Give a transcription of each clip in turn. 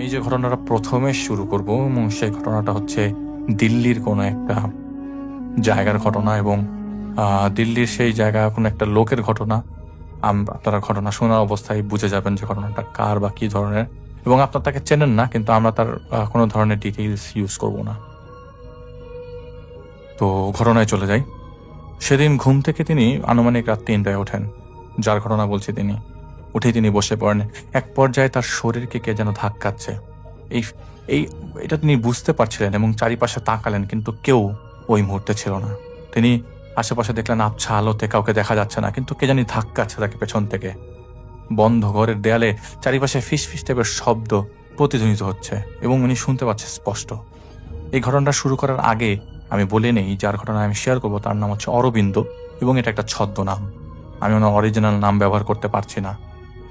এই যে ঘটনাটা প্রথমে শুরু করব এবং সেই ঘটনাটা হচ্ছে দিল্লির কোনো একটা জায়গার ঘটনা এবং দিল্লির সেই জায়গা কোনো একটা লোকের ঘটনা। আপনারা ঘটনা শোনার অবস্থায় বুঝে যাবেন যে ঘটনাটা কার বা কী ধরনের, এবং আপনার তাকে চেনেন না, কিন্তু আমরা তার কোনো ধরনের ডিটেইলস ইউজ করব না। তো ঘটনায় চলে যাই। সেদিন ঘুম থেকে তিনি আনুমানিক রাত 3টায় ওঠেন, যার ঘটনা বলছি। তিনি উঠেই তিনি বসে পড়েন। এক পর্যায়ে তার শরীরকে কে যেন ধাক্কাচ্ছে। এই এই এটা তিনি বুঝতে পারছিলেন এবং চারিপাশে তাকালেন, কিন্তু কেউ ওই মুহূর্তে ছিল না। তিনি আশেপাশে দেখলেন আবছা আলোতে কাউকে দেখা যাচ্ছে না, কিন্তু কে জানি ধাক্কাচ্ছে তাকে পেছন থেকে। বন্ধ ঘরের দেয়ালে চারিপাশে ফিস ফিস টাইপের শব্দ প্রতিধ্বনিত হচ্ছে এবং উনি শুনতে পাচ্ছে স্পষ্ট। এই ঘটনাটা শুরু করার আগে আমি বলে নেই, যার ঘটনা আমি শেয়ার করবো তার নাম হচ্ছে অরবিন্দ এবং এটা একটা ছদ্মনাম। আমি ওনার অরিজিনাল নাম ব্যবহার করতে পারছি না।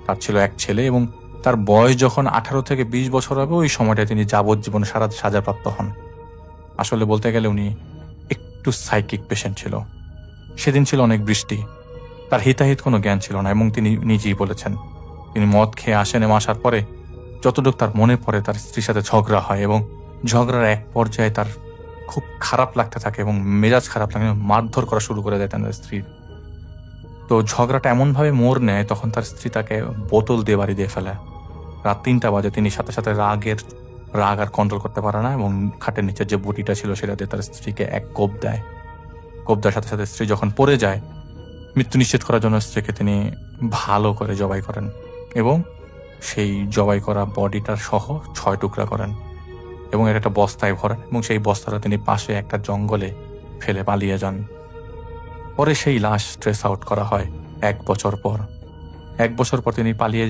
তার ছিল এক ছেলে এবং তার বয়স যখন 18 থেকে 20 বছর হবে, ওই সময়টায় তিনি যাবজ্জীবন সাজাপ্রাপ্ত হন। আসলে বলতে গেলে উনি একটু সাইকিক পেশেন্ট ছিল। সেদিন ছিল অনেক বৃষ্টি, তার হিতাহিত কোনো জ্ঞান ছিল না এবং তিনি নিজেই বলেছেন তিনি মদ খেয়ে আসেন এবং আসার পরে যতটুকু তার মনে পড়ে তার স্ত্রীর সাথে ঝগড়া হয় এবং ঝগড়ার এক পর্যায়ে তার খুব খারাপ লাগতে থাকে এবং মেজাজ খারাপ লাগে, মারধর করা শুরু করে দেয় তার স্ত্রীর। তো ঝগড়াটা এমনভাবে মোড় নেয়, তখন তার স্ত্রী তাকে বোতল দিয়ে বাড়ি দিয়ে ফেলে। রাত 3টা বাজে। তিনি সাথে সাথে রাগ আর কন্ট্রোল করতে পারে না এবং খাটের নিচের যে বটিটা ছিল সেটা দিয়ে তার স্ত্রীকে এক কোপ দেয়। কোপ দেওয়ার সাথে সাথে স্ত্রী যখন পড়ে যায়, মৃত্যু নিশ্চিত করার জন্য স্ত্রীকে তিনি ভালো করে জবাই করেন এবং সেই জবাই করা বডিটার সহ 6 টুকরা করেন এবং এটা একটা বস্তায় ভরেন এবং সেই বস্তাটা তিনি পাশে একটা জঙ্গলে ফেলে পালিয়ে যান। পরে সেই লাশ ট্রেস আউট করা হয় 1 বছর পর। 1 বছর পর তিনি পালিয়ে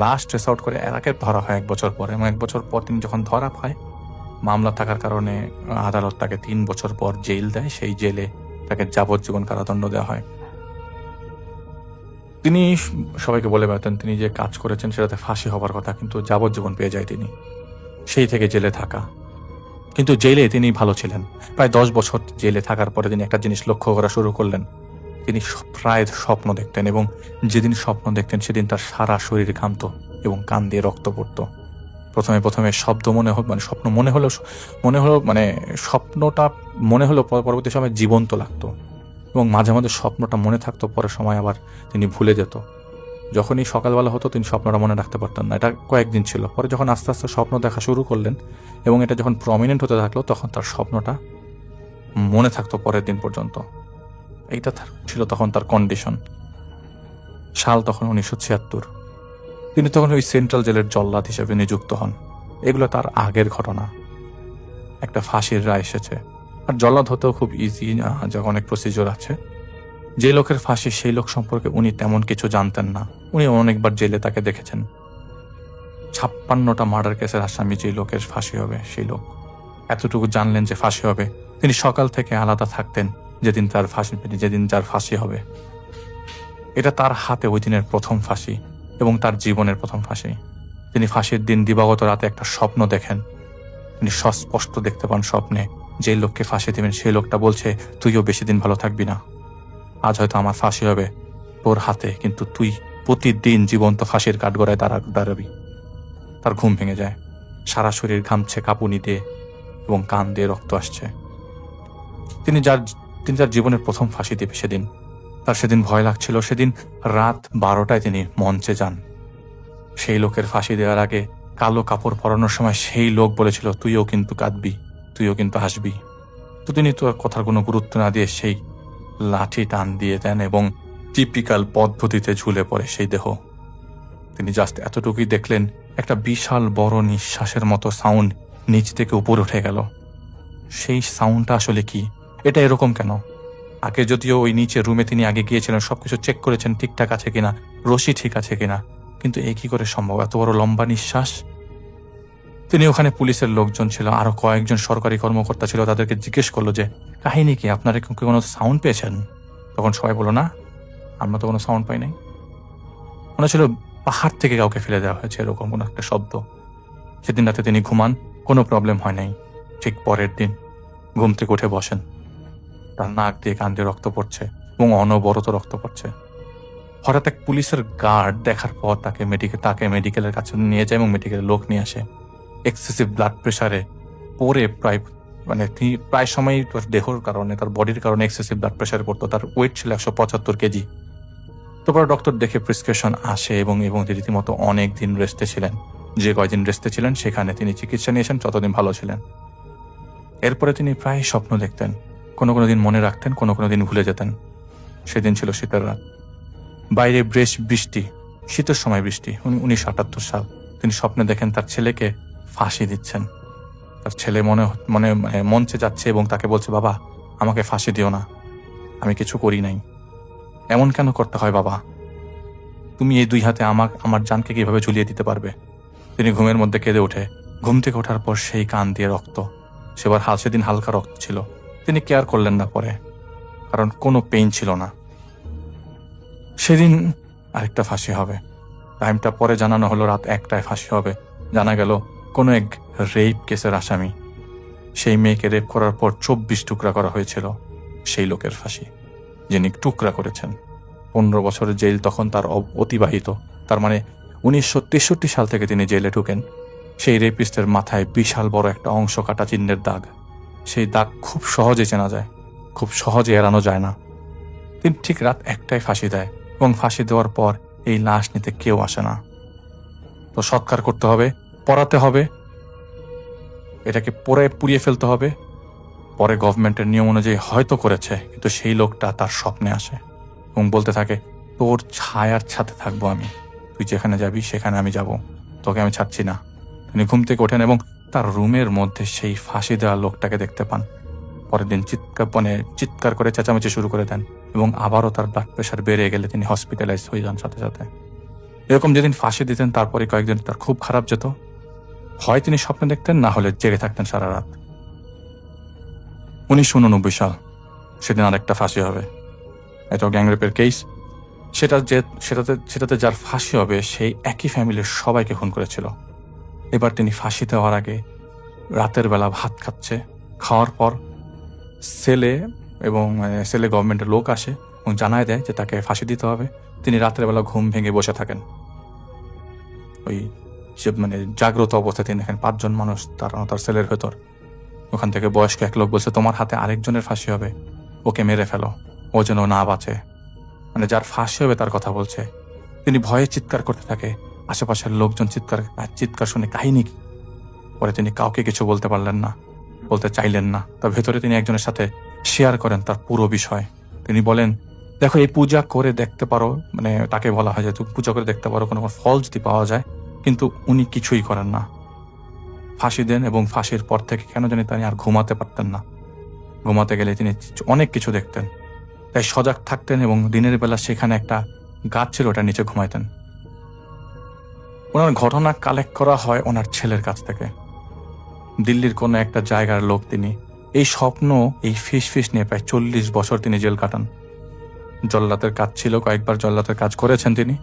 লাশ ট্রেস আউট করে এরাকে ধরা হয় 1 বছর পর, এবং 1 বছর পর তিনি যখন ধরা পায়, মামলা থাকার কারণে আদালত তাকে 3 বছর পর জেল দেয়। সেই জেলে তাকে যাবজ্জীবন কারাদণ্ড দেওয়া হয়। তিনি সবাইকে বলে বেড়াতেন তিনি যে কাজ করেছেন সেটাতে ফাঁসি হবার কথা, কিন্তু যাবজ্জীবন পেয়ে যায় তিনি। সেই থেকে জেলে থাকা, কিন্তু জেলে তিনি ভালো ছিলেন। প্রায় 10 বছর জেলে থাকার পরে তিনি একটা জিনিস লক্ষ্য করা শুরু করলেন। তিনি প্রায় স্বপ্ন দেখতেন এবং যেদিন স্বপ্ন দেখতেন সেদিন তার সারা শরীর ঘামত এবং কান দিয়ে রক্ত পড়ত। প্রথমে শব্দ স্বপ্ন মনে হলো স্বপ্নটা মনে হলো, পরবর্তী সময় জীবন্ত লাগতো এবং মাঝে মাঝে স্বপ্নটা মনে থাকতো, পরের সময় আবার তিনি ভুলে যেত। যখনই সকালবেলা হতো তিনি স্বপ্নটা মনে রাখতে পারতেন না। এটা কয়েকদিন ছিল। পরে যখন আস্তে আস্তে স্বপ্ন দেখা শুরু করলেন এবং এটা যখন প্রমিনেন্ট হতে থাকলো, তখন তার স্বপ্নটা মনে থাকতো পরের দিন পর্যন্ত। এইটা ছিল তখন তার কন্ডিশন। সাল তখন 1976। তিনি তখন ওই সেন্ট্রাল জেলের জল্লাদ হিসেবে নিযুক্ত হন। এগুলো তার আগের ঘটনা। একটা ফাঁসির রায় এসেছে, আর জল্লাদ হতেও খুব ইজি, যখন অনেক প্রসিজিওর আছে। যে লোকের ফাঁসি, সেই লোক সম্পর্কে উনি তেমন কিছু জানতেন না। উনি অনেকবার জেলে তাকে দেখেছেন। 56টা মার্ডার কেসের আসামি যে লোকের ফাঁসি হবে, সেই লোক এতটুকু জানলেন যে ফাঁসি হবে। তিনি সকাল থেকে আলাদা থাকতেন যেদিন যার ফাঁসি হবে। এটা তার হাতে ওই দিনের প্রথম ফাঁসি এবং তার জীবনের প্রথম ফাঁসি। তিনি ফাঁসির দিন দিবাগত রাতে একটা স্বপ্ন দেখেন। তিনি স্পষ্ট দেখতে পান স্বপ্নে যে লোককে ফাঁসি দেবেন সেই লোকটা বলছে, তুইও বেশি দিন ভালো থাকবি না, আজ হয়তো আমার ফাঁসি হবে তোর হাতে, কিন্তু তুই প্রতিদিন জীবন্ত ফাঁসির কাঠগড়ায় দাঁড়াবি। তার ঘুম ভেঙে যায়, সারা শরীর ঘামছে কাঁপুনি দিয়ে এবং কান দিয়ে রক্ত আসছে। তিনি যার জীবনের প্রথম ফাঁসি দেবে সেদিন, তার সেদিন ভয় লাগছিল। সেদিন রাত 12টায় তিনি মঞ্চে যান। সেই লোকের ফাঁসি দেওয়ার আগে কালো কাপড় পরানোর সময় সেই লোক বলেছিল, তুইও কিন্তু কাঁদবি, তুইও কিন্তু হাসবি। তো তিনি তো কথার কোনো গুরুত্ব না দিয়ে সেই লাঠি টান দিয়ে দেন এবং টিপিক্যাল পদ্ধতিতে ঝুলে পড়ে সেই দেহ। তিনি জাস্ট এতটুকুই দেখলেন, একটা বিশাল বড় নিঃশ্বাসের মতো সাউন্ড নিচ থেকে উপরে উঠে গেল। সেই সাউন্ডটা আসলে কি, এটা এরকম কেন? আগে যদিও ওই নিচে রুমে তিনি আগে গিয়েছিলেন, সবকিছু চেক করেছেন ঠিকঠাক আছে কিনা, রশি ঠিক আছে কিনা, কিন্তু এ কি করে সম্ভব, এত বড় লম্বা নিঃশ্বাস? তিনি ওখানে পুলিশের লোকজন ছিল, আরো কয়েকজন সরকারি কর্মকর্তা ছিল, তাদেরকে জিজ্ঞেস করলো যে কাহিনী কি, আপনারা কি কোনো সাউন্ড পেয়েছেন? তখন সবাই বলল, না, আমরা তো কোনো সাউন্ড পাই নাই। মনে ছিল পাহাড় থেকে কাউকে ফেলে দেওয়া হয়েছে, এরকম কোনো একটা শব্দ। সেদিন রাতে তিনি ঘুমান, কোনো প্রবলেম হয় নাই। ঠিক পরের দিন ঘুম থেকে উঠে বসেন, তার নাক দিয়ে কান দিয়ে রক্ত পড়ছে এবং অনবরত রক্ত পড়ছে। হঠাৎ এক পুলিশের গার্ড দেখার পর তাকে মেডিকেলের কাছে নিয়ে যায় এবং মেডিকেলের লোক নিয়ে আসে এক্সেসিভ ব্লাড প্রেশারে পড়ে তিনি প্রায় সময়ই তার দেহর কারণে, তার বডির কারণে এক্সেসিভ ব্লাড প্রেশারে পড়তো। তার ওয়েট ছিল 175 কেজি। তারপর ডক্টর দেখে প্রেসক্রিপশন আসে এবং রীতিমতো অনেক দিন রেস্টে ছিলেন। যে কয়দিন রেস্টে ছিলেন সেখানে তিনি চিকিৎসা নিয়েছেন, ততদিন ভালো ছিলেন। এরপরে তিনি প্রায় স্বপ্ন দেখতেন, কোনো দিন মনে রাখতেন, কোনো দিন ভুলে যেতেন। সেদিন ছিল শীতের রাত, বাইরে বেশ বৃষ্টি, শীতের সময় বৃষ্টি। 1978 সাল। তিনি স্বপ্নে দেখেন তার ছেলেকে ফাঁসি দিচ্ছেন। তার ছেলে মঞ্চে যাচ্ছে এবং তাকে বলছে, বাবা আমাকে ফাঁসি দিও না, আমি কিছু করি নাই, এমন কেন করতে হয় বাবা, তুমি এই 2 হাতে আমার জানকে কিভাবে ঝুলিয়ে দিতে পারবে। তিনি ঘুমের মধ্যে কেঁদে ওঠে। ঘুম থেকে ওঠার পর সেই কান দিয়ে রক্ত, সেদিন হালকা রক্ত ছিল। তিনি কেয়ার করলেন না পরে, কারণ কোনো পেইন ছিল না। সেদিন আরেকটা ফাঁসি হবে। টাইমটা পরে জানানো হলো রাত 1টায় ফাঁসি হবে। জানা গেল কোনো এক রেপ কেসের আসামি, সেই মেয়েকে রেপ করার পর 24 টুকরা করা হয়েছিল, সেই লোকের ফাঁসি, যিনি টুকরা করেছেন। 15 বছরের জেল তখন তার অতিবাহিত। তার মানে 1963 সাল থেকে তিনি জেলে ঢুকেন। সেই রেপিস্টের মাথায় বিশাল বড় একটা অংশ কাটা চিহ্নের দাগ। সেই দাগ খুব সহজে চেনা যায়, খুব সহজে এড়ানো যায় না। তিনি ঠিক রাত 1টায় ফাঁসি দেয় এবং ফাঁসি দেওয়ার পর এই লাশ নিতে কেউ আসে না। তো সৎকার করতে হবে, পড়াতে হবে, এটাকে পুড়িয়ে ফেলতে হবে। পরে গভর্নমেন্টের নিয়ম অনুযায়ী হয়তো করেছে, কিন্তু সেই লোকটা তার স্বপ্নে আসে এবং বলতে থাকে, তোর ছায়ার সাথে থাকবো আমি, তুই যেখানে যাবি সেখানে আমি যাব, তোকে আমি ছাড়ছি না। তিনি ঘুম থেকে ওঠেন এবং তার রুমের মধ্যে সেই ফাঁসি দেওয়া লোকটাকে দেখতে পান। পরের দিন চিৎকার করে চেঁচামেচি শুরু করে দেন এবং আবারও তার ব্লাড প্রেশার বেড়ে গেলে তিনি হসপিটালাইজ হয়ে যান সাথে সাথে। এরকম যেদিন ফাঁসি দিতেন তারপরে কয়েকদিন তার খুব খারাপ যেত। হয় তিনি স্বপ্নে দেখতেন, না হলে জেগে থাকতেন সারা রাত। 1989 সাল, সেদিন আরেকটা ফাঁসি হবে। এটাও গ্যাংরেপের কেস। সেটাতে যার ফাঁসি হবে সেই একই ফ্যামিলির সবাইকে খুন করেছিল। এবার তিনি ফাঁসি দেওয়ার আগে রাতের বেলা ভাত খাচ্ছে। খাওয়ার পর সেলে গভর্নমেন্টের লোক আসে এবং জানায় দেয় যে তাকে ফাঁসি দিতে হবে। তিনি রাতের বেলা ঘুম ভেঙে বসে থাকেন। জাগ্রত অবস্থায় তিনি দেখেন 5 জন মানুষ তার সেলের ভেতর। ওখান থেকে বয়স্ক এক লোক বলছে, তোমার হাতে আরেকজনের ফাঁসি হবে, ওকে মেরে ফেলো, ও যেন না বাঁচে। যার ফাঁসি হবে তার কথা বলছে। তিনি ভয়ে চিৎকার করতে থাকে। আশেপাশের লোকজন চিৎকার শুনে কাহিনী কি। পরে তিনি কাউকে কিছু বলতে পারলেন না, বলতে চাইলেন না। তার ভেতরে তিনি একজনের সাথে শেয়ার করেন তার পুরো বিষয়। তিনি বলেন, দেখো এই পূজা করে দেখতে পারো, তাকে বলা হয় যে তুমি পূজা করে দেখতে পারো, কোনো ফল যদি পাওয়া যায়, কিন্তু উনি কিছুই করেন না। ফাঁসি দেন এবং ফাঁসির পর থেকে কেন জানি তিনি আর ঘুমাতে পারতেন না। ঘুমাতে গেলে তিনি অনেক কিছু দেখতেন, তাই সজাগ থাকতেন এবং দিনের বেলা সেখানে একটা গাছ ছিল, ওটার নিচে ঘুমাইতেন। ওনার ঘটনা কালেক্ট করা হয় ওনার ছেলের কাছ থেকে। দিল্লির কোনো একটা জায়গার লোক তিনি। এই স্বপ্ন, এই ফিস নিয়ে প্রায় 40 বছর তিনি জেল কাটান। জল্লাদের কাজ ছিল, কয়েকবার জল্লাদের কাজ করেছেন তিনি।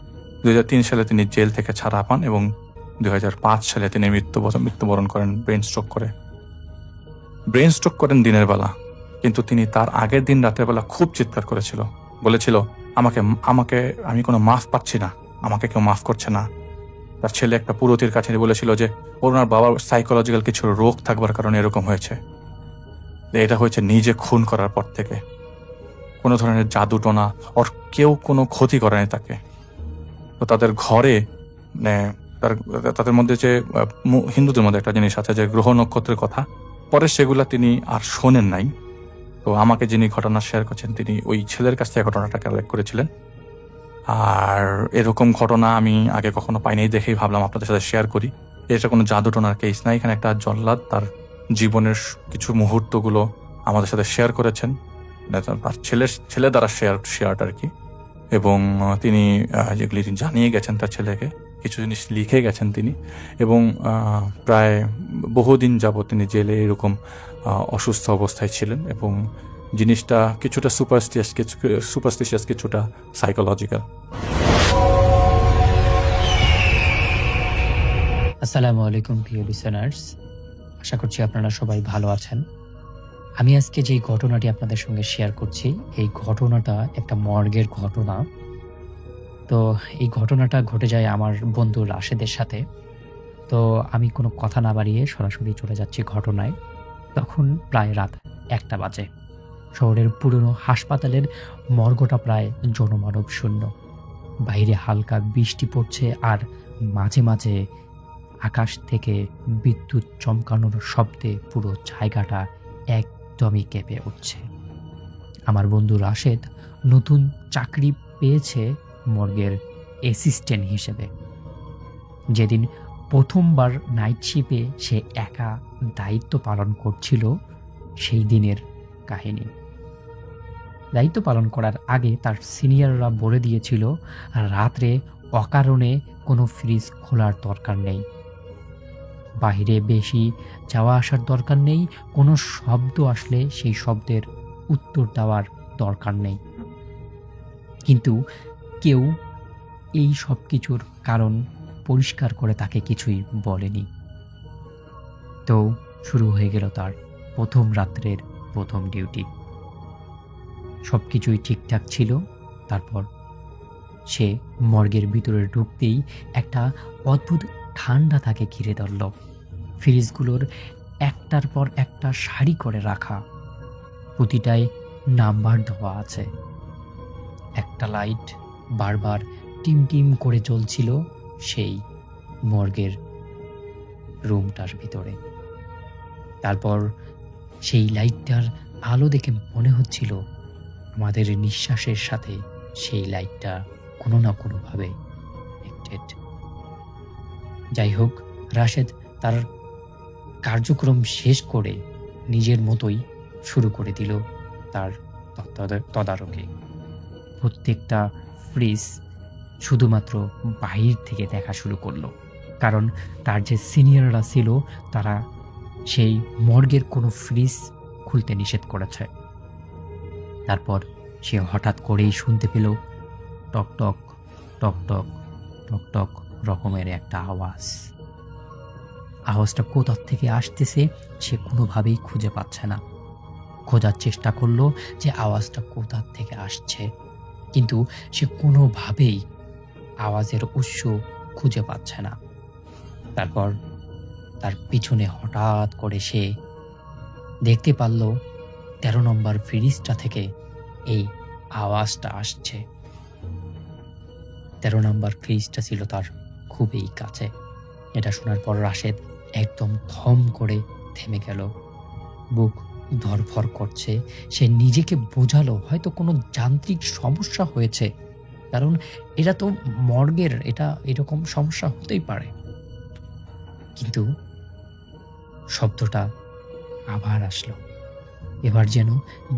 2003 সালে তিনি জেল থেকে ছাড়া পান এবং 2005 সালে তিনি মৃত্যুবরণ করেন ব্রেন স্ট্রোক করেন দিনের বেলা। কিন্তু তিনি তার আগের দিন রাতের বেলা খুব চিৎকার করেছিল, বলেছিল, আমি কোনো মাফ পাচ্ছি না, আমাকে কেউ মাফ করছে না। তার ছেলে একটা পুরোহিতের কাছে বলেছিল যে ওনার বাবার সাইকোলজিক্যাল কিছু রোগ থাকবার কারণে এরকম হয়েছে। এটা হয়েছে নিজে খুন করার পর থেকে। কোনো ধরনের জাদুটোনা ওর কেউ কোনো ক্ষতি করেনি তাকে। তো তাদের ঘরে তাদের মধ্যে যে হিন্দুদের মধ্যে একটা জিনিস আছে যে গ্রহ নক্ষত্রের কথা, পরে সেগুলা তিনি আর শোনেন নাই। তো আমাকে যিনি ঘটনা শেয়ার করছেন তিনি ওই ছেলের কাছ থেকে ঘটনাটা কালেক্ট করেছিলেন। আর এরকম ঘটনা আমি আগে কখনো পাইনি, দেখেই ভাবলাম আপনাদের সাথে শেয়ার করি। এটা কোনো জাদুটোনার কেস না, এখানে একটা জল্লাদ তার জীবনের কিছু মুহূর্তগুলো আমাদের সাথে শেয়ার করেছেন, তার ছেলে দ্বারা শেয়ার আর কি। এবং তিনি যেগুলি জানিয়ে গেছেন তার ছেলেকে, কিছু জিনিস লিখে গেছেন তিনি। এবং প্রায় বহুদিন যাবত তিনি জেলে এরকম অসুস্থ অবস্থায় ছিলেন এবং জিনিসটা কিছুটা সুপারস্টিশিয়াস, কিছুটা সাইকোলজিক্যাল। আসসালামু আলাইকুম প্রিয় লিসেনার্স, আশা করছি আপনারা সবাই ভালো আছেন। আমি আজকে যে ঘটনাটি আপনাদের সঙ্গে শেয়ার করছি, এই ঘটনাটা একটা মর্গের ঘটনা। তো এই ঘটনাটা ঘটে যায় আমার বন্ধু রাশেদের সাথে। তো আমি কোনো কথা না বাড়িয়ে সরাসরি চলে যাচ্ছি ঘটনায়। তখন প্রায় রাত ১টা বাজে। শহরের পুরনো হাসপাতালের মর্গটা প্রায় জনমানব শূন্য। বাইরে হালকা বৃষ্টি পড়ছে আর মাঝে মাঝে আকাশ থেকে বিদ্যুৎ চমকানোর শব্দে পুরো জায়গাটা একদমই কেঁপে উঠছে। আমার বন্ধু রাশেদ নতুন চাকরি পেয়েছে মর্গের অ্যাসিস্ট্যান্ট হিসেবে। যেদিন প্রথমবার নাইট শিফটে সে একা দায়িত্ব পালন করছিল, সেই দিনের কাহিনী। দায়িত্ব পালন করার আগে তার সিনিয়ররা বলে দিয়েছিল রাত্রে অকারণে কোনো ফ্রিজ খোলার দরকার নেই, বাইরে বেশি যাওয়া আসার দরকার নেই, কোনো শব্দ আসলে সেই শব্দের উত্তর দেওয়ার দরকার নেই। কিন্তু কেউ এই সব কিছুর কারণ পরিষ্কার করে তাকে কিছুই বলেনি। তো শুরু হয়ে গেল তার প্রথম রাত্রের প্রথম ডিউটি। সব কিছুই ঠিকঠাক ছিল। তারপর সে মর্গের ভিতরে ঢুকতেই একটা অদ্ভুত ঠান্ডা তাকে ঘিরে ধরল। ফ্রিজগুলোর একটার পর একটা সারি করে রাখা, প্রতিটায় নাম্বার দেওয়া আছে। একটা লাইট বারবার টিম টিম করে জ্বলছিল সেই মর্গের রুমটার ভিতরে। তারপর সেই লাইটটার আলো দেখে মনে হচ্ছিল আমাদের নিঃশ্বাসের সাথে সেই লাইটটা কোনো না কোনোভাবে কানেক্টেড। যাই হোক, রাশেদ তার কার্যক্রম শেষ করে নিজের মতোই শুরু করে দিল তার তদারকি। প্রত্যেকটা ফ্রিজ শুধুমাত্র বাহির থেকে দেখা শুরু করলো, কারণ তার যে সিনিয়ররা ছিল তারা সেই মর্গের কোনো ফ্রিজ খুলতে নিষেধ করেছে। তারপর সে হঠাৎ করেই শুনতে পেল টক টক টক টক টক টক রকমের একটা আওয়াজ। আওয়াজটা কোথা থেকে আসতেছে সে কোনোভাবেই খুঁজে পাচ্ছে না। খোঁজার চেষ্টা করলো যে আওয়াজটা কোথা থেকে আসছে, কিন্তু সে কোনোভাবেই আওয়াজের উৎস খুঁজে পাচ্ছে না। তারপর তার পিছনে হঠাৎ করে সে দেখতে পারল ১৩ নম্বর ফ্রিজটা থেকে এই আওয়াজটা আসছে। ১৩ নম্বর ফ্রিজটা ছিল তার খুবই কাছে। এটা শোনার পর রাশেদ একদম থম করে থেমে গেল। বুক ধড়ফড় করছে। সে নিজেকে বোঝালো হয়তো কোনো যান্ত্রিক সমস্যা হয়েছে, কারণ এটা তো মর্গের, এটা এরকম সমস্যা হতেই পারে। কিন্তু শব্দটা আবার আসলো। এবার যেন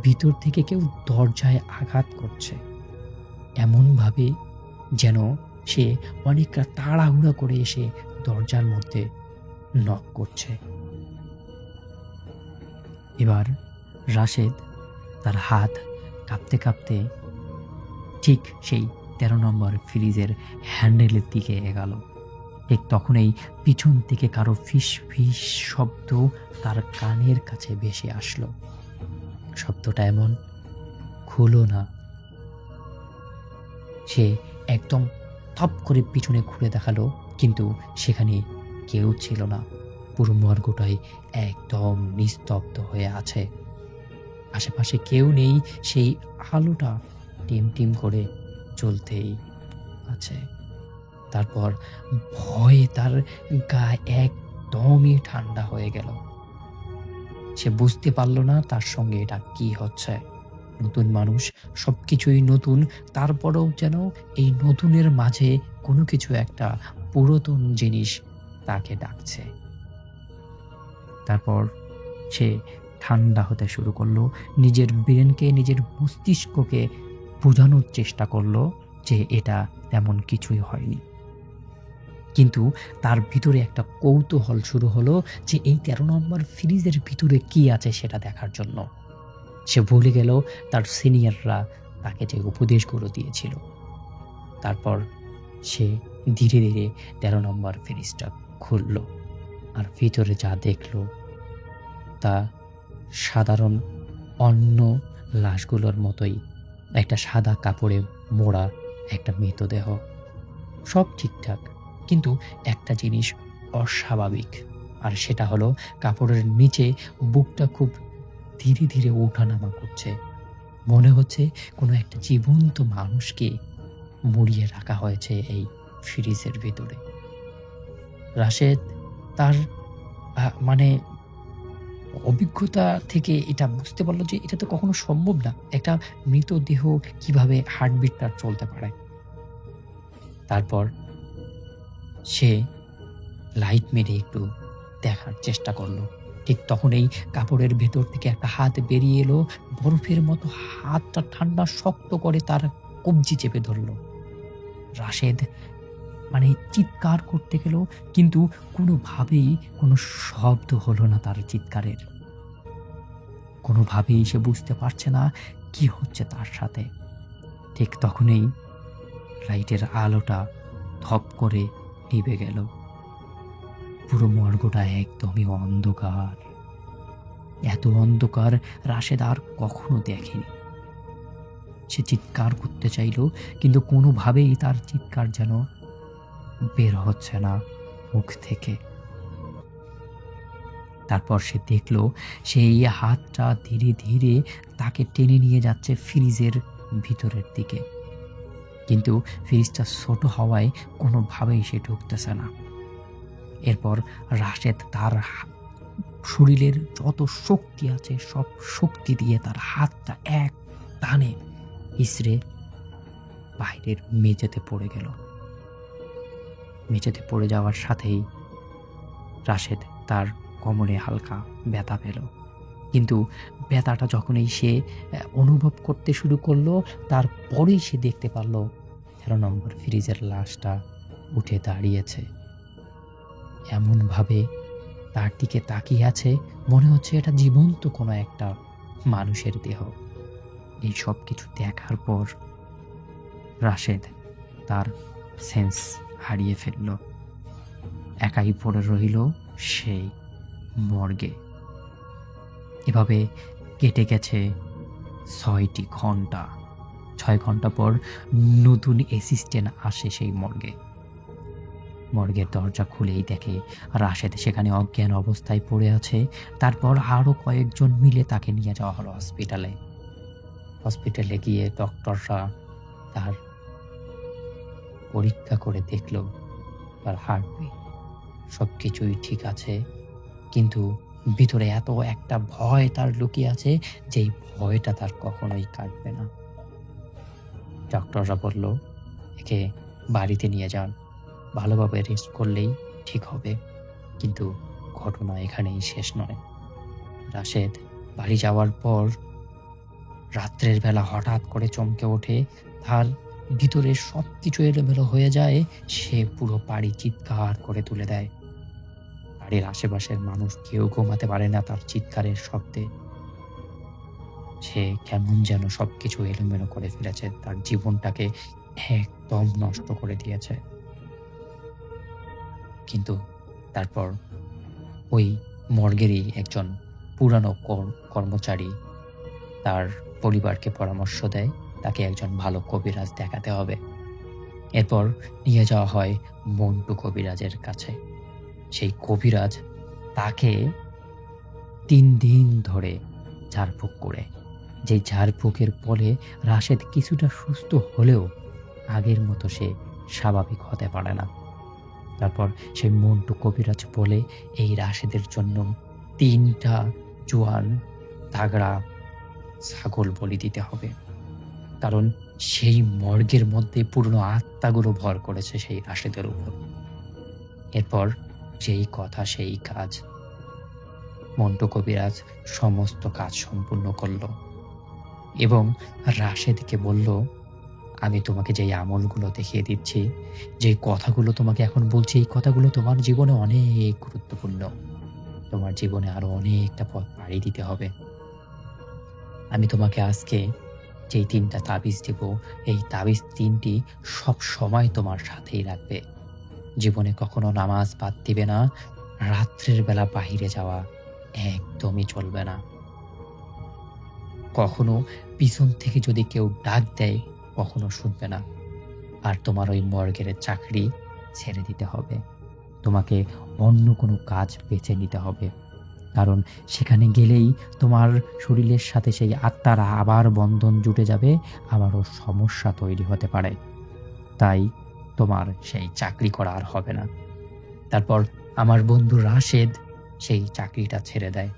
ভিতর থেকে কেউ দরজায় আঘাত করছে, এমনভাবে যেন সে অনেকটা তাড়াহুড়া করে এসে দরজার মধ্যে নক করছে। এবার রাশেদ তার হাত কাঁপতে কাঁপতে ঠিক সেই ১৩ নম্বর ফ্রিজের হ্যান্ডেলের দিকে এগাল। ঠিক তখনই পিছন থেকে কারো ফিস ফিস শব্দ তার কানের কাছে ভেসে আসলো। শব্দটা এমন, খুলো না। সে একদম থপ করে পিছনে ঘুরে দেখালো, কিন্তু সেখানে কেউ ছিল না। পুরো মর্গটাই একদম নিস্তব্ধ হয়ে আছে। আশেপাশে কেউ নেই, সেই আলোটা টিম টিম করে চলতেই আছে। তারপর ভয়ে তার গা একদমই ঠান্ডা হয়ে গেল। সে বুঝতে পারল না তার সঙ্গে এটা কি হচ্ছে। নতুন মানুষ, সবকিছুই নতুন, তারপরেও যেন এই নতুনের মাঝে কোনো কিছু একটা পুরাতন জিনিস তাকে ডাকছে। তারপর সে ঠান্ডা হতে শুরু করলো, নিজের ব্রেনকে, নিজের মস্তিষ্ককে বোঝানোর চেষ্টা করলো যে এটা তেমন কিছুই হয়নি। কিন্তু তার ভিতরে একটা কৌতূহল শুরু হলো যে এই ১৩ নম্বর ফ্রিজের ভিতরে কি আছে সেটা দেখার জন্য। সে ভুলে গেল তার সিনিয়ররা তাকে যে উপদেশগুলো দিয়েছিল। তারপর সে ধীরে ধীরে ১৩ নম্বর ফ্রিজটা খুলল, আর ভিতরে যা দেখল তা সাধারণ অন্য লাশগুলোর মতোই। একটা সাদা কাপড়ে মোড়া একটা মৃতদেহ। সব ঠিকঠাক, কিন্তু একটা জিনিস অস্বাভাবিক। আর সেটা হলো কাপড়ের নিচে বুকটা খুব ধীরে ধীরে ওঠানামা করছে। মনে হচ্ছে কোনো একটা জীবন্ত মানুষকে মুড়িয়ে রাখা হয়েছে এই ফ্রিজের ভেতরে। রাশেদ তার মানে অভিজ্ঞতা থেকে এটা বুঝতে পারল যে এটা তো কখনো সম্ভব না। একটা মৃতদেহ কিভাবে হার্টবিট তার চলতে পারে। তারপর সে লাইট মেরে একটু দেখার চেষ্টা করল। ঠিক তখন এই কাপড়ের ভেতর থেকে একটা হাত বেরিয়ে এলো। বরফের মতো হাতটা ঠান্ডা শক্ত করে তার কবজি চেপে ধরল। রাশেদ চিৎকার করতে গেল, কিন্তু কোনোভাবেই কোনো শব্দ হলো না তার চিৎকারের। কোনোভাবেই সে বুঝতে পারছে না কি হচ্ছে তার সাথে। ঠিক তখনই লাইটের আলোটা ধপ করে নিভে গেল। পুরো মর্গটা একদমই অন্ধকার। এত অন্ধকার রাশেদ আর কখনো দেখেনি। সে চিৎকার করতে চাইল, কিন্তু কোনোভাবেই তার চিৎকার যেন বের হচ্ছে না মুখ থেকে। তারপর সে দেখল সেই হাতটা ধীরে ধীরে তাকে টেনে নিয়ে যাচ্ছে ফ্রিজের ভিতরের দিকে। কিন্তু ফ্রিজটা ছোট হওয়ায় কোনোভাবেই সে ঢুকতেছে না। এরপর রাশেদ তার শরীরের যত শক্তি আছে সব শক্তি দিয়ে তার হাতটা এক টানে ইসরে বাইরের মেঝেতে পড়ে গেল। মেঝেতে পড়ে যাওয়ার সাথেই রাশেদ তার কোমরে হালকা ব্যথা পেল। কিন্তু ব্যথাটা যখনই সে অনুভব করতে শুরু করলো, তারপরেই সে দেখতে পারল ১৩ নম্বর ফ্রিজের লাশটা উঠে দাঁড়িয়েছে। এমনভাবে তার দিকে তাকিয়ে আছে, মনে হচ্ছে এটা জীবন্ত কোনো একটা মানুষের দেহ। এই সব কিছু দেখার পর রাশেদ তার সেন্স হারিয়ে ফেলল। একাই পড়ে রইল সেই মর্গে। এভাবে কেটে গেছে ৬টি ঘন্টা। ৬ ঘন্টা পর নতুন অ্যাসিস্ট্যান্ট আসে সেই মর্গে। মর্গের দরজা খুলেই দেখে রাশেদ সেখানে অজ্ঞান অবস্থায় পড়ে আছে। তারপর আরও কয়েকজন মিলে তাকে নিয়ে যাওয়া হলো হসপিটালে। হসপিটালে গিয়ে ডক্টররা তার পরীক্ষা করে দেখল তার হার্টবিট সব কিছুই ঠিক আছে, কিন্তু ভিতরে এত একটা ভয় তার লুকিয়ে আছে যেই ভয়টা তার কখনোই কাটবে না। ডক্টররা বলল, একে বাড়িতে নিয়ে যান, ভালোভাবে রেস্ট করলেই ঠিক হবে। কিন্তু ঘটনা এখানেই শেষ নয়। রাশেদ বাড়ি যাওয়ার পর রাত্রের বেলা হঠাৎ করে চমকে ওঠে। তার ভিতরে সব কিছু এলোমেলো হয়ে যায়। সে পুরো বাড়ি চিৎকার করে তুলে দেয়। বাড়ির আশেপাশের মানুষ কেউ ঘুমাতে পারে না তার চিৎকারের শব্দে। সে কেমন যেন সবকিছু এলোমেলো করে ফেলেছে, তার জীবনটাকে একদম নষ্ট করে দিয়েছে। কিন্তু তারপর ওই মর্গেরই একজন পুরানো কর্মচারী তার পরিবারকে পরামর্শ দেয় তাকে একজন ভালো কবিরাজ দেখাতে হবে। এরপর নিয়ে যাওয়া হয় মন্টু কবিরাজের কাছে। সেই কবিরাজ তাকে ৩ দিন ধরে ঝাড়ফুঁক করে, যে ঝাড়ফুঁকের ফলে রাশেদ কিছুটা সুস্থ হলেও আগের মতো সে স্বাভাবিক হতে পারে না। তারপর সেই মন্টু কবিরাজ বলে এই রাশেদের জন্য ৩টা জোয়ান তাগড়া ছাগল বলি দিতে হবে, কারণ সেই মর্গের মধ্যে পুরনো আত্মাগুলো ভর করেছে সেই রাশেদের উপর। এরপর যেই কথা সেই কাজ। মন্টু কবিরাজ সমস্ত কাজ সম্পূর্ণ করল এবং রাশেদকে বলল, আমি তোমাকে যেই আমলগুলো দেখিয়ে দিচ্ছি, যে কথাগুলো তোমাকে এখন বলছি, এই কথাগুলো তোমার জীবনে অনেক গুরুত্বপূর্ণ। তোমার জীবনে আরো অনেকটা পথ পাড়ি দিতে হবে। আমি তোমাকে আজকে যেই ৩টা তাবিজ দেব, এই তাবিজ ৩টি সব সময় তোমার সাথেই রাখবে। জীবনে কখনো নামাজ বাদ দিবে না। রাত্রের বেলা বাহিরে যাওয়া একদমই চলবে না। কখনো পিছন থেকে যদি কেউ ডাক দেয় কখনো শুনবে না। আর তোমার ওই মর্গের চাকরি ছেড়ে দিতে হবে। তোমাকে অন্য কোনো কাজ বেছে নিতে হবে। কারণ সেখানে গেলেই তোমার শরীরের সাথে সেই আত্মার আবার বন্ধন জুটে যাবে, আবারও সমস্যা তৈরি হতে পারে। তাই তোমার সেই চাকরি করা আর হবে না। তারপর আমার বন্ধু রাশেদ সেই চাকরিটা ছেড়ে দেয়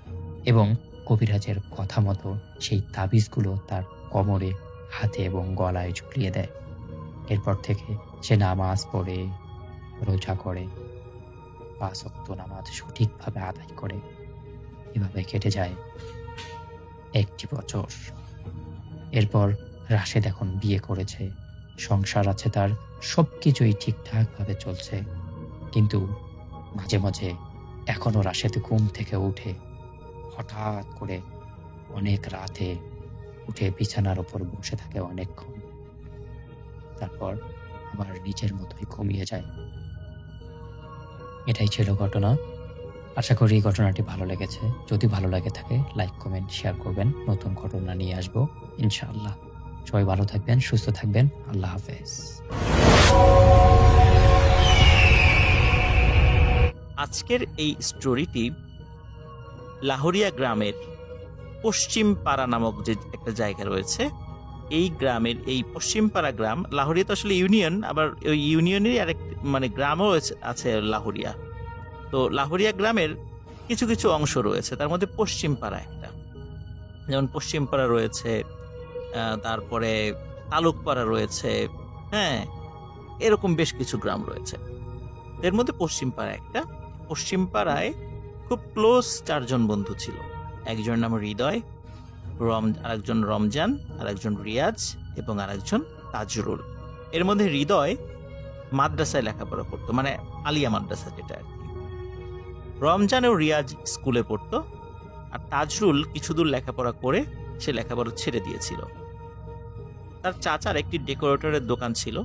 এবং কবিরাজের কথা মতো সেই তাবিজগুলো তার কোমরে, হাতে এবং গলায় ঝুলিয়ে দেয়। এরপর থেকে সে নামাজ পড়ে, রোজা করে, ৫ ওয়াক্ত নামাজ সঠিকভাবে আদায় করে। এভাবে কেটে যায় ১টি বছর। এরপর রাশেদ এখন বিয়ে করেছে, সংসার আছে তার, সবকিছুই ঠিকঠাকভাবে চলছে। কিন্তু মাঝে মাঝে এখনো রাশেদ ঘুম থেকে উঠে হঠাৎ করে অনেক রাতে উঠে বিছানার ওপর বসে থাকে অনেকক্ষণ, তারপর আবার নিজের মতোই ঘুমিয়ে যায়। এটাই ছিল ঘটনা। আশা করি এই ঘটনাটি ভালো লেগেছে। যদি ভালো লাগে থাকে লাইক, কমেন্ট, শেয়ার করবেন। নতুন ঘটনা নিয়ে আসবো ইনশাআল্লাহ। সবাই ভালো থাকবেন, সুস্থ থাকবেন। আল্লাহ হাফেজ। আজকের এই স্টোরিটি লাহোরিয়া গ্রামের পশ্চিম পাড়া নামক যে একটা জায়গা রয়েছে, এই গ্রামের, এই পশ্চিম পাড়া গ্রাম, লাহোরিয়া তো আসলে ইউনিয়ন, আবার ওই ইউনিয়নেরই আরেক মানে গ্রামও আছে লাহোরিয়া। তো লাহোরিয়া গ্রামের কিছু কিছু অংশ রয়েছে, তার মধ্যে পশ্চিম পাড়া একটা, যেমন পশ্চিম পাড়া রয়েছে, তারপরে তালুকপাড়া রয়েছে, হ্যাঁ, এরকম বেশ কিছু গ্রাম রয়েছে। এর মধ্যে পশ্চিম পাড়া একটা। পশ্চিম পাড়ায় খুব ক্লোজ 4 জন বন্ধু ছিল। একজনের নাম হৃদয়, আরেকজন রমজান, আরেকজন রিয়াজ এবং আরেকজন তাজরুল। এর মধ্যে হৃদয় মাদ্রাসায় লেখাপড়া করতো, মানে আলিয়া মাদ্রাসা যেটা আর কি। রমজান ও রিয়াজ স্কুলে পড়তো, আর তাজরুল কিছু দূর লেখাপড়া করে সে লেখাপড়া ছেড়ে দিয়েছিল। তার চাচার একটি ডেকোরেটরের দোকান ছিল,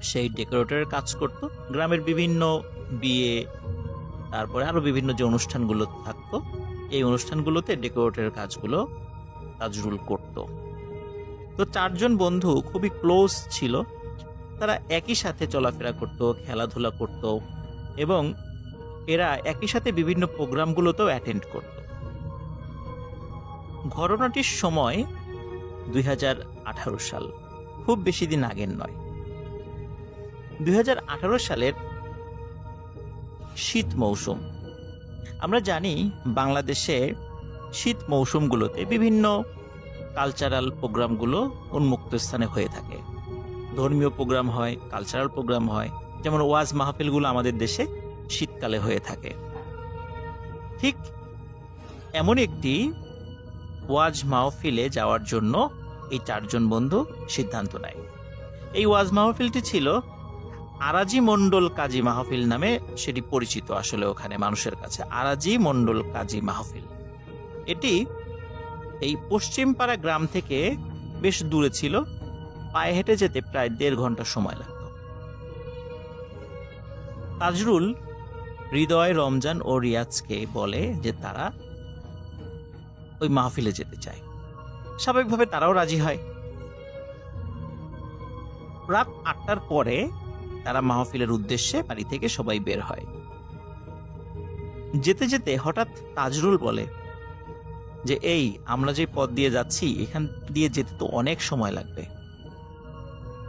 সেই ডেকোরেটরের কাজ করত। গ্রামের বিভিন্ন বিয়ে, তারপরে আরো বিভিন্ন যে অনুষ্ঠানগুলো থাকতো, এই অনুষ্ঠানগুলোতে ডেকোরেটরের কাজগুলো তাজরুল করত। তো 4 জন বন্ধু খুবই ক্লোজ ছিল, তারা একই সাথে চলাফেরা করত, খেলাধুলা করত এবং এরা একই সাথে বিভিন্ন প্রোগ্রামগুলোতেও অ্যাটেন্ড করত। ঘটনাটির সময় 2018 সাল, খুব বেশি দিন আগের নয়। 2018 সালের শীত মৌসুম। আমরা জানি বাংলাদেশে শীত মৌসুমগুলোতে বিভিন্ন কালচারাল প্রোগ্রামগুলো উন্মুক্ত স্থানে হয়ে থাকে। ধর্মীয় প্রোগ্রাম হয়, কালচারাল প্রোগ্রাম হয়, যেমন ওয়াজ মাহফিলগুলো আমাদের দেশে শীতকালে হয়ে থাকে। ঠিক এমন একটি ওয়াজ মাহফিলে যাওয়ার জন্য এই 4 জন বন্ধু সিদ্ধান্ত নেয়। এই ওয়াজ মাহফিলটি ছিল আরাজি মণ্ডল কাজী মাহফিল নামে সেটি পরিচিত আসলে ওখানে মানুষের কাছে, আরাজি মণ্ডল কাজী মাহফিল। এটি এই পশ্চিম পাড়া গ্রাম থেকে বেশ দূরে ছিল, পায়ে হেঁটে যেতে প্রায় 1.5 ঘন্টা সময় লাগত। তাজরুল, হৃদয়, রমজান ও রিয়াজকে বলে যে তারা ওই মাহফিলে যেতে চায়। স্বাভাবিকভাবে তারাও রাজি হয়। রাত 8টার পরে তারা মাহফিলের উদ্দেশ্যে বাড়ি থেকে সবাই বের হয়। যেতে যেতে হঠাৎ তাজরুল বলে যে, এই আমরা যে পথ দিয়ে যাচ্ছি, এখান দিয়ে যেতে তো অনেক সময় লাগবে।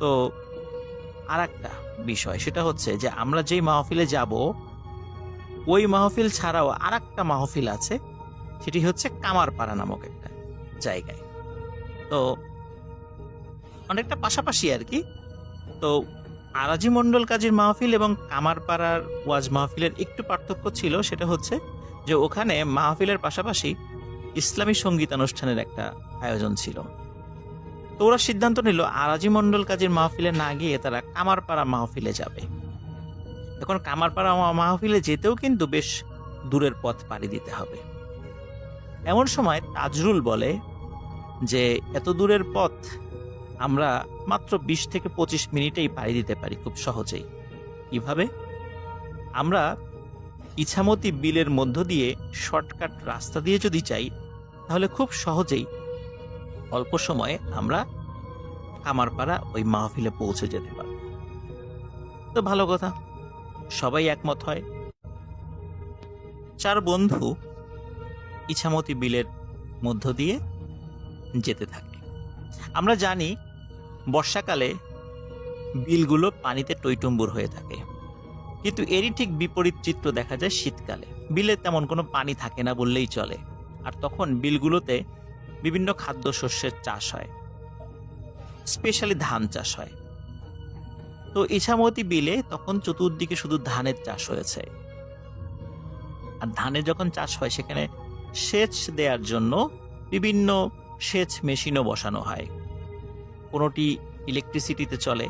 তো আর একটা বিষয়, সেটা হচ্ছে যে আমরা যেই মাহফিলে যাব, ওই মাহফিল ছাড়াও আর একটা মাহফিল আছে, সেটি হচ্ছে কামারপাড়া নামক একটা জায়গায়। তো অনেকটা পাশাপাশি আর কি। তো আরাজি মণ্ডল কাজীর মাহফিল এবং কামারপাড়ার ওয়াজ মাহফিলের একটু পার্থক্য ছিল, সেটা হচ্ছে যে ওখানে মাহফিলের পাশাপাশি ইসলামী সঙ্গীতানুষ্ঠানের একটা আয়োজন ছিল। তো ওরা সিদ্ধান্ত নিল আরাজি মণ্ডল কাজীর মাহফিলে না গিয়ে তারা কামারপাড়া মাহফিলে যাবে। এখন কামারপাড়া মাহফিলে যেতেও কিন্তু বেশ দূরের পথ পাড়ি দিতে হবে। এমন সময় তাজরুল বলে যে এত দূরের পথ আমরা মাত্র 20 থেকে 25 মিনিটেই পাড়ি দিতে পারি খুব সহজেই। কিভাবে? আমরা ইছামতি বিলের মধ্য দিয়ে শর্টকাট রাস্তা দিয়ে যদি যাই, তাহলে খুব সহজেই অল্প সময়ে আমরা কামারপাড়া ওই মাহফিলে পৌঁছে যেতে পারব। তো ভালো কথা। সবাই একমত হয়। 4 বন্ধু ইছামতি বিলের মধ্য দিয়ে যেতে থাকে। আমরা জানি বর্ষাকালে বিলগুলো পানিতে টইটুম্বুর হয়ে থাকে, কিন্তু এরই ঠিক বিপরীত চিত্র দেখা যায় শীতকালে। বিলে তেমন কোনো পানি থাকে না বললেই চলে, আর তখন বিলগুলোতে বিভিন্ন খাদ্যশস্যের চাষ হয়, স্পেশালি ধান চাষ হয়। তো ইছামতি বিলে তখন চতুর্দিকে শুধু ধানের চাষ হয়েছে। আর ধানের যখন চাষ হয় সেখানে সেচ দেওয়ার জন্য বিভিন্ন সেচ মেশিনও বসানো হয়। কোনোটি ইলেকট্রিসিটিতে চলে,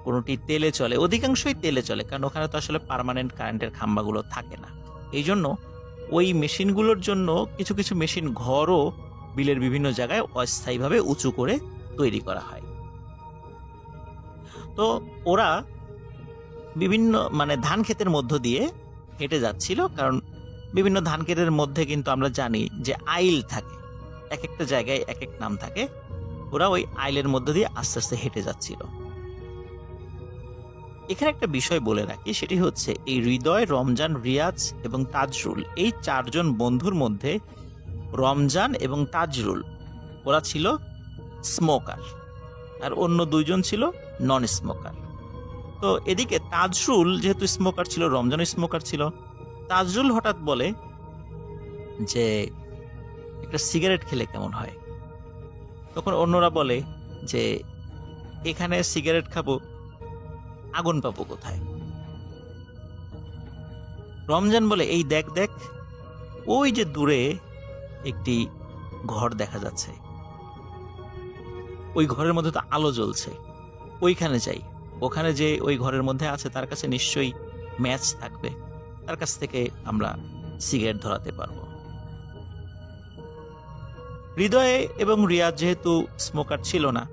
কোনোটি তেলে চলে, অধিকাংশই তেলে চলে, কারণ ওখানে তো আসলে পার্মানেন্ট কারেন্টের খাম্বাগুলো থাকে না। এই জন্য ওই মেশিনগুলোর জন্য কিছু কিছু মেশিন ঘরও বিলের বিভিন্ন জায়গায় অস্থায়ীভাবে উঁচু করে তৈরি করা হয়। তো ওরা বিভিন্ন ধান ক্ষেতের মধ্য দিয়ে হেঁটে যাচ্ছিল, কারণ বিভিন্ন ধান ক্ষেতের মধ্যে কিন্তু আমরা জানি যে আইল থাকে, এক একটা জায়গায় এক এক নাম থাকে। ওরা ওই আইলের মধ্য দিয়ে আস্তে আস্তে হেঁটে যাচ্ছিল। এখানে একটা বিষয় বলে রাখি, সেটি হচ্ছে এই হৃদয়, রমজান, রিয়াজ এবং তাজরুল, এই 4 জন বন্ধুর মধ্যে রমজান এবং তাজরুল ওরা ছিল স্মোকার, আর অন্য 2 জন ছিল নন স্মোকার। তো এদিকে তাজরুল যেহেতু স্মোকার ছিল, রমজানও স্মোকার ছিল। তাজরুল হঠাৎ বলে যে একটা সিগারেট খেলে কেমন হয়। তখন অন্যরা বলে যে এখানে সিগারেট খাবো, আগুন পাবো কোথায়। রমজান বলে এই দেখ দেখ, ওই যে দূরে একটি ঘর দেখা যাচ্ছে, ওই ঘরের মধ্যে তো আলো জ্বলছে, ওইখানে যাই। ওখানে যে ওই ঘরের মধ্যে আছে তার কাছে নিশ্চয়ই ম্যাচ থাকবে, তার কাছ থেকে আমরা সিগারেট ধরাতে পারবো। হৃদয়ে এবং রিয়াজ যেহেতু স্মোকার ছিল না,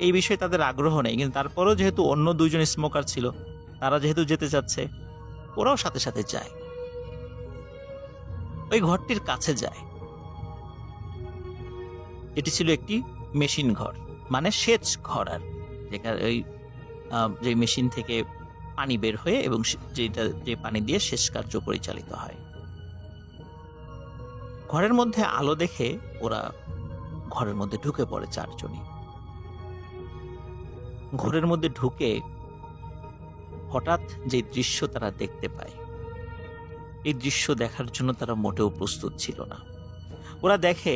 এই বিষয়ে তাদের আগ্রহ নেই, কিন্তু তারপরেও যেহেতু অন্য 2 জন স্মোকার ছিল, তারা যেহেতু যেতে চাচ্ছে, ওরাও সাথে সাথে যায়, ওই ঘরটির কাছে যায়। এটি ছিল একটি মেশিন ঘর, সেচ ঘর, আর যেখানে ওই যে মেশিন থেকে পানি বের হয়ে এবং যে পানি দিয়ে সেচ কার্য পরিচালিত হয়। ঘরের মধ্যে আলো দেখে ওরা ঘরের মধ্যে ঢুকে পড়ে 4 জনই। ঘরের মধ্যে ঢুকে হঠাৎ যে দৃশ্য তারা দেখতে পায়, এই দৃশ্য দেখার জন্য তারা মোটেও প্রস্তুত ছিল না। ওরা দেখে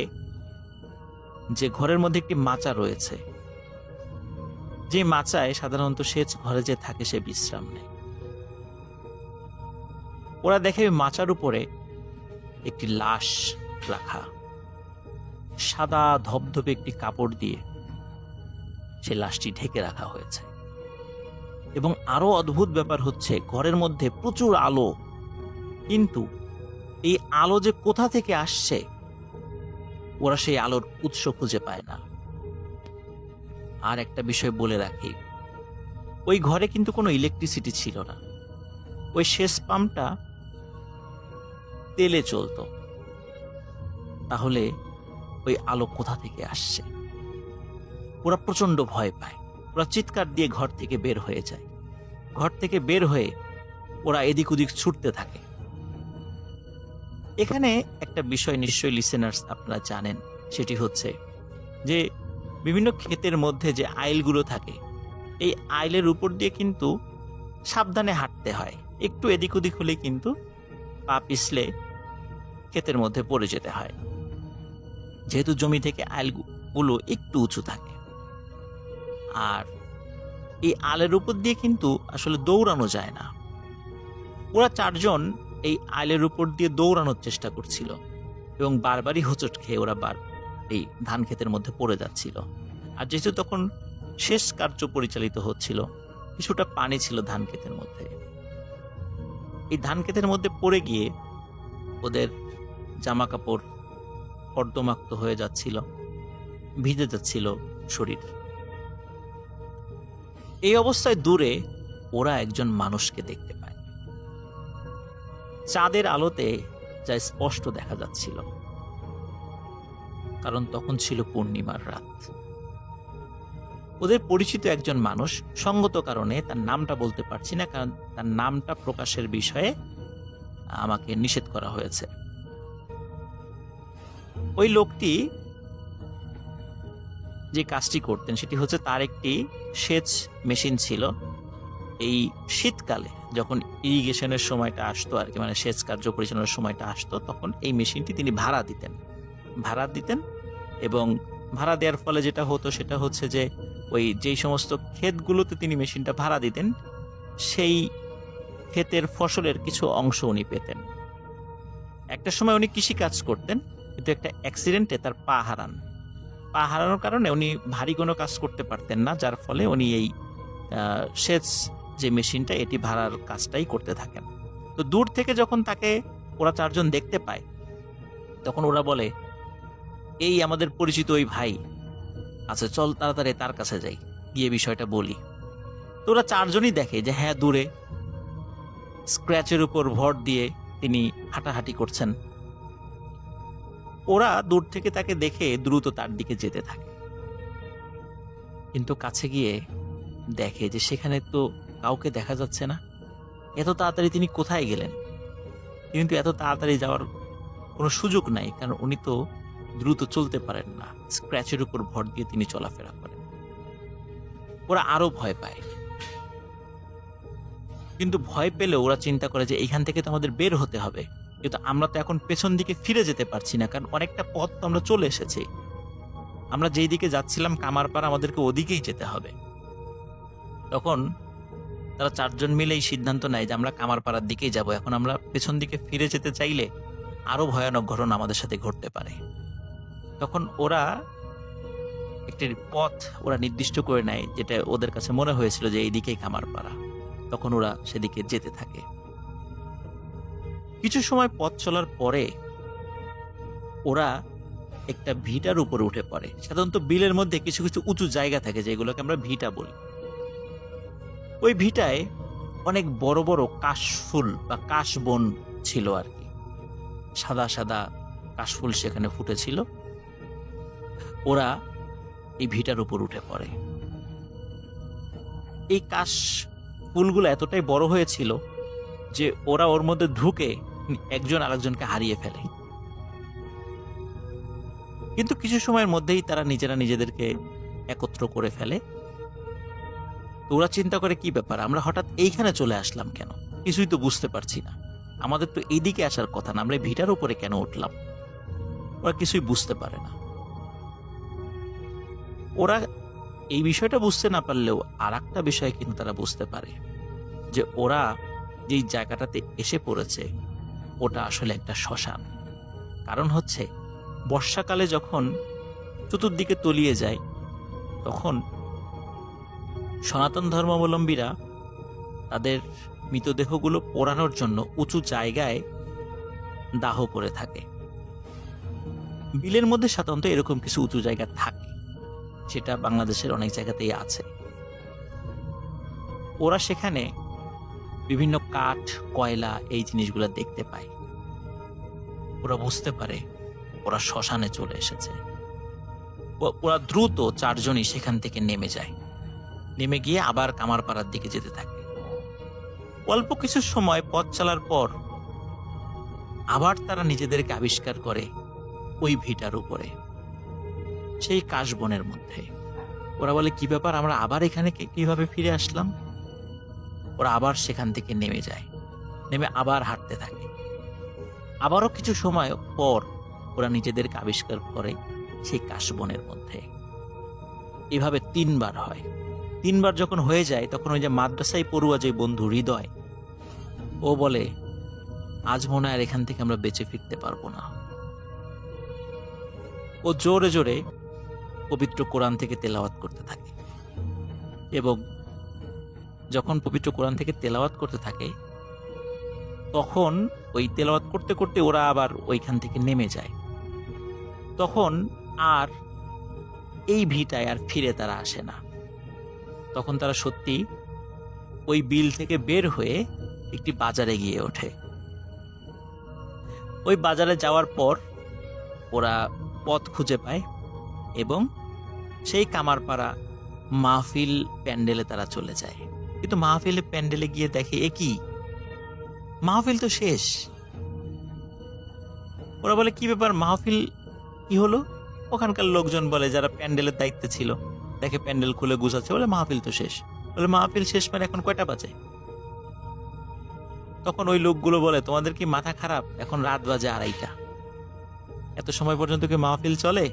যে ঘরের মধ্যে একটি মাচা রয়েছে, যে মাচায় সাধারণত সেচ ঘরে যে থাকে সে বিশ্রাম নেয়। ওরা দেখে মাচার উপরে একটি লাশ রাখা, সাদা ধবধবে একটি কাপড় দিয়ে সে লাশটি ঢেকে রাখা হয়েছে। এবং আরো অদ্ভুত ব্যাপার হচ্ছে, ঘরের মধ্যে প্রচুর আলো, কিন্তু এই আলো যে কোথা থেকে আসছে ওরা সেই আলোর উৎস খুঁজে পায় না। আর একটা বিষয় বলে রাখি, ওই ঘরে কিন্তু কোনো ইলেকট্রিসিটি ছিল না, ওই সেচ পাম্পটা তেলে চলতো। তাহলে ওই আলো কোথা থেকে আসছে? ওরা প্রচন্ড ভয় পায়, ওরা চিৎকার দিয়ে ঘর থেকে বের হয়ে যায়। ঘর থেকে বের হয়ে ওরা এদিক ওদিক ছুটতে থাকে। এখানে একটা বিষয় নিশ্চয়ই লিসেনার্স আপনারা জানেন, সেটি হচ্ছে যে বিভিন্ন ক্ষেতের মধ্যে যে আইলগুলো থাকে, এই আইলের উপর দিয়ে কিন্তু সাবধানে হাঁটতে হয়। একটু এদিক ওদিক হলে কিন্তু পা পিছলে ক্ষেতের মধ্যে পড়ে যেতে হয়, যেহেতু জমি থেকে আইলগুলো একটু উঁচু থাকে। আর এই আইলের উপর দিয়ে কিন্তু আসলে দৌড়ানো যায় না। ওরা 4 জন এই আইলের উপর দিয়ে দৌড়ানোর চেষ্টা করছিল এবং বারবারই হোঁচট খেয়ে ওরা এই ধান ক্ষেতের মধ্যে পড়ে যাচ্ছিল। আর যেহেতু তখন শেষ কার্য পরিচালিত হচ্ছিল, কিছুটা পানি ছিল ধান ক্ষেতের মধ্যে। এই ধান ক্ষেতের মধ্যে পড়ে গিয়ে ওদের জামা কাপড় কর্দমাক্ত হয়ে যাচ্ছিল, ভিজে যাচ্ছিল শরীর। এই অবস্থায় দূরে ওরা একজন মানুষকে দেখতে পায়, চাঁদের আলোতে যা স্পষ্ট দেখা যাচ্ছিল, কারণ তখন ছিল পূর্ণিমার রাত। ওদের পরিচিত একজন মানুষ, সঙ্গত কারণে তার নামটা বলতে পারছি না, কারণ তার নামটা প্রকাশের বিষয়ে আমাকে নিষেধ করা হয়েছে। ওই লোকটি যে কাজটি করতেন সেটি হচ্ছে, তার একটি সেচ মেশিন ছিল। এই শীতকালে যখন ইরিগেশনের সময়টা আসতো আর কি, মানে সেচ কার্য পরিচালনার সময়টা আসতো, তখন এই মেশিনটি তিনি ভাড়া দিতেন। এবং ভাড়া দেওয়ার ফলে যেটা হতো সেটা হচ্ছে যে ওই যেই সমস্ত ক্ষেতগুলোতে তিনি মেশিনটা ভাড়া দিতেন, সেই ক্ষেতের ফসলের কিছু অংশ উনি পেতেন। একটা সময় উনি কৃষি কাজ করতেন, কিন্তু একটা অ্যাক্সিডেন্টে তার পা হারানোর কারণে উনি ভারী কোনো কাজ করতে পারতেন না, যার ফলে উনি এই সেচ যে মেশিনটা, এটি ভাড়ার কাজটাই করতে থাকেন। তো দূর থেকে যখন তাকে ওরা চারজন দেখতে পায়, তখন ওরা বলে, এই আমাদের পরিচিত ওই ভাই, আচ্ছা চল তাড়াতাড়ি তার কাছে যাই, গিয়ে বিষয়টা বলি। তো ওরা চারজনই দেখে যে হ্যাঁ, দূরে স্ক্র্যাচের উপর ভর দিয়ে তিনি হাঁটাহাঁটি করছেন। ওরা দূর থেকে তাকে দেখে দ্রুত তার দিকে যেতে থাকে, কিন্তু কাছে গিয়ে দেখে যে সেখানে তো কাউকে দেখা যাচ্ছে না। এত তাড়াতাড়ি তিনি কোথায় গেলেন? কিন্তু এত তাড়াতাড়ি যাওয়ার কোনো সুযোগ নাই, কারণ উনি তো দ্রুত চলতে পারেন না, স্ক্র্যাচের উপর ভর দিয়ে তিনি চলাফেরা করেন। ওরা আরো ভয় পায়, কিন্তু ভয় পেলেও ওরা চিন্তা করে যে এইখান থেকে তো আমাদের বের হতে হবে, কিন্তু আমরা তো এখন পেছন দিকে ফিরে যেতে পারছি না, কারণ অনেকটা পথ তো আমরা চলে এসেছি। আমরা যেই দিকে যাচ্ছিলাম কামারপাড়া, আমাদেরকে ওদিকেই যেতে হবে। তখন তারা চারজন মিলে এই সিদ্ধান্ত নেয় যে আমরা কামারপাড়ার দিকেই যাব। এখন আমরা পেছন দিকে ফিরে যেতে চাইলে আরো ভয়ানক ঘটনা আমাদের সাথে ঘটতে পারে। তখন ওরা একটি পথ নির্দিষ্ট করে নেয়, যেটা ওদের কাছে মনে হয়েছিল যে এই দিকেই কামারপাড়া। তখন ওরা সেদিকে যেতে থাকে। কিছু সময় পথ চলার পরে ওরা একটা ভিটার উপরে উঠে পড়ে। সাধারণত বিলের মধ্যে কিছু কিছু উঁচু জায়গা থাকে, যেগুলোকে আমরা ভিটা বলি। ওই ভিটায় অনেক বড় বড় কাশফুল বা কাশবন ছিল আর কি, সাদা সাদা কাশফুল সেখানে ফুটেছিল। ওরা এই ভিটার উপর উঠে পড়ে। এই কাশ ফুলগুলো এতটাই বড় হয়েছিল যে ওরা ওর মধ্যে ঢুকে একজন আরেকজনকে হারিয়ে ফেলে। কিন্তু কিছু সময়ের মধ্যেই তারা নিজেরা নিজেদেরকে একত্র করে ফেলে। তো ওরা চিন্তা করে, কি ব্যাপার, আমরা হঠাৎ এইখানে চলে আসলাম কেন? কিছুই তো বুঝতে পারছি না। আমাদের তো এইদিকে আসার কথা না, আমরা ভিটার উপরে কেন উঠলাম? ওরা কিছুই বুঝতে পারে না। ওরা এই বিষয়টা বুঝতে না পারলেও আর একটা বিষয় কিন্তু তারা বুঝতে পারে, যে ওরা যেই জায়গাটাতে এসে পড়েছে ওটা আসলে একটা শ্মশান। কারণ হচ্ছে, বর্ষাকালে যখন চতুর্দিকে তলিয়ে যায়, তখন সনাতন ধর্মাবলম্বীরা তাদের মৃতদেহগুলো পোড়ানোর জন্য উঁচু জায়গায় দাহ করে থাকে। বিলের মধ্যে সাধারণত এরকম কিছু উঁচু জায়গা থাকে, সেটা বাংলাদেশের অনেক জায়গাতেই আছে। ওরা সেখানে বিভিন্ন কাঠ, কয়লা, এই জিনিসগুলো দেখতে পায়। ওরা বুঝতে পারে ওরা শ্মশানে চলে এসেছে। ওরা দ্রুত চারজনই সেখান থেকে নেমে যায়। নেমে গিয়ে আবার কামারপাড়ার দিকে যেতে থাকে। অল্প কিছু সময় পথ চলার পর আবার তারা নিজেদেরকে আবিষ্কার করে ওই ভিটার উপরে, সেই কাশবনের মধ্যে। ওরা বলে, কি ব্যাপার, আমরা আবার এখানে কিভাবে ফিরে আসলাম? ওরা আবার সেখান থেকে নেমে যায়, নেমে আবার হাঁটতে থাকে। আবারও কিছু সময় পর ওরা নিজেদেরকে আবিষ্কার করে সেই কাশবনের মধ্যে। এভাবে 3 বার হয়। 3 বার যখন হয়ে যায়, তখন ওই যে মাদ্রাসায় পড়ুয়া যে বন্ধু হৃদয়, ও বলে, আজ মনে হয় আর এখান থেকে আমরা বেঁচে ফিরতে পারবো না। ও জোরে জোরে পবিত্র কোরআন থেকে তেলাওয়াত করতে থাকে, এবং যখন পবিত্র কোরআন থেকে তেলাওয়াত করতে থাকে, তখন ওই তেলাওয়াত করতে করতে ওরা আবার ওইখান থেকে নেমে যায়। তখন আর এই ভিটায় আর ফিরে তারা আসে না। তখন তারা সত্যি ওই বিল থেকে বের হয়ে একটি বাজারে গিয়ে ওঠে। ওই বাজারে যাওয়ার পর ওরা পথ খুঁজে পায়, এবং সেই কামারপাড়া মাহফিল প্যান্ডেলে তারা চলে যায়। কিন্তু মাহফিলে প্যান্ডেলে গিয়ে দেখে এ কি, মাহফিল তো শেষ। ওরা বলে কি ব্যাপার, মাহফিল কি হলো? ওখানকার লোকজন বলে যারা প্যান্ডেলের দায়িত্বে ছিল, দেখে প্যান্ডেল খুলে গুছাচ্ছে, বলে মাহফিল তো শেষ। বলে মাহফিল শেষ মানে এখন কয়টা বাজে? তখন ওই লোকগুলো বলে তোমাদের কি মাথা খারাপ, এখন রাত বাজে 2:30। এত সময় পর্যন্ত কি মাহফিল চলে?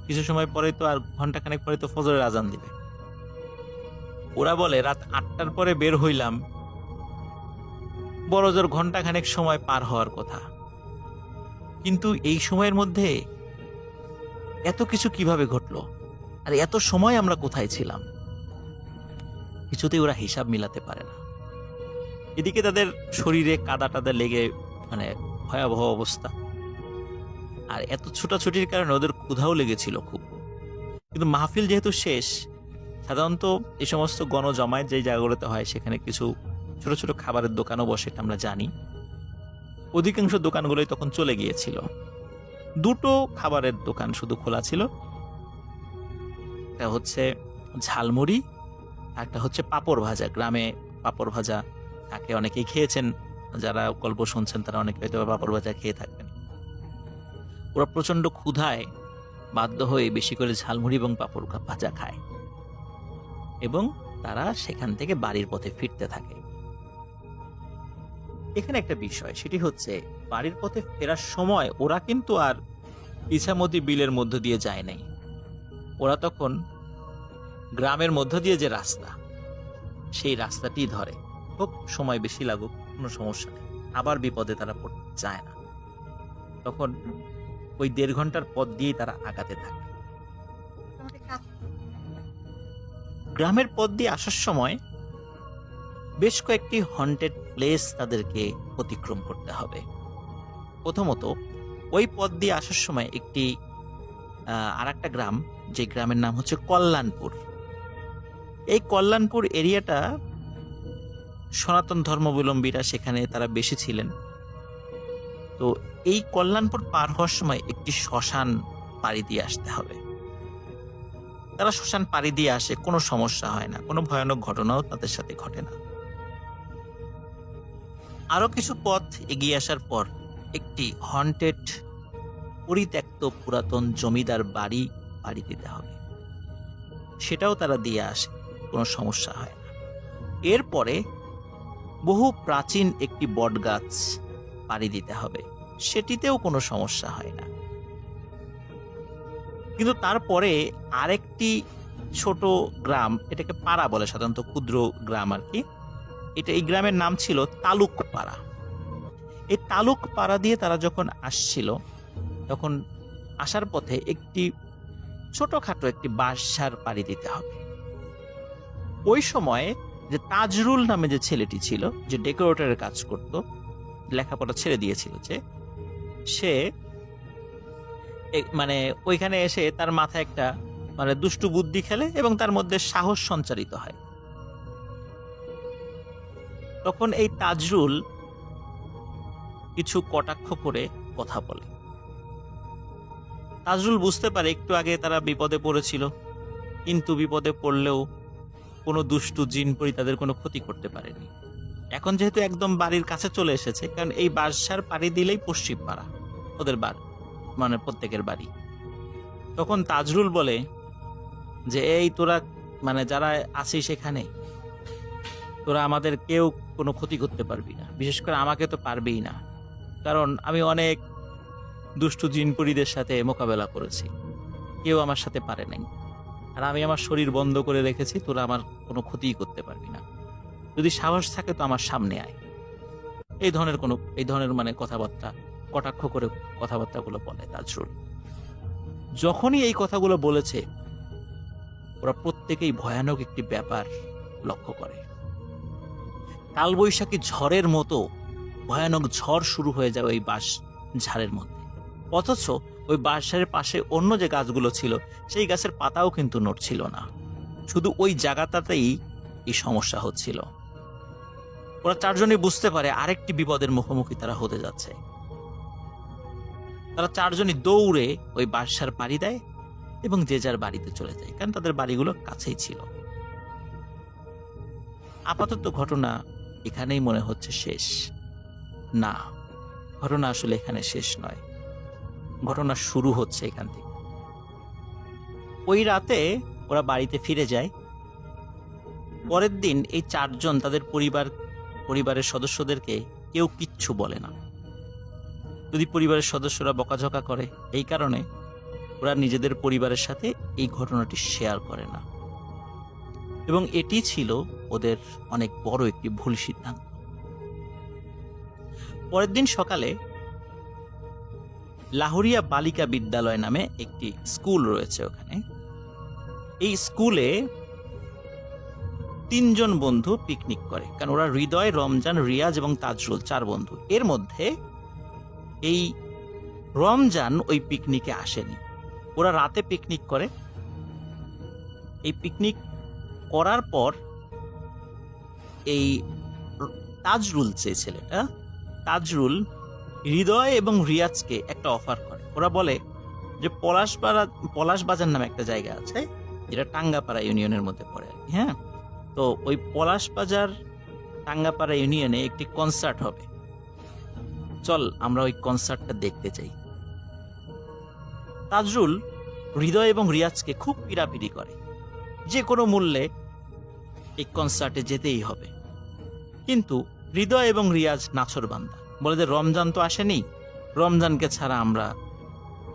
কিছু সময় পরে তো, আর ঘন্টাখানেক পরে তো ফজরের আজান দিবে। ওরা বলে রাত 8টার পরে বের হইলাম, বড় জোর ঘন্টাখানেক সময় পার হওয়ার কথা, কিন্তু এই সময়ের মধ্যে এত কিছু কিভাবে ঘটলো, আর এত সময় আমরা কোথায় ছিলাম? কিছুতেই ওরা হিসাব মিলাতে পারে না। এদিকে তাদের শরীরে কাদা টাদা লেগে মানে ভয়াবহ অবস্থা, আর এত ছোটাছুটির কারণে ওদের ক্ষুধাও লেগেছিল খুব। কিন্তু মাহফিল যেহেতু শেষ, সাধারণত এই সমস্ত গণজমায়েত যে জায়গাগুলোতে হয় সেখানে কিছু ছোট ছোট খাবারের দোকানও বসে, এটা আমরা জানি। অধিকাংশ দোকানগুলোই তখন চলে গিয়েছিল। 2টো খাবারের দোকান শুধু খোলা ছিল, একটা হচ্ছে ঝালমুড়ি, আর একটা হচ্ছে পাঁপড় ভাজা। গ্রামে পাঁপড় ভাজা থাকে, অনেকেই খেয়েছেন, যারা গল্প শুনছেন তারা অনেকে হয়তো পাঁপড় ভাজা খেয়ে থাকবেন। ওরা প্রচন্ড ক্ষুধায় বাধ্য হয়ে বেশি করে ঝালমুড়ি এবং পাঁপড় ভাজা খায়, এবং তারা সেখান থেকে বাড়ির পথে ফিরতে থাকে। এখানে একটা বিষয়, সেটি হচ্ছে বাড়ির পথে ফেরার সময় ওরা কিন্তু আর ইছামতি বিলের মধ্য দিয়ে যায় নাই। ওরা তখন গ্রামের মধ্য দিয়ে যে রাস্তা, সেই রাস্তাটি ধরে। হোক সময় বেশি লাগুক, কোনো সমস্যা নেই, আবার বিপদে তারা পড়তে চায় না। তখন ওই 1.5 ঘন্টার পথ দিয়েই তারা আগাতে থাকে। গ্রামের পথ দিয়ে আসার সময় বেশ কয়েকটি হন্টেড প্লেস তাদেরকে অতিক্রম করতে হবে। প্রথমত, ওই পথ দিয়ে আসার সময় একটি আরেকটা গ্রাম, যে গ্রামের নাম হচ্ছে কল্যাণপুর। এই কল্যাণপুর এরিয়াটা সনাতন ধর্মাবলম্বীরা সেখানে তারা বেশি ছিলেন। তো এই কল্যাণপুর পার হওয়ার সময় একটি শ্মশান পাড়ি দিয়ে আসতে হবে। তারা শ্মশান পাড়ি দিয়ে আসে, কোনো সমস্যা হয় না, কোনো ভয়ানক ঘটনাও তাদের সাথে ঘটে না। আরো কিছু পথ এগিয়ে আসার পর একটি হন্টেড পরিত্যক্ত পুরাতন জমিদার বাড়ি পাড়ি দিতে হবে, সেটাও তারা দিয়ে আসে, কোনো সমস্যা হয় না। এরপরে বহু প্রাচীন একটি বটগাছ পাড়ি দিতে হবে, সেটিতেও কোনো সমস্যা হয় না। কিন্তু তারপরে আরেকটি ছোট গ্রাম, এটাকে পাড়া বলে সাধারণত, ক্ষুদ্র গ্রাম আর কি। এই গ্রামের নাম ছিল তালুক পাড়া। এই তালুক পাড়া দিয়ে তারা যখন আসছিল, তখন আসার পথে একটি ছোটখাটো একটি বাঁশঝাড় পাড়ি দিতে হবে। ওই সময় যে তাজরুল নামে যে ছেলেটি ছিল, যে ডেকোরেটরের কাজ করত, লেখাপড়া ছেড়ে দিয়েছিল, যে সে মানে ওইখানে এসে তার মাথায় একটা মানে দুষ্টু বুদ্ধি খেলে এবং তার মধ্যে সাহস সঞ্চারিত হয়। তখন এই তাজরুল কিছু কটাক্ষ করে কথা বলে। তাজরুল বুঝতে পারে একটু আগে তারা বিপদে পড়েছিল, কিন্তু বিপদে পড়লেও কোনো দুষ্টু জিনপরি তাদের কোনো ক্ষতি করতে পারেনি। এখন যেহেতু একদম বাড়ির কাছে চলে এসেছে, কারণ এই বাঁশঝাড় পাড়ি দিলেই পশ্চিম পাড়া ওদের মানে প্রত্যেকের বাড়ি। তখন তাজরুল বলে যে এই তোরা মানে যারা আছিস সেখানে, তোরা আমাদের কেউ কোনো ক্ষতি করতে পারবি না, বিশেষ করে আমাকে তো পারবেই না, কারণ আমি অনেক দুষ্টু জিনপরিদের সাথে মোকাবেলা করেছি, কেউ আমার সাথে পারে নাই, আর আমি আমার শরীর বন্ধ করে রেখেছি, তোরা আমার কোনো ক্ষতিই করতে পারবি না, যদি সাহস থাকে তো আমার সামনে আয়। এই ধরনের মানে কথাবার্তা, কটাক্ষ করে কথাবার্তাগুলো বলে তাজরুল। যখনই এই কথাগুলো বলেছে, ওরা প্রত্যেকেই ভয়ানক একটি ব্যাপার লক্ষ্য করে। কালবৈশাখী ঝড়ের মতো ভয়ানক ঝড় শুরু হয়ে যায় ওই বাঁশ ঝাড়ের মধ্যে, অথচ ওই বাঁশঝাড়ের পাশে অন্য যে গাছগুলো ছিল সেই গাছের পাতাও কিন্তু নড়ছিল না, শুধু ওই জায়গাটাতেই এই সমস্যা হচ্ছিল। ওরা চারজনই বুঝতে পারে আরেকটি বিপদের মুখোমুখি তারা হতে যাচ্ছে। তারা চারজনই দৌড়ে ওই বাঁশঝাড় পাড়ি দেয় এবং যে যার বাড়িতে চলে যায়, কারণ তাদের বাড়িগুলো কাছেই ছিল। আপাতত ঘটনা এখানেই মনে হচ্ছে শেষ। না, ঘটনা আসলে এখানে শেষ নয়, ঘটনা শুরু হচ্ছে এখান থেকে। ওই রাতে ওরা বাড়িতে ফিরে যায়। পরের দিন এই চারজন তাদের পরিবারের সদস্যদেরকে কেউ কিচ্ছু বলে না। যদি পরিবারের সদস্যরা বকাঝকা করে, এই কারণে ওরা নিজেদের পরিবারের সাথে এই ঘটনাটি শেয়ার করে না, এবং এটি ছিল ওদের অনেক বড় একটি ভুল সিদ্ধান্ত। পরের দিন সকালে লাহোরিয়া বালিকা বিদ্যালয় নামে একটি স্কুল রয়েছে ওখানে। এই স্কুলে 3 জন বন্ধু পিকনিক করে, কারণ ওরা হৃদয়, রমজান, রিয়াজ এবং তাজরুল 4 বন্ধু। এর মধ্যে এই রমজান ওই পিকনিকে আসেনি। ওরা রাতে পিকনিক করে। এই পিকনিক করার পর এই তাজরুল, যে ছেলেটা, তাজরুল হৃদয় এবং রিয়াজকে একটা অফার করে। ওরা বলে যে পলাশবাজার নামে একটা জায়গা আছে, যেটা টাঙ্গাপাড়া ইউনিয়নের মধ্যে পড়ে আর কি। হ্যাঁ, তো ওই পলাশবাজার টাঙ্গাপাড়া ইউনিয়নে একটি কনসার্ট হবে, চল আমরা ওই কনসার্টটা দেখতে চাই। তাজরুল হৃদয় এবং রিয়াজকে খুব পিড়াপিড়ি করে, যে কোনো মূল্যে এই কনসার্টে যেতেই হবে। কিন্তু হৃদয় এবং রিয়াজ নাছোড়বান্দা, বলে যে রমজান তো আসেনি, রমজানকে ছাড়া আমরা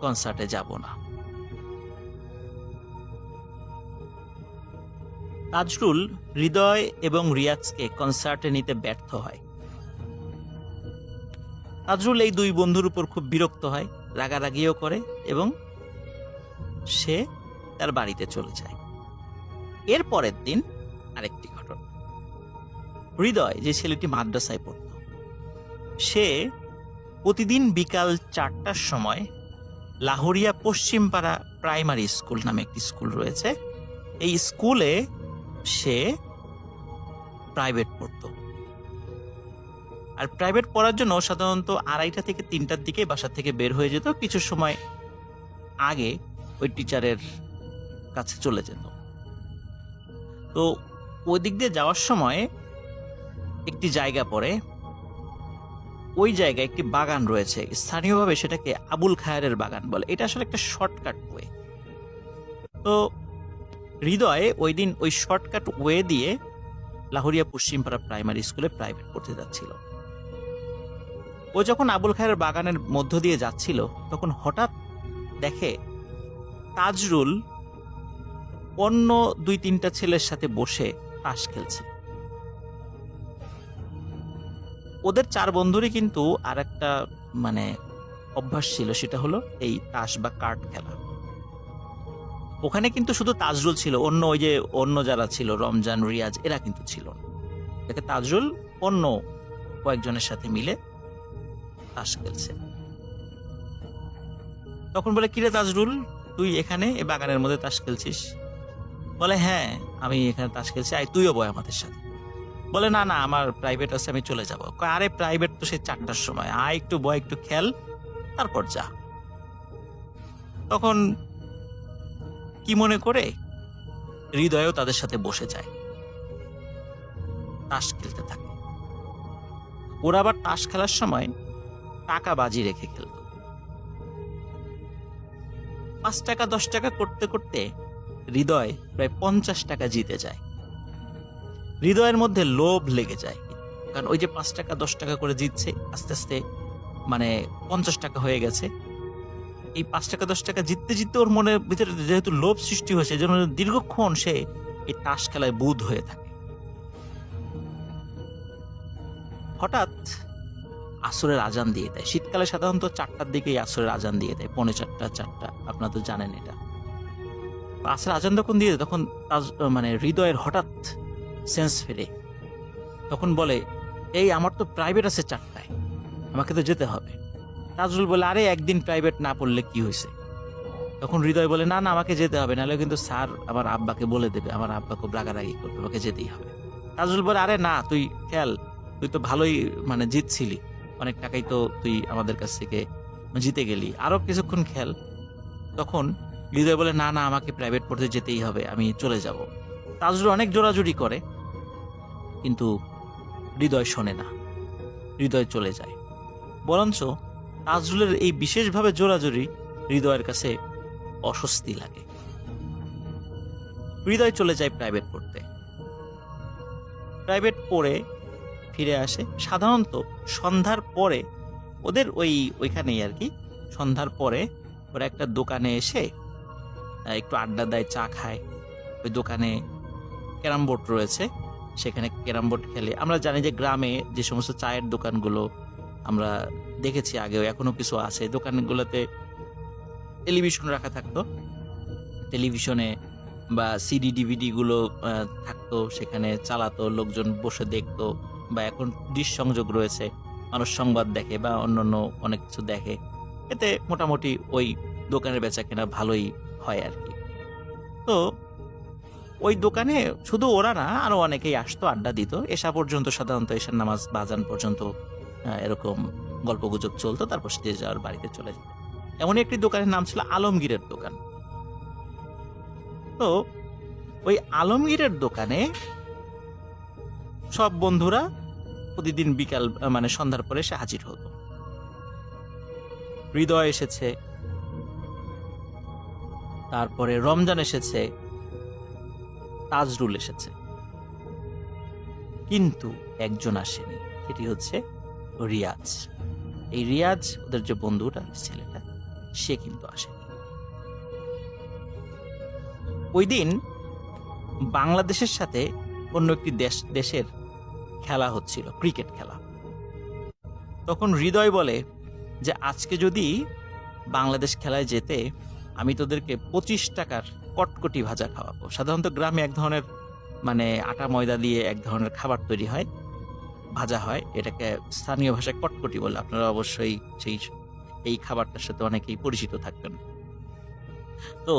কনসার্টে যাব না। তাজরুল হৃদয় এবং রিয়াজকে কনসার্টে নিতে ব্যর্থ হয়। তাজরুল এই 2 বন্ধুর উপর খুব বিরক্ত হয়, রাগারাগিও করে, এবং সে তার বাড়িতে চলে যায়। এর পরের দিন আরেকটি ঘটনা। হৃদয়, যে ছেলেটি মাদ্রাসায় পড়ত, সে প্রতিদিন বিকাল 4টার সময় লাহোরিয়া পশ্চিমপাড়া প্রাইমারি স্কুল নামে একটি স্কুল রয়েছে, এই স্কুলে সে প্রাইভেট পড়ত। আর প্রাইভেট পড়ার জন্য সাধারণত 2:30 থেকে 3টার দিকে বাসা থেকে বের হয়ে যেত, কিছু সময় আগে ওই টিচারের কাছে চলে যেত। তো ওই দিক দিয়ে যাওয়ার সময় একটি জায়গা পড়ে, ওই জায়গায় একটি বাগান রয়েছে, স্থানীয়ভাবে সেটাকে আবুল খায়েরের বাগান বলে। এটা আসলে একটা শর্টকাট ওয়ে। তো হৃদয় ওই দিন ওই শর্টকাট ওয়ে দিয়ে লাহোরিয়া পশ্চিমপাড়া প্রাইমারি স্কুলে প্রাইভেট পড়তে যাচ্ছিল। ও যখন আবুল খায়ের বাগানের মধ্য দিয়ে যাচ্ছিল, তখন হঠাৎ দেখে তাজরুল অন্য 2-3টা ছেলের সাথে বসে তাস খেলছে। ওদের 4 বন্ধুরই কিন্তু আর একটা অভ্যাস ছিল, সেটা হলো এই তাস বা কার্ড খেলা। ওখানে কিন্তু শুধু তাজরুল ছিল, অন্য যারা ছিল রমজান, রিয়াজ, এরা কিন্তু ছিল না। দেখে তাজরুল অন্য কয়েকজনের সাথে মিলে তাস খেলছে। তখন বলে, কিরে তাজরুল, তুই এখানে এই বাগানের মধ্যে তাস খেলছিস? বলে, হ্যাঁ আমি এখানে তাস খেলছি, আয় তুইও বয় আমাদের সাথে। বলে, না না আমার প্রাইভেট আছে, আমি চলে যাবো। আরে প্রাইভেট তো সে 4টার সময়, আয় একটু বয়, একটু খেল, তারপর যা। তখন কি মনে করে হৃদয়ও তাদের সাথে বসে যায়, তাস খেলতে থাকে। ওরা আবার তাস খেলার সময় টাকা বাজি রেখে খেলত। 5 টাকা 10 টাকা করতে করতে হৃদয় প্রায় 50 টাকা জিতে যায়। হৃদয়ের মধ্যে লোভ লেগে যায়, কারণ ওই যে 5 টাকা 10 টাকা করে জিতছে, আস্তে আস্তে 50 টাকা হয়ে গেছে। এই 5 টাকা 10 টাকা জিততে জিততে ওর মনের ভিতরে যেহেতু লোভ সৃষ্টি হয়েছে, যেন দীর্ঘক্ষণ সে এই তাস খেলায় বুঁদ হয়ে থাকে। হঠাৎ আসরের আজান দিয়ে দেয়। শীতকালে সাধারণত 4টার দিকেই আসরের আজান দিয়ে দেয়, 3:45 4টা, আপনারা তো জানেন এটা। আসরের আজান যখন দিয়ে দেয়, তখন হৃদয়ের হঠাৎ সেন্স ফেরে। তখন বলে, এই আমার তো প্রাইভেট আছে 4টায়, আমাকে তো যেতে হবে। তাজরুল বলে, আরে একদিন প্রাইভেট না পড়লে কি হয়েছে? তখন হৃদয় বলে, না না আমাকে যেতে হবে, নাহলে কিন্তু স্যার আমার আব্বাকে বলে দেবে, আমার আব্বা খুব রাগারাগি করবে, আমাকে যেতেই হবে। তাজরুল বলে, আরে না তুই খেল, তুই তো ভালোই জিতছিলি, অনেক টাকাই তো তুই আমাদের কাছ থেকে জিতে গেলি, আরো কিছুক্ষণ খেল। তখন হৃদয় বলে, না না আমাকে প্রাইভেট পড়তে যেতেই হবে, আমি চলে যাব। তাজরুল অনেক জোরাজুরি করে, কিন্তু হৃদয় শোনে না, হৃদয় চলে যায়। বরঞ্চ তাজরুলের এই বিশেষভাবে জোরাজুরি হৃদয়ের কাছে অস্বস্তি লাগে। হৃদয় চলে যায় প্রাইভেট পড়তে। প্রাইভেট পড়ে ফিরে আসে সাধারণত সন্ধ্যার পরে। ওদের ওইখানেই আর কি, সন্ধ্যার পরে ওরা একটা দোকানে এসে একটু আড্ডা দেয়, চা খায়। ওই দোকানে ক্যারাম বোর্ড রয়েছে, সেখানে ক্যারাম বোর্ড খেলে। আমরা জানি যে গ্রামে যে সমস্ত চায়ের দোকানগুলো আমরা দেখেছি আগেও, এখনো কিছু আছে, দোকানগুলোতে টেলিভিশন রাখা থাকতো। টেলিভিশনে বা সিডি ডিভিডি গুলো থাকতো, সেখানে চালাতো, লোকজন বসে দেখতো। বা এখন ডিশ সংযোগ রয়েছে, মানুষ সংবাদ দেখে বা অন্যান্য অনেক কিছু দেখে। এতে মোটামুটি ওই দোকানের বেচা কেনা ভালোই হয় আর কি। তো ওই দোকানে শুধু ওরা না, আরো অনেকেই আসতো, আড্ডা দিত। এসা পর্যন্ত সাধারণত এশার নামাজ বাজান পর্যন্ত এরকম গল্পগুজব চলতো, তারপর সে যাওয়ার বাড়িতে চলে যেত। এমন একটি দোকানের নাম ছিল আলমগীরের দোকান। তো ওই আলমগীরের দোকানে সব বন্ধুরা প্রতিদিন বিকাল মানে সন্ধ্যার পরে এসে হাজির হতো। হৃদয় এসেছে, তারপরে রমজান এসেছে, তাজরুল এসেছে, কিন্তু একজন আসেনি, সেটি হচ্ছে রিয়াজ। এই রিয়াজ, ওদের যে বন্ধুটা, ছেলেটা, সে কিন্তু আসেনি। ওই দিন বাংলাদেশের সাথে অন্য একটি দেশের খেলা হচ্ছিল, ক্রিকেট খেলা। তখন হৃদয় বলে যে আজকে যদি বাংলাদেশ খেলায় যেতে, আমি তোদেরকে 25 টাকার কটকটি ভাজা খাওয়াবো। সাধারণত গ্রামে এক ধরনের মানে আটা ময়দা দিয়ে এক ধরনের খাবার তৈরি হয়, ভাজা হয়, এটাকে স্থানীয় ভাষায় কটকটি বলে। আপনারা অবশ্যই এই খাবারটার সাথে অনেকেই পরিচিত থাকবেন। তো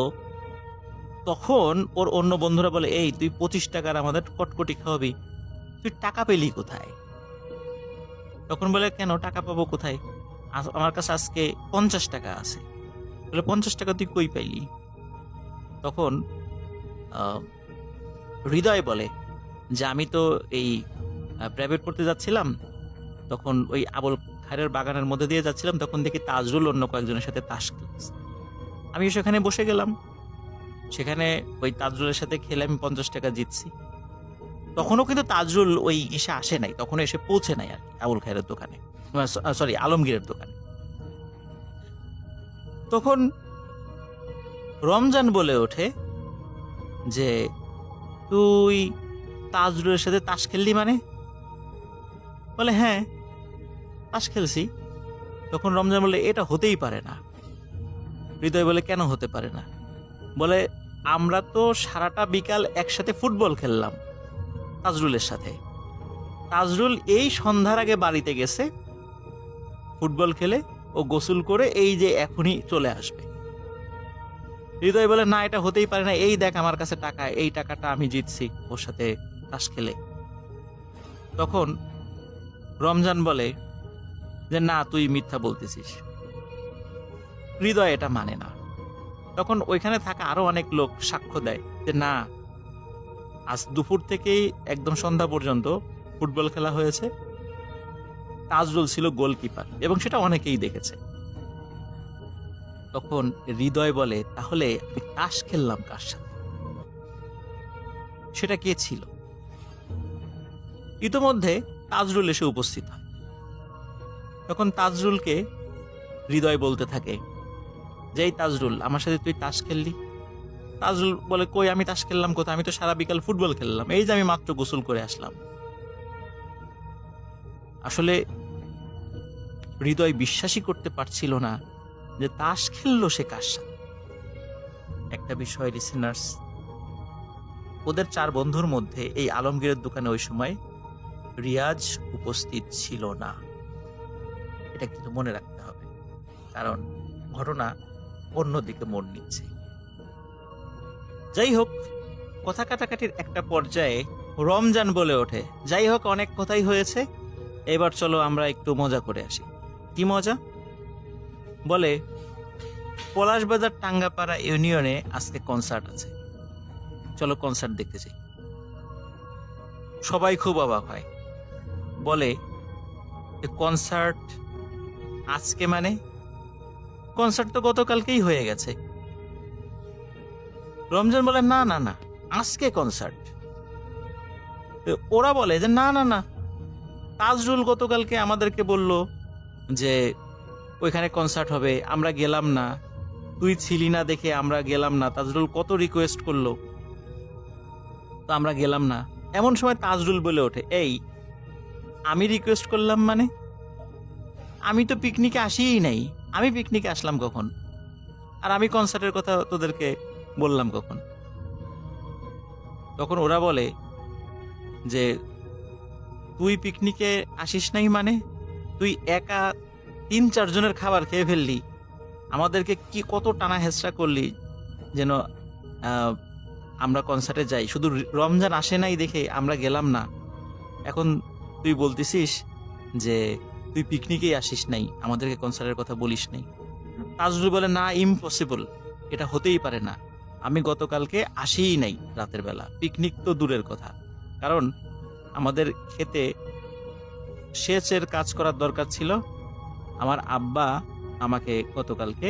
তখন ওর অন্য বন্ধুরা বলে, এই তুই 25 টাকার আমাদের কটকটি খাওয়াবি, তুই টাকা পেলি কোথায়? তখন বলে, কেন টাকা পাবো কোথায়, আমার কাছে আজকে 50 টাকা আছে। বলে, 50 টাকা তুই কই পাইলি? তখন হৃদয় বলে যে আমি তো এই প্রাইভেট পড়তে যাচ্ছিলাম, তখন ওই আবুল খায়ের বাগানের মধ্যে দিয়ে যাচ্ছিলাম, তখন দেখি তাজরুল অন্য কয়েকজনের সাথে তাস খেলছে। আমি সেখানে বসে গেলাম, সেখানে ওই তাজরুলের সাথে খেলে আমি 50 টাকা জিতছি। তখনও কিন্তু তাজরুল ওই এসে আসে নাই, তখনও এসে পৌঁছে নাই আর কি আবুল খায়ের দোকানে, সরি আলমগীরের দোকানে। তখন রমজান বলে ওঠে যে তুই তাজরুলের সাথে তাস খেললি মানে? বলে, হ্যাঁ তাস খেলছি। তখন রমজান বলে, এটা হতেই পারে না। হৃদয় বলে, কেন হতে পারে না? বলে, আমরা তো সারাটা বিকাল একসাথে ফুটবল খেললাম তাজরুলের সাথে। তাজরুল এই সন্ধ্যার আগে বাড়িতে গেছে, ফুটবল খেলে ও গোসল করে এই যে এখনই চলে আসবে। হৃদয় বলে, না এটা হতেই পারে না, এই দেখ আমার কাছে টাকা, এই টাকাটা আমি জিতছি ওর সাথে তাস খেলে। তখন রমজান বলে যে না, তুই মিথ্যা বলতেছিস। হৃদয় এটা মানে না। তখন ওইখানে থাকা আরো অনেক লোক সাক্ষ্য দেয় যে না, আজ দুপুর থেকেই একদম সন্ধ্যা পর্যন্ত ফুটবল খেলা হয়েছে, তাজরুল ছিল গোলকিপার, এবং সেটা অনেকেই দেখেছে। তখন হৃদয় বলে, তাহলে আমি তাস খেললাম কার সাথে? সেটা কে ছিল? ইতোমধ্যে তাজরুল এসে উপস্থিত হয়। তখন তাজরুলকে হৃদয় বলতে থাকে যে, এই তাজরুল, আমার সাথে তুই তাস খেললি? তাজরুল বলে, কই আমি তাস খেললাম কোথায়, আমি তো সারা বিকাল ফুটবল খেললাম, এই যে আমি মাত্র গোসল করে আসলাম। আসলে হৃদয় বিশ্বাসই করতে পারছিল না যে তাস খেললো সে কার সাথে। একটা বিষয় লিসেনার্স, ওদের 4 বন্ধুর মধ্যে এই আলমগীরের দোকানে ওই সময় রিয়াজ উপস্থিত ছিল না। এটা কিন্তু মনে রাখতে হবে, কারণ ঘটনা অন্যদিকে মোড় নিচ্ছে। যাই হোক, কথা কাটাকাটির একটা পর্যায়ে রমজান বলে ওঠে, যাই হোক অনেক কথাই হয়েছে, এবার চলো আমরা একটু মজা করে আসি। কি মজা? বলে, পলাশবাজার টাঙ্গাপাড়া ইউনিয়নে আজকে কনসার্ট আছে, চলো কনসার্ট দেখতে যাই। সবাই খুব অবাক হয়, বলে যে কনসার্ট আজকে মানে? কনসার্ট তো গতকালকেই হয়ে গেছে। রমজান বলে না না না, আজকে কনসার্ট। ওরা বলে যে না না না, তাজরুল গতকালকে আমাদেরকে বলল যে ওইখানে কনসার্ট হবে, আমরা গেলাম না, তুই ছিলি না দেখে আমরা গেলাম না, তাজরুল কত রিকোয়েস্ট করলো তো আমরা গেলাম না। এমন সময় তাজরুল বলে ওঠে, এই আমি রিকোয়েস্ট করলাম মানে? আমি তো পিকনিকে আসিই নাই, আমি পিকনিকে আসলাম কখন? আর আমি কনসার্টের কথা তোদেরকে বললাম কখন? তখন ওরা বলে যে তুই পিকনিকে আসিস নাই মানে? তুই একা 3-4 জনের খাবার খেয়ে ফেললি, আমাদেরকে কি কত টানা হেঁচড়া করলি যেন আমরা কনসার্টে যাই, শুধু রমজান আসে নাই দেখে আমরা গেলাম না। এখন তুই বলতেছিস যে তুই পিকনিকেই আসিস নাই, আমাদেরকে কনসার্টের কথা বলিস নাই। তাজরুল বলে না, ইম্পসিবল, এটা হতেই পারে না, আমি গতকালকে আসিই নাই রাতের বেলা, পিকনিক তো দূরের কথা, কারণ আমাদের খেতে সেচের কাজ করার দরকার ছিল। আমার আব্বা আমাকে গতকালকে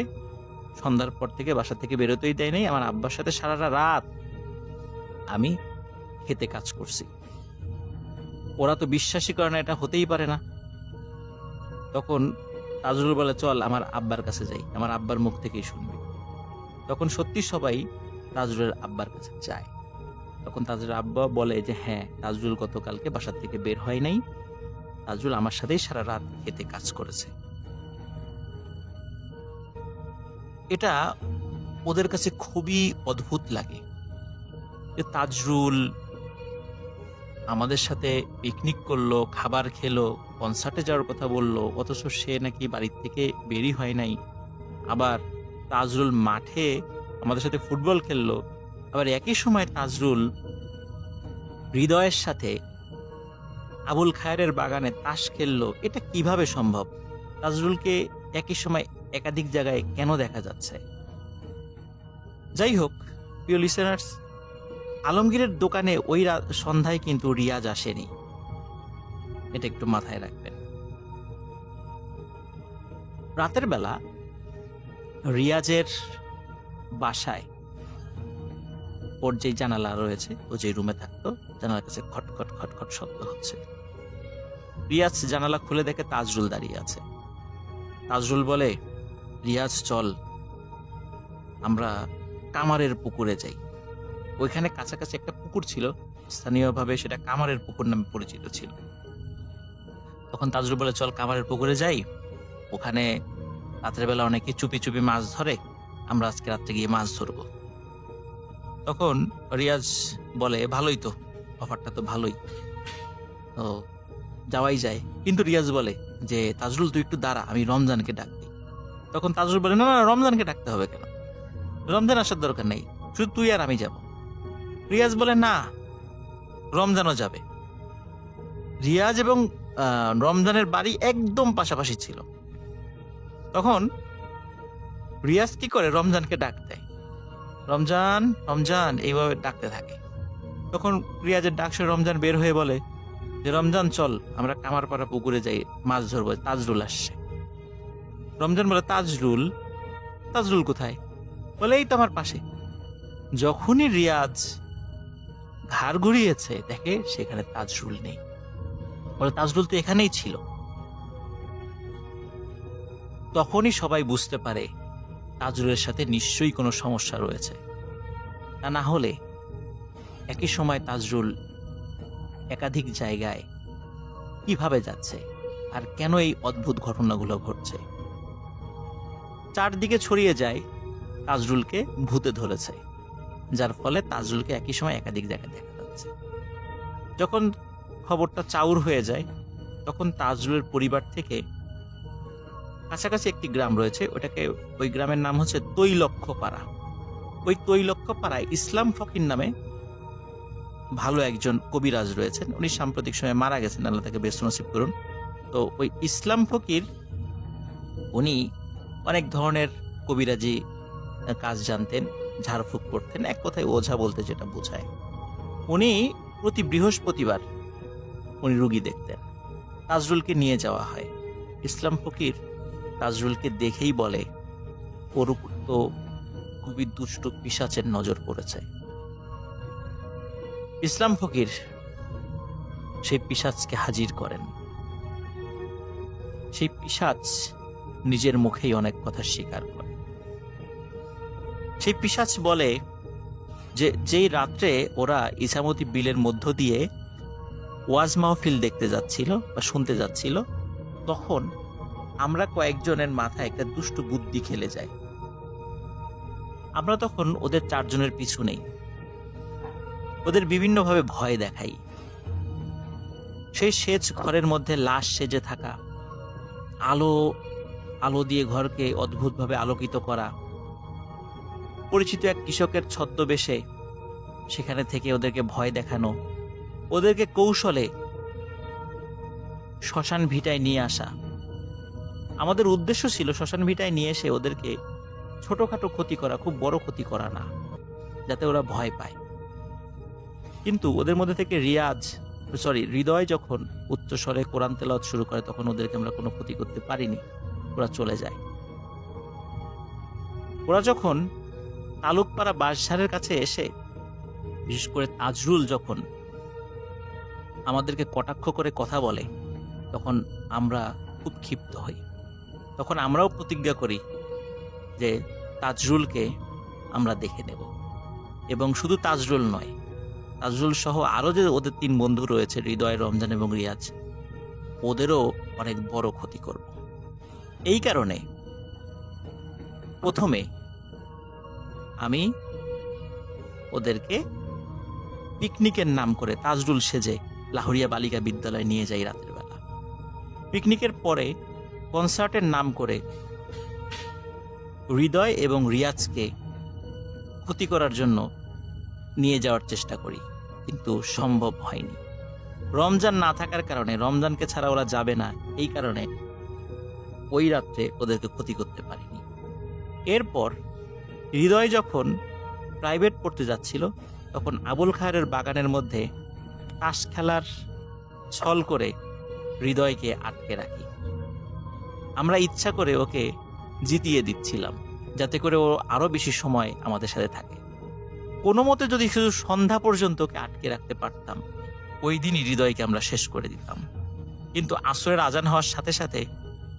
সন্ধ্যার পর থেকে বাসা থেকে বেরোতেই দেয় নাই, আমার আব্বার সাথে সারাটা রাত আমি খেতে কাজ করছি। ওরা তো বিশ্বাসই করে না, এটা হতেই পারে না। তখন তাজরুল বলে চল আমার আব্বার কাছে যাই, আমার আব্বার মুখ থেকেই শুনবি। তখন সত্যি সবাই তাজরুলের আব্বার কাছে যায়। তখন তাজরুলের আব্বা বলে যে হ্যাঁ, তাজরুল গতকালকে বাসার থেকে বের হয় নাই, তাজরুল আমার সাথেই সারা রাত খেতে কাজ করেছে। এটা ওদের কাছে খুবই অদ্ভুত লাগে যে তাজরুল আমাদের সাথে পিকনিক করলো, খাবার খেলো, কনসার্টে যাওয়ার কথা বললো, অথচ সে নাকি বাড়ির থেকে বেরই হয় নাই। আবার তাজরুল মাঠে আমাদের সাথে ফুটবল খেললো, আবার একই সময় তাজরুল হৃদয়ের সাথে আবুল খায়েরের বাগানে তাস খেললো। এটা কিভাবে সম্ভব? তাজরুলকে একই সময় একাধিক জায়গায় কেন দেখা যাচ্ছে? যাই হোক প্রিয় লিসেনার্স, আলমগীরের দোকানে ওই সন্ধ্যায় কিন্তু রিয়াজ আসেনি, এটা একটু মাথায় রাখবেন। রাতের বেলা রিয়াজের বাসায় ওর যে জানালা রয়েছে, ও যে রুমে থাকতো, জানালার কাছে খটখট খটখট শব্দ হচ্ছে। রিয়াজ জানালা খুলে দেখে তাজরুল দাঁড়িয়ে আছে। তাজরুল বলে, রিয়াজ চল আমরা কামারের পুকুরে যাই। ওইখানে কাছাকাছি একটা পুকুর ছিল, স্থানীয়ভাবে সেটা কামারের পুকুর নামে পরিচিত ছিল। তখন তাজরুল বলে চল কামারের পুকুরে যাই, ওখানে রাতের বেলা অনেকে চুপি চুপি মাছ ধরে, আমরা আজকে রাত্রে গিয়ে মাছ ধরবো। তখন রিয়াজ বলে ভালোই তো, অফারটা তো ভালোই, তো যাওয়াই যায়। কিন্তু রিয়াজ বলে যে তাজরুল তুই একটু দাঁড়া, আমি রমজানকে ডাক দিই। তখন তাজরুল বলে না না, রমজানকে ডাকতে হবে কেন, রমজান আসার দরকার নেই, শুধু তুই আর আমি যাব। রিয়াজ বলে না, রমজানও যাবে। রিয়াজ এবং রমজানের বাড়ি একদম পাশাপাশি ছিল। তখন রিয়াজ কি করে, রমজানকে ডাক দেয়, রমজান রমজান এইভাবে ডাকতে থাকে। তখন রিয়াজের ডাক শুনে রমজান বের হয়ে বলে যে রমজান চল আমরা কামারপাড়া পুকুরে যাই, মাছ ধরবো, তাজরুল আসছে। রমজান বলে তাজরুল? তাজরুল কোথায়? বলে এই তো আমার পাশে। যখনই রিয়াজ ঘাড় ঘুরিয়েছে দেখে সেখানে তাজরুল নেই। বলে তাজরুল তো এখানেই ছিল। তখনই সবাই বুঝতে পারে তাজরুলের সাথে নিশ্চয়ই কোনো সমস্যা রয়েছে, তা না হলে একই সময় তাজরুল একাধিক জায়গায় কিভাবে যাচ্ছে আর কেন এই অদ্ভুত ঘটনাগুলো ঘটছে। চারদিকে ছড়িয়ে যায় তাজরুলকে ভূতে ধরেছে, যার ফলে তাজরুলকে একই সময় একাধিক জায়গায় দেখা যাচ্ছে। যখন খবরটা চাউর হয়ে যায়, তখন তাজরুলের পরিবার থেকে কাছাকাছি একটি গ্রাম রয়েছে, ওই গ্রামের নাম হচ্ছে তৈলক্ষ্যপাড়া। ওই তৈলক্ষ্যপাড়ায় ইসলাম ফকির নামে ভালো একজন কবিরাজ রয়েছেন, উনি সাম্প্রতিক সময়ে মারা গেছেন, আল্লাহ তাকে বেস্ত নসিব করুন। তো ওই ইসলাম ফকির উনি অনেক ধরনের কবিরাজি কাজ জানতেন, ঝাড়ফুঁক করতেন, এক কথায় ওঝা বলতে যেটা বোঝায়। উনি প্রতি বৃহস্পতিবার উনি রুগী দেখতেন। তাজরুলকে নিয়ে যাওয়া হয়। ইসলাম ফকির তাজরুলকে দেখেই বলে, ওর উপর তো খুবই দুষ্ট পিশাচের নজর পড়েছে। ইসলাম ফকির সেই পিশাচকে হাজির করেন। সেই পিশাচ নিজের মুখেই অনেক কথা স্বীকার করে। সেই পিশাচ বলে যে যেই রাত্রে ওরা ইসামতি বিলের মধ্য দিয়ে ওয়াজ মাহফিল দেখতে যাচ্ছিল বা শুনতে যাচ্ছিল, তখন আমরা কয়েকজনের মাথায় একটা দুষ্ট বুদ্ধি খেলে যায়। আমরা তখন ওদের 4 জনের পিছু নেই, ওদের বিভিন্নভাবে ভয় দেখাই। সেই সেচ ঘরের মধ্যে লাশ সেজে থাকা, আলো দিয়ে ঘরকে অদ্ভুতভাবে আলোকিত করা, পরিচিত এক কৃষকের ছদ্মবেশে সেখানে থেকে ওদেরকে ভয় দেখানো, ওদেরকে কৌশলে শ্মশান ভিটায় নিয়ে আসা। আমাদের উদ্দেশ্য ছিল শ্মশান ভিটায় নিয়ে এসে ওদেরকে ছোটখাটো ক্ষতি করা, খুব বড় ক্ষতি করা না, যাতে ওরা ভয় পায়। কিন্তু ওদের মধ্যে থেকে হৃদয় যখন উচ্চস্বরে কোরআন তেলাওয়াত শুরু করে, তখন ওদেরকে আমরা কোনো ক্ষতি করতে পারিনি, ওরা চলে যায়। ওরা যখন তালুকপাড়া বাঁশঝাড়ের কাছে এসে, বিশেষ করে তাজরুল যখন আমাদেরকে কটাক্ষ করে কথা বলে, তখন আমরা খুব ক্ষিপ্ত হই। তখন আমরাও প্রতিজ্ঞা করি যে তাজরুলকে আমরা দেখে নেব, এবং শুধু তাজরুল নয়, তাজরুল সহ আরো যে ওদের 3 বন্ধু রয়েছে, হৃদয়, রমজান এবং রিয়াজ, ওদেরও অনেক বড় ক্ষতি করব। এই কারণে প্রথমে আমি ওদেরকে পিকনিকের নাম করে তাজরুল সেজে লাহোরিয়া বালিকা বিদ্যালয়ে নিয়ে যাই রাতের বেলা। পিকনিকের পরে কনসার্টের নাম করে হৃদয় এবং রিয়াজকে ক্ষতি করার জন্য নিয়ে যাওয়ার চেষ্টা করি, কিন্তু সম্ভব হয়নি। রমজান না থাকার কারণে, রমজানকে ছাড়া ওরা যাবে না, এই কারণে ওই রাত্রে ওদেরকে ক্ষতি করতে পারিনি। এরপর হৃদয় যখন প্রাইভেট পড়তে যাচ্ছিল, তখন আবুল খায়েরের বাগানের মধ্যে তাস খেলার ছল করে হৃদয়কে আটকে রাখি। আমরা ইচ্ছা করে ওকে জিতিয়ে দিচ্ছিলাম, যাতে করে ও আরো বেশি সময় আমাদের সাথে থাকে। কোনো মতে যদি শুধু সন্ধ্যা পর্যন্ত ওকে আটকে রাখতে পারতাম, ওই দিনই হৃদয়কে আমরা শেষ করে দিতাম। কিন্তু আসরের আজান হওয়ার সাথে সাথে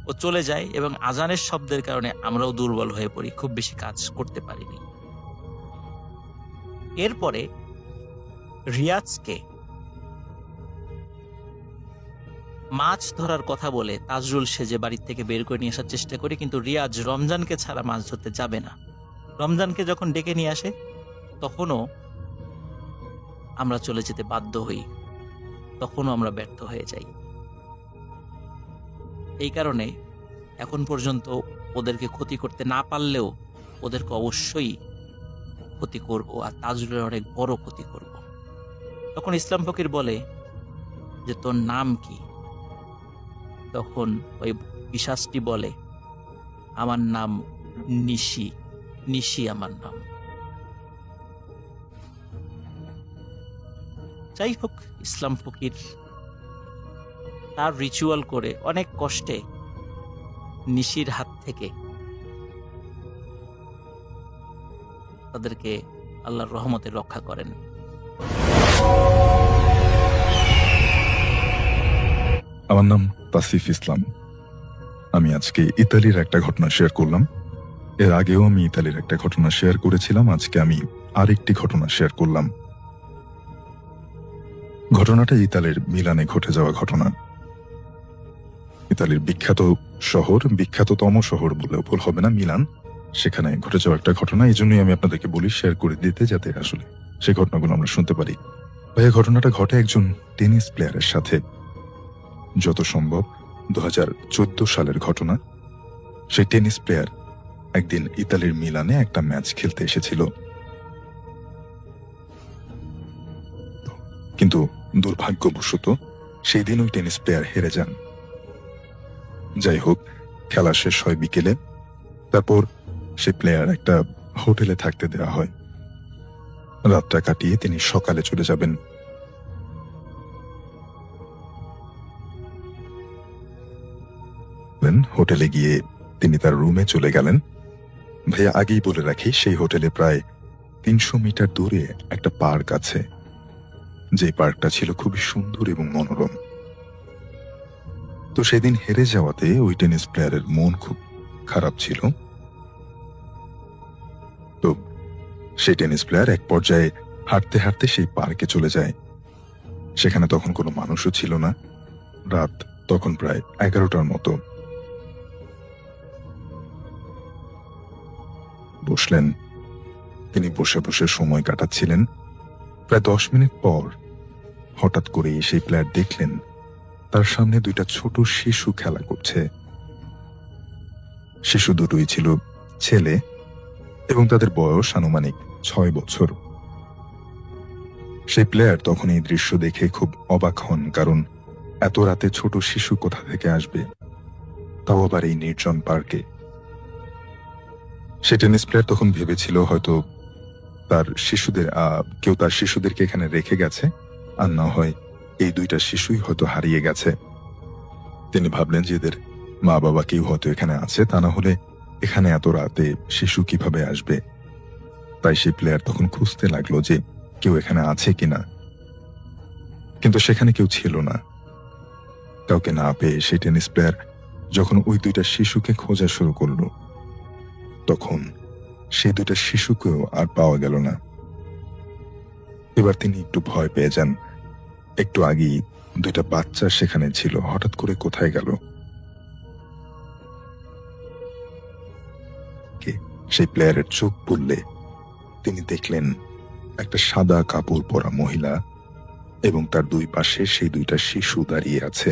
ও চলে যায়, এবং আজানের শব্দের কারণে আমরাও দুর্বল হয়ে পড়ি, খুব বেশি কাজ করতে পারিনি। এরপরে রিয়াজকে মাছ ধরার কথা বলে তাজরুল সেজে বাড়ির থেকে বের করে নিয়ে আসার চেষ্টা করি, কিন্তু রিয়াজ রমজানকে ছাড়া মাছ ধরতে যাবে না। রমজানকে যখন ডেকে নিয়ে আসে, তখনও আমরা চলে যেতে বাধ্য হই, তখনও আমরা ব্যর্থ হয়ে যাই। এই কারণে এখন পর্যন্ত ওদেরকে ক্ষতি করতে না পারলেও ওদেরকে অবশ্যই ক্ষতি করব, আর তাজরুলের অনেক বড় ক্ষতি করব। তখন ইসলাম ফকির বলে যে তোর নাম কি? তখন ওই পিশাচটি বলে, আমার নাম নিশি, নিশি আমার নাম। যাই হোক, ইসলাম ফকির তার রিচুয়াল করে অনেক কষ্টে নিশির হাত থেকে তাদেরকে আল্লাহর রহমতে রক্ষা করেন। আমার নাম তাসিফ ইসলাম। আমি আজকে ইতালির একটা ঘটনা শেয়ার করলাম। এর আগেও আমি ইতালির একটা ঘটনা শেয়ার করেছিলাম, আজকে আমি আরেকটি ঘটনা শেয়ার করলাম। ঘটনাটা ইতালির মিলানে ঘটে যাওয়া ঘটনা। ইতালির বিখ্যাত শহর, বিখ্যাততম শহর বললেও ভুল হবে না, মিলান, সেখানে ঘটে যাওয়া একটা ঘটনা। এই জন্যই আমি আপনাদেরকে বলি শেয়ার করে দিতে, যাতে আসলে সেই ঘটনাগুলো আমরা শুনতে পারি। ভাইয়া, ঘটনাটা ঘটে একজন টেনিস প্লেয়ারের সাথে। যত সম্ভব 2014 সালের ঘটনা। সেই টেনিস প্লেয়ার একদিন ইতালির মিলানে একটা ম্যাচ খেলতে এসেছিল, কিন্তু দুর্ভাগ্যবশত সেই দিন ওই টেনিস প্লেয়ার হেরে যান। যাই হোক, খেলা শেষ হয় বিকেলে। তারপর সে প্লেয়ার একটা হোটেলে থাকতে দেওয়া হয়। রাতটা কাটিয়ে তিনি সকালে চলে যাবেন। হোটেলে গিয়ে তিনি তার রুমে চলে গেলেন। ভাইয়া আগেই বলে রাখি, সেই হোটেলে প্রায় 300 মিটার দূরে একটা পার্ক আছে, যে পার্কটা ছিল খুবই সুন্দর এবং মনোরম। তো সেদিন হেরে যাওয়াতে ওই টেনিস প্লেয়ারের মন খুব খারাপ ছিল। তো সেই টেনিস প্লেয়ার এক পর্যায়ে হাঁটতে হাঁটতে সেই পার্কে চলে যায়। সেখানে তখন কোনো মানুষও ছিল না। রাত তখন প্রায় 11টার মতো। বসলেন, তিনি বসে বসে সময় কাটাচ্ছিলেন। প্রায় 10 মিনিট পর হঠাৎ করে সেই প্লেয়ার দেখলেন তার সামনে দুইটা ছোট শিশু খেলা করছে। শিশু দুটোই ছিল ছেলে এবং তাদের বয়স আনুমানিক 6 বছর। সেই প্লেয়ার তখন এই দৃশ্য দেখে খুব অবাক হন, কারণ এত রাতে ছোট শিশু কোথা থেকে আসবে, তাও আবার এই নির্জন পার্কে। সে টেনিস প্লেয়ার তখন ভেবেছিল হয়তো কেউ তার শিশুদেরকে এখানে রেখে গেছে, আর না হয় এই দুইটা শিশুই হয়তো হারিয়ে গেছে। তিনি ভাবলেন যে এদের মা বাবা কেউ হয়তো এখানে আছে, তা না হলে এখানে এত রাতে শিশু কিভাবে আসবে। তাই সেই প্লেয়ার তখন খুঁজতে লাগলো যে কেউ এখানে আছে কিনা, কিন্তু সেখানে কেউ ছিল না। কাউকে না পেয়ে সেই টেনিস প্লেয়ার যখন ওই দুইটা শিশুকে খোঁজা শুরু করলো, তখন সেই দুইটা শিশুকেও আর পাওয়া গেল না। এবার তিনি একটু ভয় পেয়ে যান। একটু আগেই দুইটা বাচ্চা সেখানে ছিল, হঠাৎ করে কোথায় গেল? সেই প্লেয়ারের চোখ পড়লে তিনি দেখলেন একটা সাদা কাপড় পরা মহিলা এবং তার দুই পাশে সেই দুইটা শিশু দাঁড়িয়ে আছে।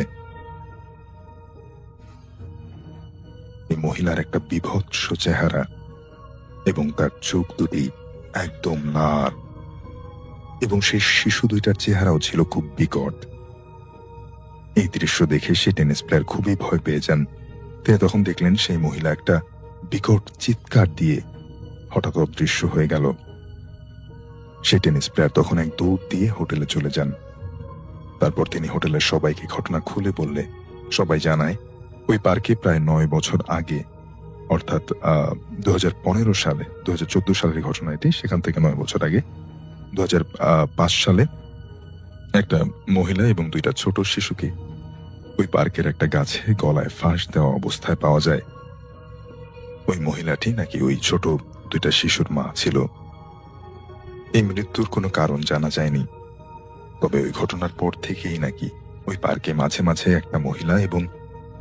এই মহিলার একটা বিভৎস চেহারা এবং তার চোখ দুটি একদম লাল, এবং সেই শিশু দুইটার চেহারাও ছিল খুব বিকট। এই দৃশ্য দেখে সেই টেনিস প্লেয়ার খুবই ভয় পেয়ে যান। তিনি তখন দেখলেন সেই মহিলা একটা বিকট চিৎকার দিয়ে হঠাৎ অদৃশ্য হয়ে গেল। সেই টেনিস প্লেয়ার তখন এক দৌড় দিয়ে হোটেলে চলে যান। তারপর তিনি হোটেলের সবাইকে ঘটনা খুলে বললে সবাই জানায় ওই পার্কে প্রায় 9 বছর আগে, অর্থাৎ 2015 সালে, 2014 সালের ঘটনা এটি, সেখান থেকে 9 বছর আগে 2005 সালে একটা মহিলা এবং দুইটা ছোট শিশুকে ওই পার্কের একটা গাছে গলায় ফাঁস দেওয়া অবস্থায় পাওয়া যায়। ওই মহিলাটি নাকি ওই ছোট দুইটা শিশুর মা ছিল। এই মৃত্যুর কোনো কারণ জানা যায়নি, তবে ওই ঘটনার পর থেকেই নাকি ওই পার্কে মাঝে মাঝে একটা মহিলা এবং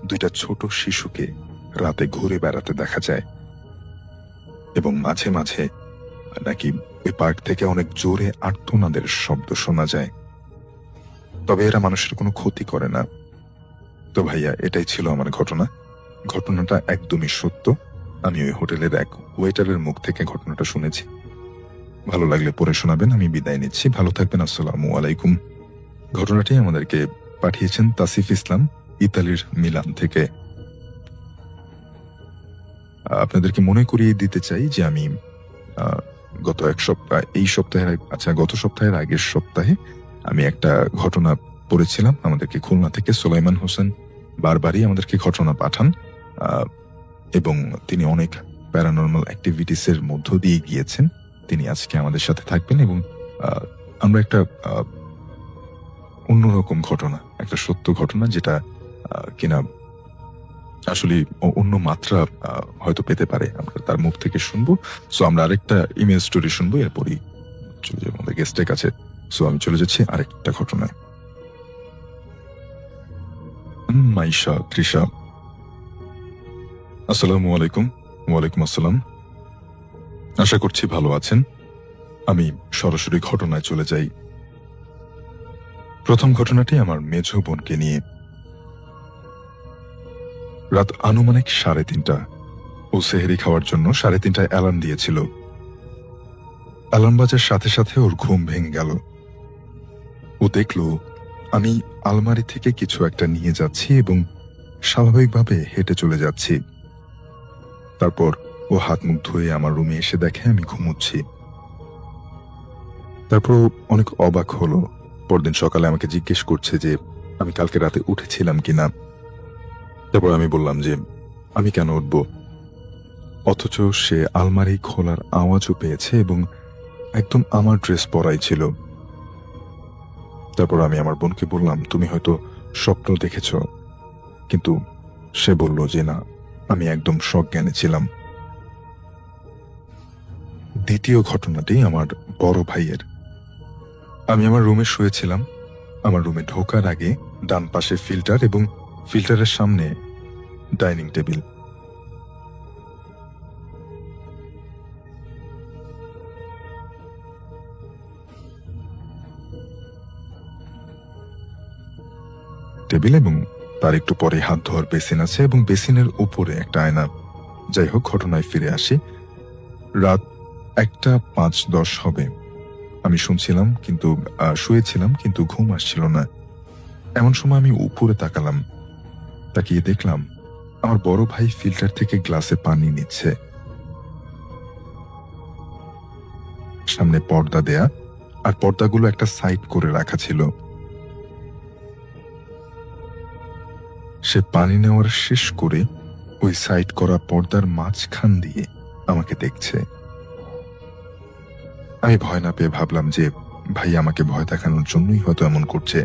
দুইটা ছোট শিশুকে রাতে ঘুরে বেড়াতে দেখা যায়, এবং মাঝে মাঝে নাকি ওই পার্ক থেকে অনেক জোরে আর্তনাদের শব্দ শোনা যায়। তবে এরা মানুষের কোনো ক্ষতি করে না। তো ভাইয়া, এটাই ছিল আমার ঘটনাটা একদমই সত্য। আমি ওই হোটেলের এক ওয়েটারের মুখ থেকে ঘটনাটা শুনেছি। ভালো লাগলে পড়ে শোনাবেন। আমি বিদায় নিচ্ছি, ভালো থাকবেন। আসসালামু আলাইকুম। ঘটনাটি আমাদেরকে পাঠিয়েছেন তাসিফ ইসলাম, ইতালির মিলান থেকে। আপনাদেরকে মনে করিয়ে দিতে চাই যে আমি গত সপ্তাহের আগের সপ্তাহে আমি একটা ঘটনা পড়েছিলাম। আমাদেরকে খুলনা থেকে সুলাইমান হোসেন বারবারই আমাদেরকে ঘটনা পাঠান, এবং তিনি অনেক প্যারানর্মাল অ্যাক্টিভিটিস এর মধ্য দিয়ে গিয়েছেন। তিনি আজকে আমাদের সাথে থাকবেন, এবং আমরা একটা অন্যরকম ঘটনা, একটা সত্য ঘটনা, যেটা কিনা আসলে অন্য মাত্রা হয়তো পেতে পারে, আমরা তার মুখ থেকে শুনবো। সো আমরা আরেকটা ইমেল স্টোরি শুনবো, এরপরই চলে যাবো আমাদের গেস্টের কাছে। সো আমি চলে যাচ্ছি আরেকটা ঘটনায়। মাইশা তৃষা, আসসালামু আলাইকুম। ওয়ালাইকুম আসসালাম। আশা করছি ভালো আছেন। আমি সরাসরি ঘটনায় চলে যাই। প্রথম ঘটনাটি আমার মেজ বোনকে নিয়ে। রাত আনুমানিক 3:30। ও সেহরি খাওয়ার জন্য 3:30টায় অ্যালার্ম দিয়েছিল। অ্যালার্ম বাজার সাথে সাথে ওর ঘুম ভেঙে গেল। ও দেখল আমি আলমারি থেকে কিছু একটা নিয়ে যাচ্ছি এবং স্বাভাবিকভাবে হেঁটে চলে যাচ্ছি। তারপর ও হাত মুখ ধুয়ে আমার রুমে এসে দেখে আমি ঘুমোচ্ছি। তারপর ও অনেক অবাক হলো। পরদিন সকালে আমাকে জিজ্ঞেস করছে যে আমি কালকে রাতে উঠেছিলাম কিনা। তারপর আমি বললাম যে আমি কেন উঠবো, অথচ সে আলমারি খোলার আওয়াজও পেয়েছে এবং একদম আমার ড্রেস পরাই ছিল। তারপর আমি আমার বোনকে বললাম, তুমি হয়তো স্বপ্ন দেখেছ, কিন্তু সে বলল যে না, আমি একদম সজ্ঞানে ছিলাম। দ্বিতীয় ঘটনাটি আমার বড় ভাইয়ের। আমি আমার রুমে শুয়েছিলাম। আমার রুমে ঢোকার আগে ডান পাশে ফিল্টার এবং ফিল্টারের সামনে ডাইনিং টেবিল। টেবিল এবং তার একটু পরে হাত ধোয়ার বেসিন আছে এবং বেসিনের উপরে একটা আয়না। যাই হোক, ঘটনায় ফিরে আসি। রাত 1:05-10 হবে। আমি শুয়েছিলাম কিন্তু ঘুম আসছিল না। এমন সময় আমি উপরে তাকালাম। তাকিয়ে দেখলাম আমার বড় ভাই ফিল্টার থেকে গ্লাসে পানি নিচ্ছে। সামনে পর্দা দেয়া, আর পর্দাগুলো একটা সাইড করে রাখা ছিল। সে পানি নেওয়ার শেষ করে ওই সাইড করা পর্দার মাঝখান দিয়ে আমাকে দেখছে। আমি ভয় না পেয়ে ভাবলাম যে ভাই আমাকে ভয় দেখানোর জন্যই হয়তো এমন করছে।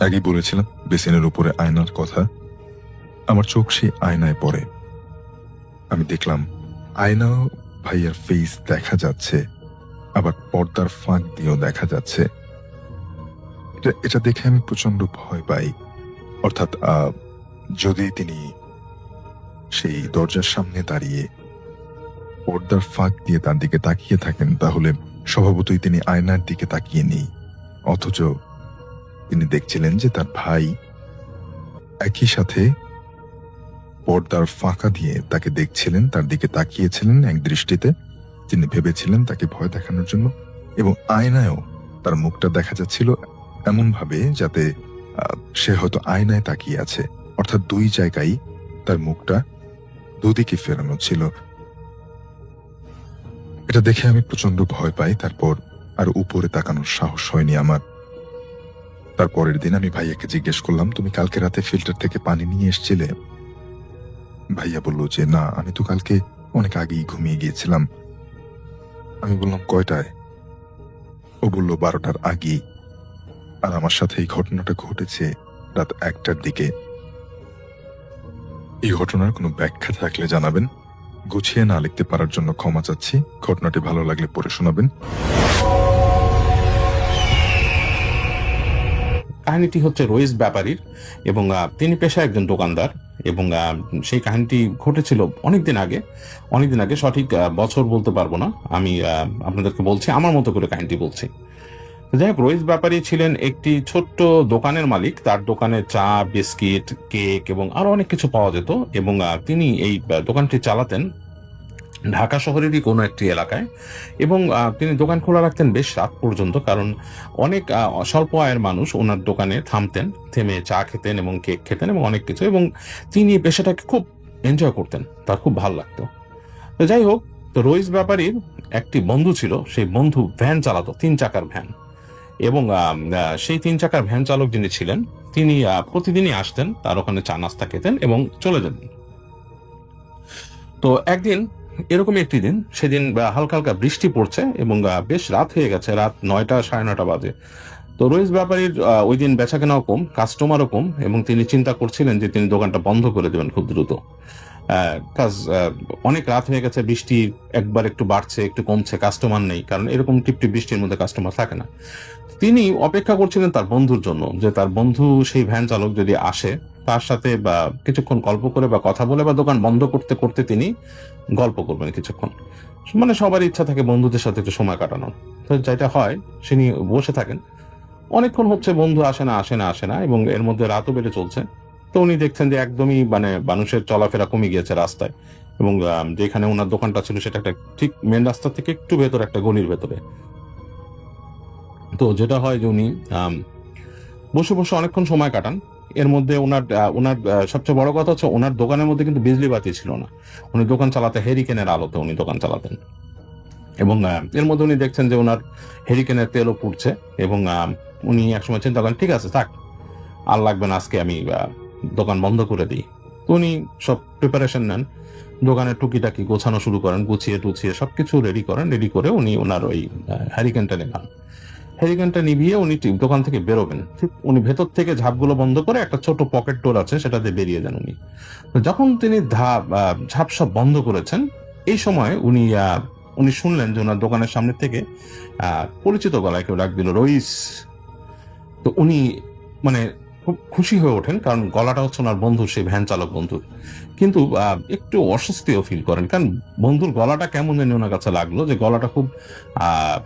আগে বলেছিলাম বেসিনের উপরে আয়নার কথা। আমার চোখ সেই আয়নায় পড়ে। আমি দেখলাম আয়নাও ভাইয়ার ফেস দেখা যাচ্ছে, আবার পর্দার ফাঁক দিয়েও দেখা যাচ্ছে। এটা দেখে আমি প্রচন্ড ভয় পাই। অর্থাৎ যদি তিনি সেই দরজার সামনে দাঁড়িয়ে পর্দার ফাঁক দিয়ে তার দিকে তাকিয়ে থাকেন, তাহলে স্বভাবতই তিনি আয়নার দিকে তাকিয়ে নেই, অথচ তিনি দেখছিলেন যে তার ভাই একই সাথে পর্দার ফাঁকা দিয়ে তাকে দেখছিলেন, তার দিকে তাকিয়েছিলেন এক দৃষ্টিতে। তিনি ভেবেছিলেন তাকে ভয় দেখানোর জন্য, এবং আয়নায়ও তার মুখটা দেখা যাচ্ছিল এমন ভাবে যাতে সে হয়তো আয়নায় তাকিয়ে আছে। অর্থাৎ দুই জায়গায় তার মুখটা দুদিকে ফেরানো ছিল। এটা দেখে আমি প্রচন্ড ভয় পাই। তারপর আর উপরে তাকানোর সাহস হয়নি আমার। তারপরের দিন আমি ভাইয়াকে জিজ্ঞেস করলাম, তুমি কালকে রাতে ফিল্টার থেকে পানি নিয়ে এসেছিলে? ভাইয়া বলল যে না, আমি তো কালকে অনেক আগেই ঘুমিয়ে গিয়েছিলাম। আমি বললাম কয়টায়? ও বলল 12টার আগেই। আর আমার সাথে এই ঘটনাটা ঘটেছে রাত 1টার দিকে। এই ঘটনার কোনো ব্যাখ্যা থাকলে জানাবেন। গুছিয়ে না লিখতে পারার জন্য ক্ষমা চাচ্ছি। ঘটনাটি ভালো লাগলে পড়ে শোনাবেন। কাহিনীটি হচ্ছে রইস ব্যাপারীর, এবং তিনি পেশায় একজন দোকানদার, এবং সেই কাহিনীটি ঘটেছিল অনেকদিন আগে। সঠিক বছর বলতে পারবো না, আমি আপনাদেরকে বলছি, আমার মতো করে কাহিনীটি বলছি। যাই হোক, রইস ব্যাপারী ছিলেন একটি ছোট্ট দোকানের মালিক। তার দোকানে চা, বিস্কিট, কেক এবং আরো অনেক কিছু পাওয়া যেত, এবং তিনি এই দোকানটি চালাতেন ঢাকা শহরেরই কোনো একটি এলাকায়, এবং তিনি দোকান খোলা রাখতেন বেশ রাত পর্যন্ত, কারণ অনেক স্বল্প আয়ের মানুষ ওনার দোকানে থেমে চা খেতেন এবং কেক খেতেন এবং অনেক কিছু, এবং তিনি পেশাটাকে খুব এনজয় করতেন, তার খুব ভালো লাগতো। তো যাই হোক, তো রইস ব্যাপারীর একটি বন্ধু ছিল, সেই বন্ধু ভ্যান চালাতো, 3 চাকার ভ্যান, এবং সেই 3 চাকার ভ্যান চালক যিনি ছিলেন তিনি প্রতিদিনই আসতেন, তার ওখানে চা নাস্তা খেতেন এবং চলে যেতেন। তো একদিন এরকমই একটি দিন, সেদিন হালকা হালকা বৃষ্টি পড়ছে এবং বেশ রাত হয়ে গেছে, রাত 9টা 9:30 বাজে। তো রইস ব্যাপারীর ওই দিন বেচা কেনাও কম, কাস্টমারও কম, এবং তিনি চিন্তা করছিলেন যে তিনি দোকানটা বন্ধ করে দেবেন খুব দ্রুত। অনেক রাত হয়ে গেছে, বৃষ্টি একবার একটু বাড়ছে একটু কমছে, কাস্টমার নেই, কারণ এরকম টিপটিপ বৃষ্টির মধ্যে কাস্টমার থাকে না। তিনি অপেক্ষা করছিলেন তার বন্ধুর জন্য, যে তার বন্ধু সেই ভ্যান চালক যদি আসে, তার সাথে বা কিছুক্ষণ গল্প করে বা কথা বলে বা দোকান বন্ধ করতে করতে তিনি গল্প করবেন কিছুক্ষণ। মানে সবারই ইচ্ছা থাকে বন্ধুদের সাথে একটু সময় কাটানোর। তো যেটা হয়, তিনি বসে থাকেন, অনেকক্ষণ হচ্ছে, বন্ধু আসে না, এবং এর মধ্যে রাতও বেড়ে চলছে। তো উনি দেখছেন যে একদমই মানুষের চলাফেরা কমে গিয়েছে রাস্তায়, এবং যেখানে ওনার দোকানটা ছিল সেটা একটা ঠিক মেন রাস্তা থেকে একটু ভেতরে, একটা গলির ভেতরে। তো যেটা হয় যে উনি বসে বসে অনেকক্ষণ সময় কাটান। এর মধ্যে ওনার সবচেয়ে বড় কথা হচ্ছে, ওনার দোকানের মধ্যে কিন্তু বিজলি বাতি ছিল না, উনি দোকান চালাতে হেরিকেনের আলোতে উনি দোকান চালাতেন, এবং এর মধ্যে উনি দেখছেন যে ওনার হেরিকেনের তেলও পুড়ছে, এবং উনি একসময় চিন্তা করেন, ঠিক আছে থাক, আর লাগবে না, আজকে আমি দোকান বন্ধ করে দিই। তো উনি সব প্রিপারেশন নেন, দোকানের টুকিটাকি গোছানো শুরু করেন, গুছিয়ে টুছিয়ে সবকিছু রেডি করেন। রেডি করে উনি ওনার ওই হ্যারিকেনটা নেন, হ্যারিকেনটা নিভিয়ে উনি দোকান থেকে বেরোবেন। ঠিক উনি ভেতর থেকে ঝাপগুলো বন্ধ করে একটা ছোট পকেট ডোর আছে সেটা দিয়ে বেরিয়ে যান উনি। তো যখন তিনি ঝাপ সব বন্ধ করেছেন, এই সময় উনি শুনলেন যে ওনার দোকানের সামনে থেকে পরিচিত গলায় কেউ ডাক দিল, রইস। তো উনি মানে খুব খুশি হয়ে ওঠেন, কারণ গলাটা হচ্ছে ওনার বন্ধু, সেই ভ্যান চালক বন্ধুর। কিন্তু একটু অস্বস্তিও ফিল করেন, কারণ বন্ধুর গলাটা কেমন জানি ওনার কাছে লাগলো, যে গলাটা খুব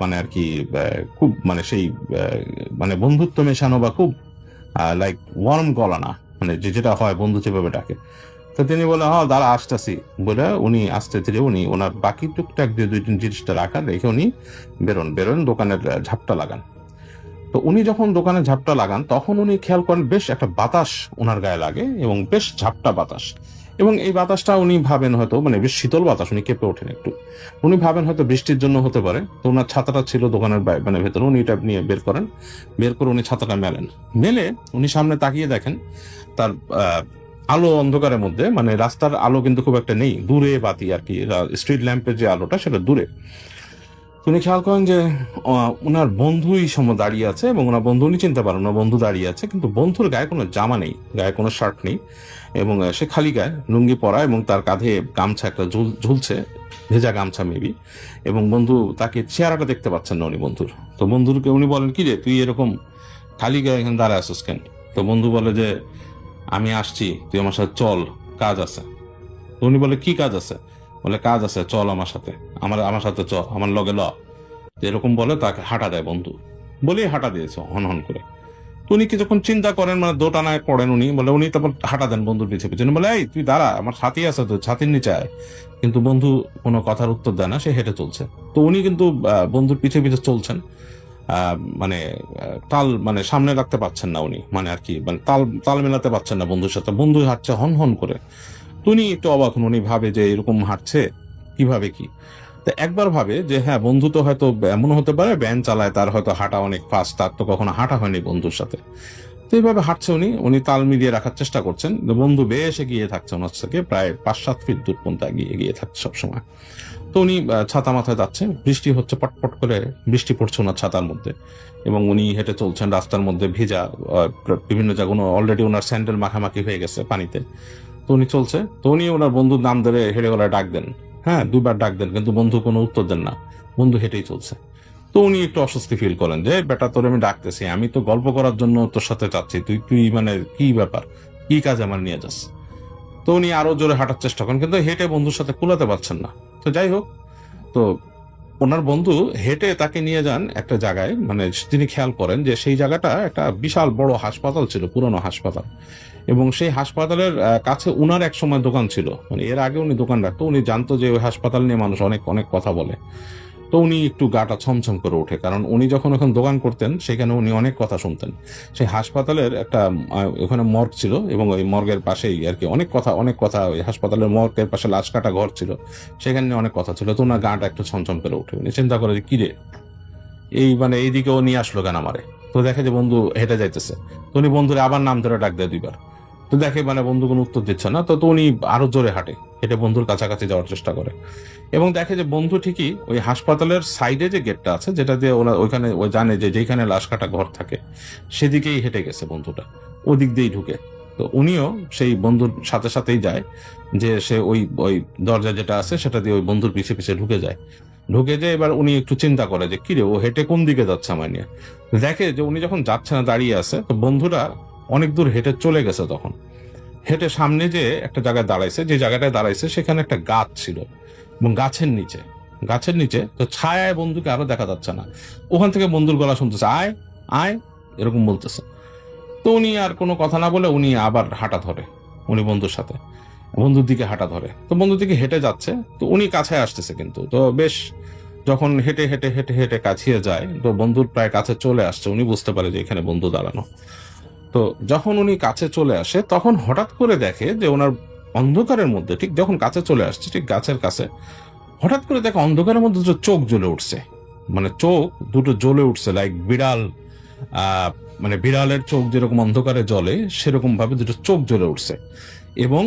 মানে আর কি খুব মানে সেই মানে বন্ধুত্ব মেশানো বা খুব লাইক ওয়ার্ম গলা না, মানে যেটা হয় বন্ধু যেভাবে ডাকে। তো তিনি বলে, হ্যাঁ দাঁড়া আসতেছি বলে উনি আস্তে ধীরে উনি ওনার বাকি টুকটাক দিয়ে 2-3 জিনিসটা রাখা রেখে উনি বেরোন দোকানের ঝাপটা লাগান। তো উনি যখন দোকানে ঝাপটা লাগান তখন উনি খেয়াল করেন বেশ একটা বাতাস ওনার গায়ে লাগে, এবং বেশ ঝাপটা বাতাস, এবং এই বাতাসটা উনি ভাবেন হয়তো মানে বেশ শীতল বাতাস, উনি কেঁপে ওঠেন একটু। উনি ভাবেন হয়তো বৃষ্টির জন্য হতে পারে। তো ওনার ছাতাটা ছিল দোকানের মানে ভেতরে, উনি এটা নিয়ে বের করে উনি ছাতাটা মেলে উনি সামনে তাকিয়ে দেখেন তার আলো অন্ধকারের মধ্যে, মানে রাস্তার আলো কিন্তু খুব একটা নেই, দূরে বাতি আর কি, স্ট্রিট ল্যাম্পের যে আলোটা সেটা দূরে। উনি খেয়াল করেন যে ওনার বন্ধুই সময় দাঁড়িয়ে আছে, এবং ওনার বন্ধু উনি চিনতে পারেন, ওনার বন্ধু দাঁড়িয়ে আছে, কিন্তু বন্ধুর গায়ে কোনো জামা নেই, গায়ে কোনো শার্ট নেই, এবং সে খালি গায়ে, লুঙ্গি পরা, এবং তার কাঁধে গামছা একটা ঝুলছে, ভেজা গামছা মেবি। এবং বন্ধু তাকে চেহারাটা দেখতে পাচ্ছেন না উনি বন্ধুর। তো বন্ধুকে উনি বলেন, কি রে তুই এরকম খালি গায়ে এখানে দাঁড়ায় আসছিস কেন? তো বন্ধু বলে যে আমি আসছি, তুই আমার সাথে চল, কাজ আছে। তো উনি বলে, কি কাজ আছে? বলে, কাজ আছে, চল আমার সাথে, আমার সাথে চল, আমার লগে ল। এরকম বলে তাকে হাঁটা দেয় বন্ধু, বলেই হাঁটা দিয়েছে হন করে। তো উনি কিছুক্ষণ চিন্তা করেন, মানে দোটানায় পড়েন উনি, বলে উনি তারপর হাঁটা দেন বন্ধুর পিছিয়ে পিছনে, বলে এই তুই দাঁড়া, আমার সাথী আছে তো, ছাতির নিচে আয়। কিন্তু বন্ধু কোনো কথার উত্তর দেয় না, সে হেঁটে চলছে। তো উনি কিন্তু বন্ধুর পিছিয়ে পিছিয়ে চলছেন, মানে তাল মানে সামনে রাখতে পারছেন না উনি, মানে আর কি মানে তাল মেলাতে পারছেন না বন্ধুর সাথে। বন্ধু হাঁটছে হন করে। তো উনি একটু অবাক হন, উনি ভাবে যে এরকম হাঁটছে কিভাবে কি। তো একবার ভাবে যে হ্যাঁ, বন্ধু তো হয়তো এমন হতে পারে ভ্যান চালায়, তার হয়তো হাঁটা অনেক ফাস্ট, তার তো কখনো হাঁটা হয়নি বন্ধুর সাথে। তো এইভাবে হাঁটছে উনি তাল মিলিয়ে রাখার চেষ্টা করছেন। বন্ধু বেশ এগিয়ে থাকছে ওনার থেকে, প্রায় 5-7 ফিট দূর পর্যন্ত এগিয়ে থাকছে সবসময়। তো উনি ছাতা মাথায় যাচ্ছে, বৃষ্টি হচ্ছে, পটপট করে বৃষ্টি পড়ছে ওনার ছাতার মধ্যে, এবং উনি হেঁটে চলছেন রাস্তার মধ্যে ভেজা, বিভিন্ন জায়গায় অলরেডি ওনার স্যান্ডেল মাখামাখি হয়ে গেছে পানিতে। তো উনি চলছে, তো উনি ওনার বন্ধুর নাম ধরে হেঁটে গলায় ডাক দেন, হ্যাঁ 2বার ডাক দেন, কিন্তু বন্ধু কোনো উত্তর দেন না, বন্ধু হেঁটেই চলছে। তো উনি একটু অস্বস্তি ফিল করেন যে বেটা তোর আমি ডাকতেছি, আমি তো গল্প করার জন্য তোর সাথে যাচ্ছি, তুই মানে কি ব্যাপার, কি কাজ আমার নিয়ে যাস? তো উনি আরো জোরে হাঁটার চেষ্টা করেন, কিন্তু হেঁটে বন্ধুর সাথে কুলাতে পারছেন না। তো যাই হোক, তো ওনার বন্ধু হেঁটে তাকে নিয়ে যান একটা জায়গায়, মানে তিনি খেয়াল করেন যে সেই জায়গাটা একটা বিশাল বড় হাসপাতাল ছিল, পুরনো হাসপাতাল, এবং সেই হাসপাতালের কাছে উনার এক সময় দোকান ছিল, মানে এর আগে উনি দোকান রাখতো। উনি জানতো যে ওই হাসপাতাল নিয়ে মানুষ অনেক অনেক কথা বলে। তো উনি একটু গাটা ছমছম করে ওঠে, কারণ উনি যখন ওখানে দোকান করতেন সেখানে উনি অনেক কথা শুনতেন। সেই হাসপাতালের একটা ওখানে মর্গ ছিল, এবং ওই মর্গের পাশেই আর কি অনেক কথা, ওই হাসপাতালের মর্গের পাশে লাশ কাটা ঘর ছিল, সেখানে অনেক কথা ছিল। তো ওনার গাটা একটু ছমছম করে ওঠে, উনি চিন্তা করে যে কিরে এই মানে এইদিকেও নিয়ে আসলো কেন আমারে। তো দেখে যে বন্ধু হেঁটে যাইতেছে, তো উনি বন্ধুরে আবার নাম ধরে ডাক দেয় 2বার। তো দেখে মানে বন্ধু কোনো উত্তর দিচ্ছে না। তো উনি আরো জোরে হেঁটে বন্ধুর কাছাকাছি যাওয়ার চেষ্টা করে, এবং দেখে যে বন্ধু ঠিকই ওই হাসপাতালের সাইডে যে গেটটা আছে, যেটা দিয়ে ওরা ওইখানে ওই জানে যে যেখানে লাশ কাটা ঘর থাকে, সেদিকেই হেঁটে গেছে বন্ধুটা, ওদিক দিয়েই ঢুকে। তো উনিও সেই বন্ধুর সাথে সাথেই যায়, যে সে ওই দরজা যেটা আছে সেটা দিয়ে ওই বন্ধুর পিছিয়ে পিছিয়ে ঢুকে যায়। এবার উনি একটু চিন্তা করে যে কিরে ও হেঁটে কোন দিকে যাচ্ছে আমার নিয়ে। দেখে যে উনি যখন যাচ্ছে না, দাঁড়িয়ে আছে, তো বন্ধুরা অনেক দূর হেঁটে চলে গেছে। তখন হেঁটে সামনে যে একটা জায়গায় দাঁড়াইছে, যে জায়গাটায় দাঁড়াইছে সেখানে একটা গাছ ছিল, এবং গাছের নিচে তো ছায়ায় বন্ধুকে আরো দেখা যাচ্ছে না। ওখান থেকে বন্ধুর গলা শুনতেছে, আয় আয় এরকম বলতেছে। তো উনি আর কোনো কথা না বলে উনি আবার হাঁটা ধরে, উনি বন্ধুর দিকে হাঁটা ধরে। তো বন্ধুর দিকে হেঁটে যাচ্ছে, তো উনি কাছে আসতেছে, কিন্তু তো বেশ যখন হেঁটে হেঁটে হেঁটে হেঁটে কাছিয়ে যায়, তো বন্ধুর প্রায় কাছে চলে আসছে, উনি বুঝতে পারে যে এখানে বন্ধু দাঁড়ানো। তো যখন উনি কাছে চলে আসে, তখন হঠাৎ করে দেখে যে ওনার অন্ধকারের মধ্যে, ঠিক যখন কাছে চলে আসছে ঠিক গাছের কাছে, হঠাৎ করে দেখে অন্ধকারের মধ্যে দুটো চোখ জ্বলে উঠছে, মানে চোখ দুটো জ্বলে উঠছে, লাইক বিড়াল মানে বিড়ালের চোখ যেরকম অন্ধকারে জ্বলে সেরকম ভাবে দুটো চোখ জ্বলে উঠছে। এবং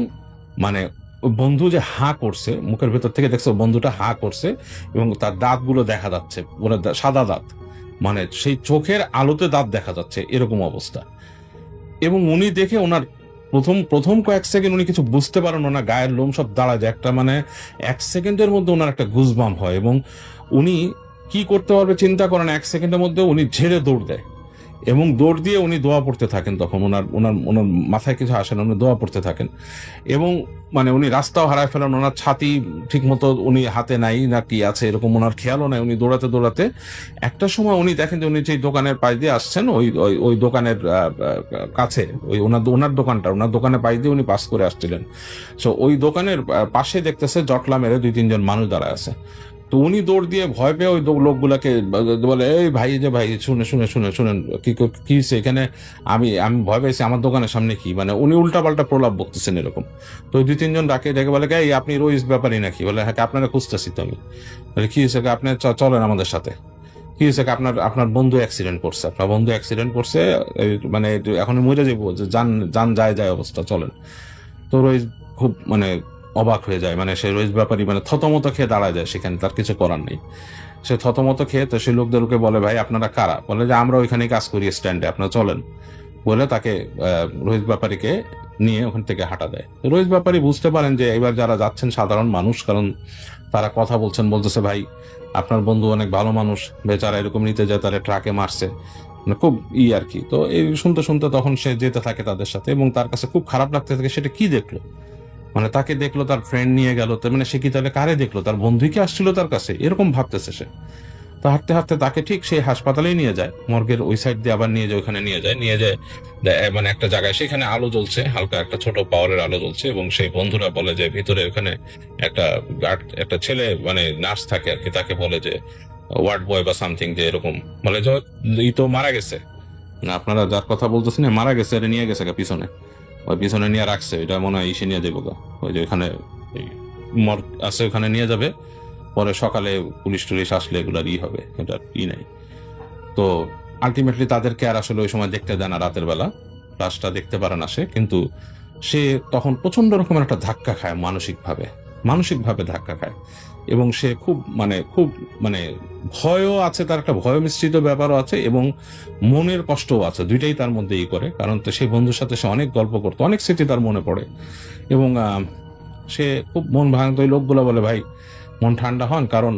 মানে ওই বন্ধু যে হাঁ করছে, মুখের ভেতর থেকে দেখছে বন্ধুটা হাঁ করছে এবং তার দাঁতগুলো দেখা যাচ্ছে, ওরা সাদা দাঁত, মানে সেই চোখের আলোতে দাঁত দেখা যাচ্ছে, এরকম অবস্থা। এবং উনি দেখে ওনার প্রথম কয়েক সেকেন্ড উনি কিছু বুঝতে পারেন, ওনার গায়ের লোম সব দাঁড়ায় যায়, একটা মানে 1 সেকেন্ডের মধ্যে ওনার একটা গুজবাম হয় এবং উনি কি করতে পারবে চিন্তা করেন, 1 সেকেন্ডের মধ্যে উনি ঝেড়ে দৌড় দেয় এবং দৌড় দিয়ে উনি দোয়া পড়তে থাকেন। তখন ওনার ওনার ওনার মাথায় কিছু আসে না, উনি দোয়া পড়তে থাকেন এবং মানে উনি রাস্তাও হারায় ফেলেন, ওনার ছাতি ঠিক মতো উনি হাতে নাই না কি আছে এরকম ওনার খেয়ালও নাই। উনি দৌড়াতে দৌড়াতে একটা সময় উনি দেখেন যে উনি যে দোকানের পাশ দিয়ে আসছেন ওই দোকানের কাছে ওনার দোকানের পাশ দিয়ে উনি পাস করে আসছিলেন। সো ওই দোকানের পাশে দেখতেছে জটলা মেরে 2-3 জন মানুষ দাঁড়ায় আছে। তো উনি দৌড় দিয়ে ভয় পেয়ে ওই লোকগুলাকে বলে, এই ভাই যে ভাই শুনেন কি হয়েছে এখানে, আমি ভয় পেয়েছি, আমার দোকানের সামনে কি, মানে উনি উল্টাপাল্টা প্রলাপ বকতেছেন এরকম। তো 2-3 জন ডেকে বলে, এই আপনি রইস ব্যাপারই নাকি? বলে, হ্যাঁ আপনারা খুঁজতেছি তো আমি। বলে, কি হয়েছে? আপনি চলেন আমাদের সাথে। কি হয়েছে? আপনার বন্ধু অ্যাক্সিডেন্ট করছে, মানে এখন মরে যাবো, যে যান যায় অবস্থা, চলেন। তো রইস খুব মানে অবাক হয়ে যায়, মানে সে রইস ব্যাপারী মানে থতমত খেয়ে দাঁড়ায় যায় সেখানে, তার কিছু করার নেই। সে থতমত খেয়ে তো সেই লোকদেরকে বলে, ভাই আপনারা কারা? বলে যে আমরা ওইখানে কাজ করি স্ট্যান্ডে, আপনারা চলেন। বলে তাকে রোহিত ব্যাপারীকে নিয়ে ওখান থেকে হাঁটা দেয়। রোহিত ব্যাপারী বুঝতে পারেন যে এবার যারা যাচ্ছেন সাধারণ মানুষ, কারণ তারা কথা বলতেছে, ভাই আপনার বন্ধু অনেক ভালো মানুষ, বেচারা এরকম নিতে যায়, তারা ট্রাকে মারছে, মানে খুব আর কি। তো এই শুনতে শুনতে তখন সে যেতে থাকে তাদের সাথে এবং তার কাছে খুব খারাপ লাগতে থাকে। সেটা কি দেখলো, মানে তাকে দেখলো তার ফ্রেন্ড নিয়ে গেল, মানে সে কি তাহলে কারে দেখলো, তার বন্ধুই কি আসছিল তার কাছে, এরকম ভাবতেছে সে। তো হাঁটতে হাঁটতে তাকে ঠিক সেই হাসপাতালেই নিয়ে যায়, মর্গের ওই সাইড দিয়ে আবার নিয়ে যায়, ওখানে নিয়ে যায় মানে একটা জায়গায়, সেখানে আলো জ্বলছে, হালকা একটা ছোট পাওয়ারের আলো জ্বলছে এবং সেই বন্ধুরা বলে যে ভিতরে ওখানে একটা ছেলে মানে নার্স থাকে আর কি, তাকে বলে যে ওয়ার্ড বয় বা সামথিং, যে এরকম বলে যে ই তো মারা গেছে না, আপনারা যার কথা বলতেছেন মারা গেছে, এটা নিয়ে গেছে পিছনে, ওই পিছনে নিয়ে রাখছে, এটা মনে হয় ইসে নিয়ে যাবো, ওই যে ওখানে মর্গ আছে ওখানে নিয়ে যাবে, পরে সকালে পুলিশ টুলিশ আসলে এগুলার হবে, এটার নাই। তো আলটিমেটলি তাদেরকে আর আসলে ওই সময় দেখতে দেয় না, রাতের বেলা লাশটা দেখতে পারে না সে, কিন্তু সে তখন প্রচন্ড রকমের একটা ধাক্কা খায়, মানসিকভাবে ধাক্কা খায় এবং সে খুব মানে ভয়ও আছে, তার একটা ভয় মিশ্রিত ব্যাপারও আছে এবং মনের কষ্টও আছে, দুইটাই তার মধ্যে করে। কারণ তো সেই বন্ধুর সাথে সে অনেক গল্প করতো, অনেক স্মৃতি তার মনে পড়ে এবং সে খুব মন ভাঙত। ওই লোকগুলো বলে, ভাই মন ঠান্ডা হন, কারণ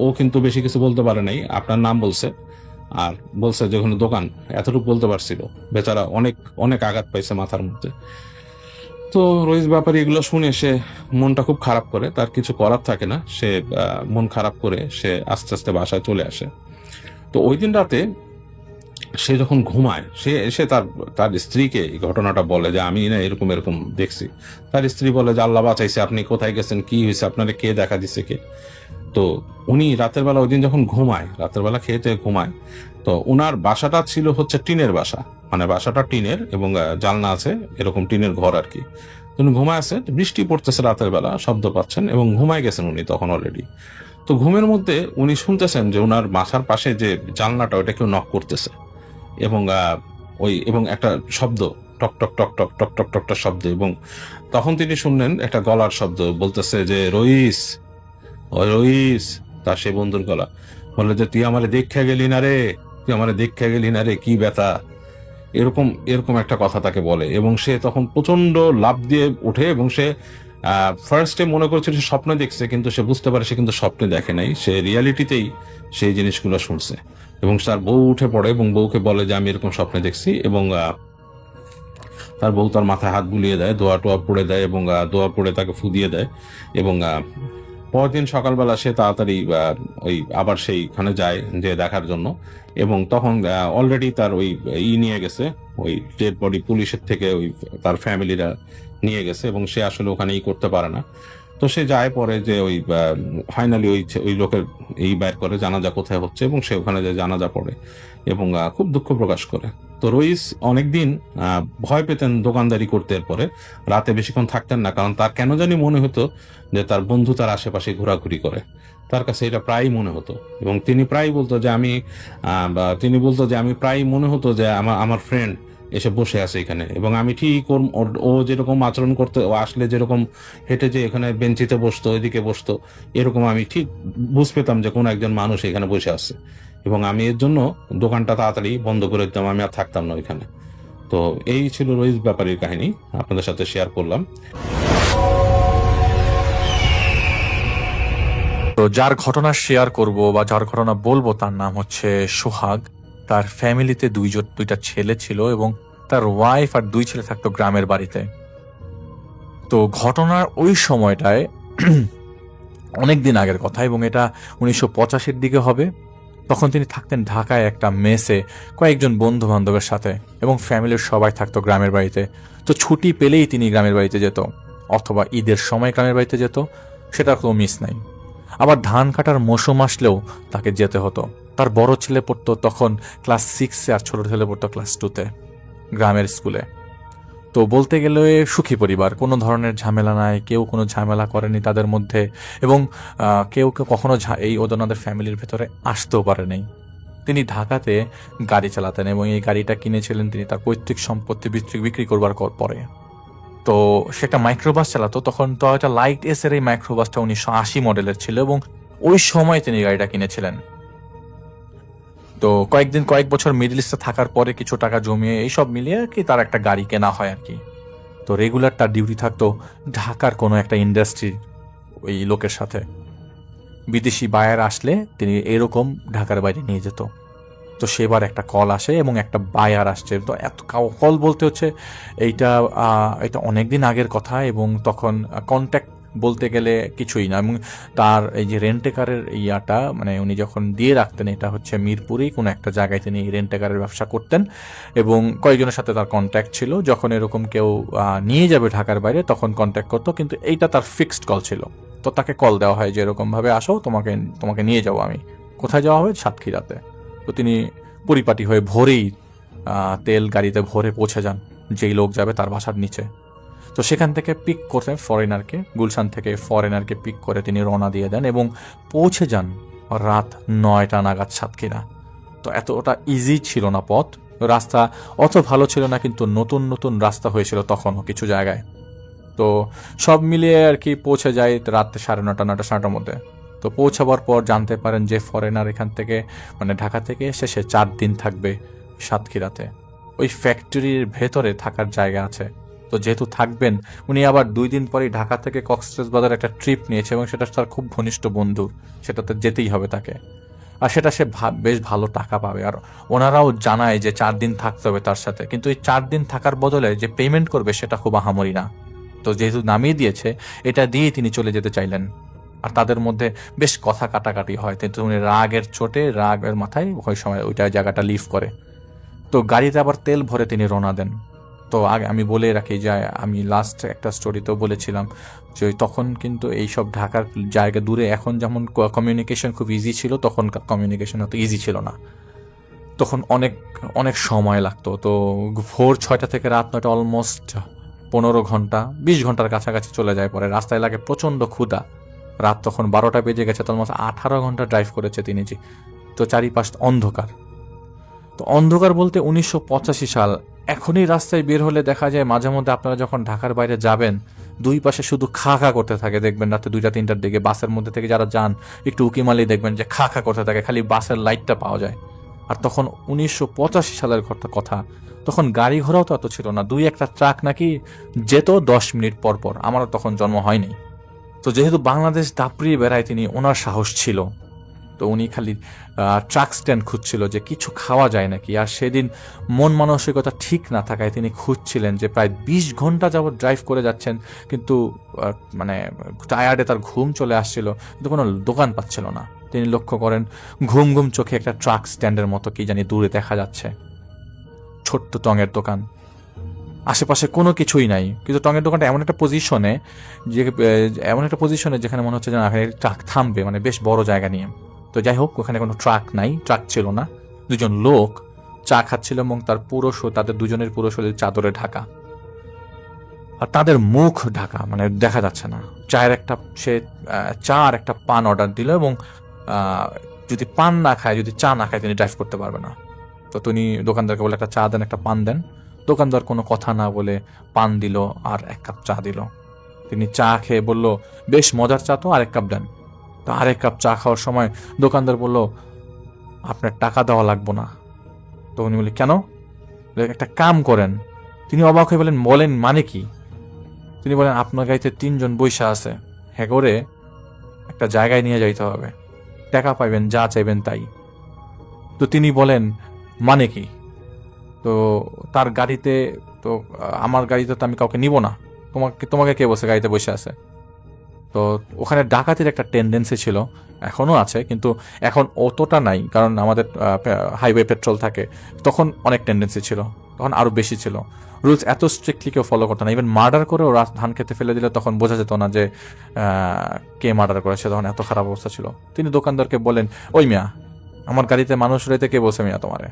ও কিন্তু বেশি কিছু বলতে পারে নাই, আপনার নাম বলছে আর বলছে যে ওখানে দোকান, এতটুকু বলতে পারছিল, বেচারা অনেক আঘাত পাইছে মাথার মধ্যে। তো রইস ব্যাপারী এগুলো শুনে সে মনটা খুব খারাপ করে, তার কিছু করার থাকে না, সে মন খারাপ করে সে আস্তে আস্তে বাসায় চলে আসে। তো ওই দিন রাতে সে যখন ঘুমায়, সে এসে তার স্ত্রীকে এই ঘটনাটা বলে যে আমি না এরকম দেখছি। তার স্ত্রী বলে যে আল্লাহ বাঁচাইছে, আপনি কোথায় গেছেন, কি হয়েছে, আপনারা কে দেখা দিচ্ছে কে? তো উনি রাতের বেলা ওই দিন যখন ঘুমায়, রাতের বেলা খেয়ে ঘুমায়, তো উনার বাসাটা ছিল হচ্ছে টিনের বাসা, মানে বাসাটা টিনের এবং জানলা আছে, এরকম টিনের ঘর আর কি। উনি ঘুমায় আছে, বৃষ্টি পড়তেছে রাতের বেলা, শব্দ পাচ্ছেন এবং ঘুমায় গেছেন উনি তখন অলরেডি। তো ঘুমের মধ্যে উনি শুনতেছেন যে উনার বাসার পাশে যে জানলাটা, ওটা কেউ নক করতেছে এবং একটা শব্দ, টক টক টক টক টক টক টক টক শব্দ। এবং তখন তিনি শুনলেন একটা গলার শব্দ, বলতেছে যে রইস, তার সে বন্ধুর গলা। বলে যে তুই আমারে দেখা গেলি না রে, কি ব্যথা, এরকম একটা কথা তাকে বলে। এবং সে তখন প্রচন্ড লাফ দিয়ে ওঠে এবং সে ফার্স্টে মনে করছিল সে স্বপ্নে দেখছে, কিন্তু সে বুঝতে পারে সে কিন্তু স্বপ্নে দেখে নাই, সে রিয়ালিটিতেই সেই জিনিসগুলো শুনছে। এবং তার বউ উঠে পড়ে এবং বউকে বলে যে আমি এরকম স্বপ্নে দেখছি। এবং তার বউ তার মাথায় হাত বুলিয়ে দেয়, দোয়া টোয়া পড়ে দেয় এবং দোয়া পড়ে তাকে ফু দিয়ে দেয়। এবং পরদিন সকালবেলা সে তাড়াতাড়ি আবার সেইখানে যায় যে দেখার জন্য। এবং তখন অলরেডি তার নিয়ে গেছে, ওই ডেড বডি পুলিশের থেকে তার ফ্যামিলিরা নিয়ে গেছে এবং সে আসলে ওখানে করতে পারে না। তো সে যায় পরে যে ফাইনালি ওই লোকের বাইর করে জানাজা কোথায় হচ্ছে এবং সে ওখানে যে জানাজা পড়ে এবং খুব দুঃখ প্রকাশ করে। তো রইস অনেকদিন ভয় পেতেন দোকানদারি করতে, এরপরে রাতে বেশিক্ষণ থাকতেন না, কারণ তার কেন জানি মনে হতো যে তার বন্ধু তার আশেপাশে ঘোরাঘুরি করে। তার কাছে এটা প্রায়ই মনে হতো, এবং তিনি প্রায়ই বলতো যে আমি প্রায়ই মনে হতো যে আমার ফ্রেন্ড এসে বসে আছে এখানে, এবং আমি ঠিক ও যেরকম আচরণ করতে, ও আসলে যেরকম হেঁটে যে এখানে বেঞ্চিতে বসতো, ওইদিকে বসতো, এরকম আমি ঠিক বুঝ পেতাম যে কোনো একজন মানুষ এখানে বসে আছে, এবং আমি এর জন্য দোকানটা তাড়াতাড়ি বন্ধ করে দিতাম, আমি আর থাকতাম না ওইখানে। তো এই ছিল রইস ব্যাপারীর কাহিনী, আপনাদের সাথে শেয়ার করলাম। তো যার ঘটনা শেয়ার করব বা যার ঘটনা বলবো তার নাম হচ্ছে সোহাগ। তার ফ্যামিলিতে দুইটা ছেলে ছিল এবং তার ওয়াইফ আর 2 ছেলে থাকতো গ্রামের বাড়িতে। তো ঘটনার ওই সময়টায় অনেক দিন আগের কথা, এবং এটা 1985-র দিকে হবে। তখন তিনি থাকতেন ঢাকায় একটা মেসে কয়েকজন বন্ধু বান্ধবের সাথে, এবং ফ্যামিলির সবাই থাকতো গ্রামের বাড়িতে। তো ছুটি পেলেই তিনি গ্রামের বাড়িতে যেত, অথবা ঈদের সময় গ্রামের বাড়িতে যেত, সেটার কোনো মিস নাই। আবার ধান কাটার মৌসুম আসলেও তাকে যেতে হতো। তার বড় ছেলে পড়তো তখন ক্লাস 6-এ, আর ছোট ছেলে পড়তো ক্লাস 2-তে গ্রামের স্কুলে। তো বলতে গেলে সুখী পরিবার, কোনো ধরনের ঝামেলা নাই, কেউ কোনো ঝামেলা করেনি তাদের মধ্যে, এবং কেউ কখনো এই ওনাদের ফ্যামিলির ভেতরে আসতেও পারেনি। তিনি ঢাকাতে গাড়ি চালাতেন, এবং এই গাড়িটা কিনেছিলেন তিনি তার পৈতৃক সম্পত্তি বিক্রি করবার পরে। তো সে একটা মাইক্রোবাস চালাতো, তখন টয়োটা লাইট এস এর এই মাইক্রোবাসটা 1980 মডেলের ছিল, এবং ওই সময় তিনি গাড়িটা কিনেছিলেন। তো কয়েক বছর মিডল ইস্টে থাকার পরে কিছু টাকা জমিয়ে এইসব মিলিয়ে আর কি তার একটা গাড়ি কেনা হয় আর কি। তো রেগুলার তার ডিউটি থাকতো ঢাকার কোনো একটা ইন্ডাস্ট্রি ওই লোকের সাথে। বিদেশি বায়ার আসলে তিনি এরকম ঢাকার বাইরে নিয়ে যেত। তো সেবার একটা কল আসে এবং একটা বায়ার আসছে। তো এত কল বলতে হচ্ছে এইটা অনেকদিন আগের কথা, এবং তখন কন্ট্যাক্ট বলতে গেলে কিছুই না। এবং তার এই যে রেন্টেকারের ইয়াটা, মানে উনি যখন দিয়ে রাখতেন, এটা হচ্ছে মিরপুরেই কোনো একটা জায়গায় তিনি রেন্টেকারের ব্যবসা করতেন, এবং কয়েকজনের সাথে তার কন্ট্যাক্ট ছিল। যখন এরকম কেউ নিয়ে যাবে ঢাকার বাইরে তখন কন্ট্যাক্ট করতো, কিন্তু এইটা তার ফিক্সড কল ছিল। তো তাকে কল দেওয়া হয় যে এরকমভাবে আসো, তোমাকে নিয়ে যাবো আমি। কোথায় যাওয়া হবে? সাতক্ষীরাতে। তো তিনি পরিপাটি হয়ে ভোরেই তেল গাড়িতে ভরে পৌঁছে যান যেই লোক যাবে তার বাসার নিচে। তো সেখান থেকে পিক করতেন ফরেনারকে, গুলশান থেকে ফরেনারকে পিক করে তিনি রওনা দিয়ে দেন এবং পৌঁছে যান রাত 9টা নাগাদ সাতক্ষীরা। তো এতটা ইজি ছিল না পথ, রাস্তা অত ভালো ছিল না, কিন্তু নতুন নতুন রাস্তা হয়েছিল তখনও কিছু জায়গায়। তো সব মিলিয়ে আর কি পৌঁছে যায় রাত 9:30, 9টার মধ্যে। তো পৌঁছাবার পর জানতে পারেন যে ফরেনার এখান থেকে, মানে ঢাকা থেকে এসে সে 4 দিন থাকবে সাতক্ষীরাতে। ওই ফ্যাক্টরির ভেতরে থাকার জায়গা আছে। তো যেহেতু থাকবেন, উনি আবার 2 দিন পরেই ঢাকা থেকে কক্সবাজার একটা ট্রিপ নিয়েছে, এবং সেটা তার খুব ঘনিষ্ঠ বন্ধু, সেটাতে যেতেই হবে তাকে। আর সেটা সে বেশ ভালো টাকা পাবে। আর ওনারাও জানায় যে 4 দিন থাকতে হবে তার সাথে, কিন্তু এই 4 দিন থাকার বদলে যে পেমেন্ট করবে সেটা খুব আহামরি না। তো যেহেতু নামিয়ে দিয়েছে, এটা দিয়ে তিনি চলে যেতে চাইলেন। আর তাদের মধ্যে বেশ কথা কাটাকাটি হয়, কিন্তু উনি রাগের চোটে, রাগের মাথায় ওই সময় ওইটা জায়গাটা লিভ করে। তো গাড়িতে আবার তেল ভরে তিনি রওনা দেন। তো আগে আমি বলে রাখি যে আমি লাস্ট একটা স্টোরিতেও বলেছিলাম যে তখন কিন্তু এইসব ঢাকার জায়গা দূরে, এখন যেমন কমিউনিকেশন খুব ইজি ছিল, তখন কমিউনিকেশন অত ইজি ছিল না। তখন অনেক অনেক সময় লাগতো। তো ভোর 6টা থেকে রাত 9টা, অলমোস্ট 15 ঘন্টা, 20 ঘন্টার কাছাকাছি চলে যায়। পরে রাস্তায় লাগে প্রচণ্ড ক্ষুধা। রাত তখন 12টা বেজে গেছে, তো অলমোস্ট 18 ঘন্টা ড্রাইভ করেছে তিনি। তো চারিপাশ অন্ধকার। তো অন্ধকার বলতে 1985 সাল। এখনই রাস্তায় বের হলে দেখা যায় মাঝে মধ্যে আপনারা যখন ঢাকার বাইরে যাবেন, 2 পাশে শুধু খা খা করতে থাকে। দেখবেন রাতে 2টা-3টার দিকে বাসের মধ্যে থেকে যারা যান একটু উকি মারলেই দেখবেন যে খা খা করতে থাকে, খালি বাসের লাইটটা পাওয়া যায়। আর তখন 1985 সালের কথা, তখন গাড়ি ঘোড়াও তো এত ছিল না। 2-1টা ট্রাক নাকি যেত 10 মিনিট পর পর। আমারও তখন জন্ম হয়নি। তো যেহেতু বাংলাদেশ দাপড়িয়ে বেড়ায় তিনি, ওনার সাহস ছিল। তো উনি খালি ট্রাক স্ট্যান্ড খুঁজছিল যে কিছু খাওয়া যায় নাকি। আর সেদিন মন মানসিকতা ঠিক না থাকায় তিনি খুঁজছিলেন যে প্রায় 20 ঘন্টা যাবত ড্রাইভ করে যাচ্ছেন, কিন্তু মানে টায়ার্ডে তার ঘুম চলে আসছিল, কিন্তু কোনো দোকান পাচ্ছিল না। তিনি লক্ষ্য করেন ঘুম ঘুম চোখে একটা ট্রাক স্ট্যান্ডের মতো কি জানি দূরে দেখা যাচ্ছে, ছোট্ট টঙের দোকান। আশেপাশে কোনো কিছুই নাই, কিন্তু টঙের দোকানটা এমন একটা পজিশনে যেখানে মনে হচ্ছে যে ট্রাক থামবে, মানে বেশ বড় জায়গা নিয়ে। তো যাই হোক, ওখানে কোনো ট্রাক নাই, ট্রাক ছিল না। 2জন লোক চা খাচ্ছিল এবং তার তাদের দুজনের পুরো শরীর চাদরে ঢাকা, আর তাদের মুখ ঢাকা, মানে দেখা যাচ্ছে না। সে চা আর একটা পান অর্ডার দিল এবং যদি পান না খায়, যদি চা না খায়, তিনি ড্রাইভ করতে পারবে না। তো তিনি দোকানদারকে বলে একটা চা দেন, একটা পান দেন। দোকানদার কোনো কথা না বলে পান দিল আর 1 কাপ চা দিল। তিনি চা খেয়ে বলল, বেশ মজার চা তো, আরেক কাপ দেন। তো আরেক কাপ চা খাওয়ার সময় দোকানদার বলল, আপনার টাকা দেওয়া লাগবো না। তো উনি বলে, কেন? একটা কাম করেন। তিনি অবাক হয়ে বলেন মানে কি? তিনি বলেন, আপনার গাড়িতে 3 জন বৈশা আছে, হ্যাঁ করে একটা জায়গায় নিয়ে যাইতে হবে, টাকা পাইবেন, যা চাইবেন তাই। তো তিনি বলেন, মানে কি? তো তার গাড়িতে তো আমার গাড়িতে তো আমি কাউকে নিব না, তোমাকে কে বসে গাড়িতে বসে আছে? তো ওখানে ডাকাতির একটা টেন্ডেন্সি ছিল, এখনো আছে, কিন্তু এখন অতটা নাই, কারণ আমাদের হাইওয়ে পেট্রোল থাকে। তখন অনেক টেন্ডেন্সি ছিল, তখন আরো বেশি ছিল। রুলস এত স্ট্রিক্টলি কেউ ফলো করতো না। ইভেন মার্ডার করেও ধান খেতে ফেলে দিলে তখন বোঝা যেত না যে কে মার্ডার করেছে, তখন এত খারাপ অবস্থা ছিল। তিনি দোকানদারকে বলেন, ওই মিয়া, আমার গাড়িতে মানুষ রয়েছে, কে বলছে মিয়া তোমারে?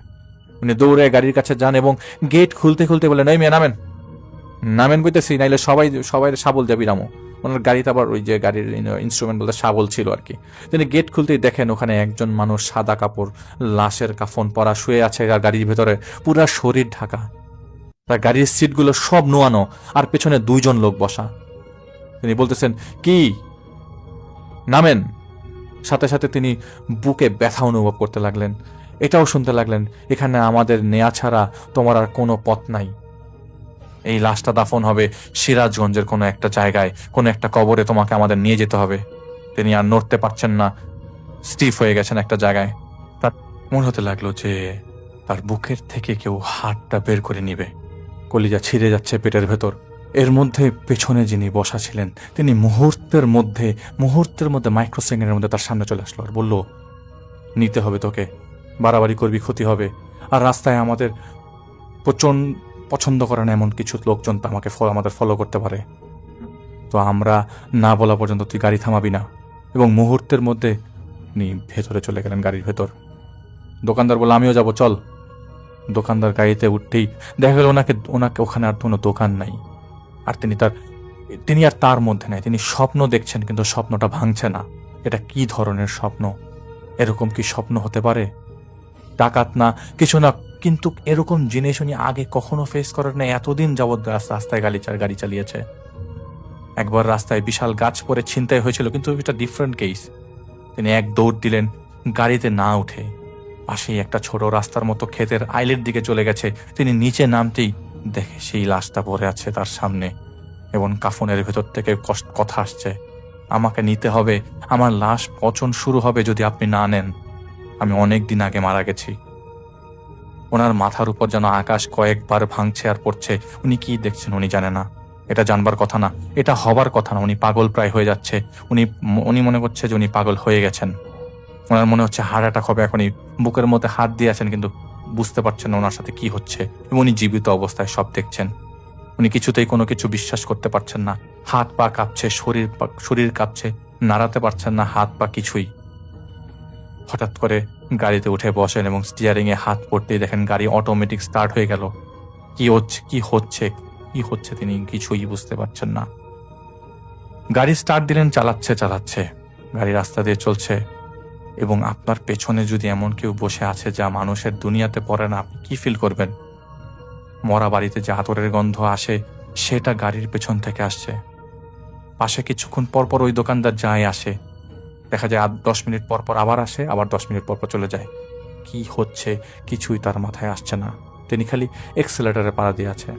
উনি দৌড়ে গাড়ির কাছে যান এবং গেট খুলতে খুলতে বলেন, ওই মিয়া নামেন বইতেছি, নাইলে সবাই শাবল দিয়ে বিরামো। ওনার গাড়িতে আবার ওই যে গাড়ির ইনস্ট্রুমেন্ট বলতে শাবল ছিল আর কি। তিনি গেট খুলতেই দেখেন ওখানে একজন মানুষ সাদা কাপড়, লাশের কাফন পরা শুয়ে আছে, আর গাড়ির ভেতরে পুরা শরীর ঢাকা। তার গাড়ির সিটগুলো সব নোয়ানো, আর পেছনে 2 জন লোক বসা। তিনি বলতেছেন, কি নামেন। সাথে সাথে তিনি বুকে ব্যথা অনুভব করতে লাগলেন। এটাও শুনতে লাগলেন, এখানে আমাদের নেয়া ছাড়া তোমার আর কোনো পথ নাই। এই লাশটা দাফন হবে সিরাজগঞ্জের কোনো একটা জায়গায়, কোনো একটা কবরে তোমাকে আমাদের নিয়ে যেতে হবে। তিনি আর নড়তে পারছেন না, স্টিফ হয়ে গেছেন একটা জায়গায়। তার মনে হতে লাগলো যে তার বুকের থেকে কেউ হাতটা বের করে নিবে। কলিজা ছিঁড়ে যাচ্ছে পেটের ভেতর। এর মধ্যে পেছনে যিনি বসা ছিলেন, তিনি মুহূর্তের মধ্যে মাইক্রোসেকেন্ডের মধ্যে তার সামনে চলে আসলো আর বলল, নিতে হবে তোকে, বাড়াবাড়ি করবি, ক্ষতি হবে। আর রাস্তায় আমাদের পছন্দ করে না এমন কিছু লোকজন আমাদের ফলো করতে পারে। তো আমরা না বলা পর্যন্ত তুই গাড়ি থামাবি না। এবং মুহূর্তের মধ্যে উনি ভেতরে চলে গেলেন, গাড়ির ভেতর। দোকানদার বলল, আমিও যাব, চল। দোকানদার গাড়িতে উঠতেই দেখা গেল ওনাকে ওখানে আর কোনো দোকান নাই। আর তিনি আর তার মধ্যে নাই। তিনি স্বপ্ন দেখছেন, কিন্তু স্বপ্নটা ভাঙছে না। এটা কি ধরনের স্বপ্ন? এরকম কি স্বপ্ন হতে পারে? ডাকাত না, কিছু না, কিন্তু এরকম জিনিস উনি আগে কখনো ফেস করেন না। এতদিন যাবৎ রাস্তায় গাড়ি চালিয়েছে। একবার রাস্তায় বিশাল গাছ পরে ছিনতাই হয়েছিল, কিন্তু এটা ডিফারেন্ট কেস। তিনি এক দৌড় দিলেন, গাড়িতে না উঠে পাশেই একটা ছোট রাস্তার মতো ক্ষেতের আইলের দিকে চলে গেছে। তিনি নিচে নামতেই দেখে সেই লাশটা পড়ে আছে তার সামনে, এবং কাফনের ভেতর থেকে কথা আসছে, আমাকে নিতে হবে, আমার লাশ পচন শুরু হবে যদি আপনি না নেন। আমি অনেক দিন আগে মারা গেছি। ওনার মাথার উপর যেন আকাশ কয়েকবার ভাঙছে আর পড়ছে। উনি কি দেখছেন উনি জানে না, এটা জানবার কথা না, এটা হবার কথা না। উনি পাগল প্রায় হয়ে যাচ্ছে। উনি মনে করছে যে উনি পাগল হয়ে গেছেন। ওনার মনে হচ্ছে হার্ট অ্যাটাক হবে এখনই। বুকের মধ্যে হাত দিয়ে আছেন, কিন্তু বুঝতে পারছেন না ওনার সাথে কি হচ্ছে। এবং উনি জীবিত অবস্থায় সব দেখছেন। উনি কিছুতেই কোনো কিছু বিশ্বাস করতে পারছেন না। হাত পা কাঁপছে, শরীর কাঁপছে, নাড়াতে পারছেন না হাত পা কিছুই। হঠাৎ করে গাড়িতে উঠে বসেন এবং স্টিয়ারিং এ হাত পড়তেই দেখেন গাড়ি অটোমেটিক স্টার্ট হয়ে গেল। কি হচ্ছে তিনি কিছুই বুঝতে পারছেন না। গাড়ি স্টার্ট দিলেন, চালাচ্ছে, গাড়ি রাস্তা দিয়ে চলছে, এবং আপনার পেছনে যদি এমন কেউ বসে আছে যা মানুষের দুনিয়াতে পড়ে না, আপনি কি ফিল করবেন? মরা বাড়িতে যে আতরের গন্ধ আসে, সেটা গাড়ির পেছন থেকে আসছে। পাশে কিছুক্ষণ পরপর ওই দোকানদার যায় আসে, দেখা যায় 10 মিনিট পরপর আবার আসে, আবার 10 মিনিট পরপর চলে যায়। কি হচ্ছে কিছুই তার মাথায় আসছে না। তিনি খালি এক্সেলেটারে পাড়া দিয়ে আছে।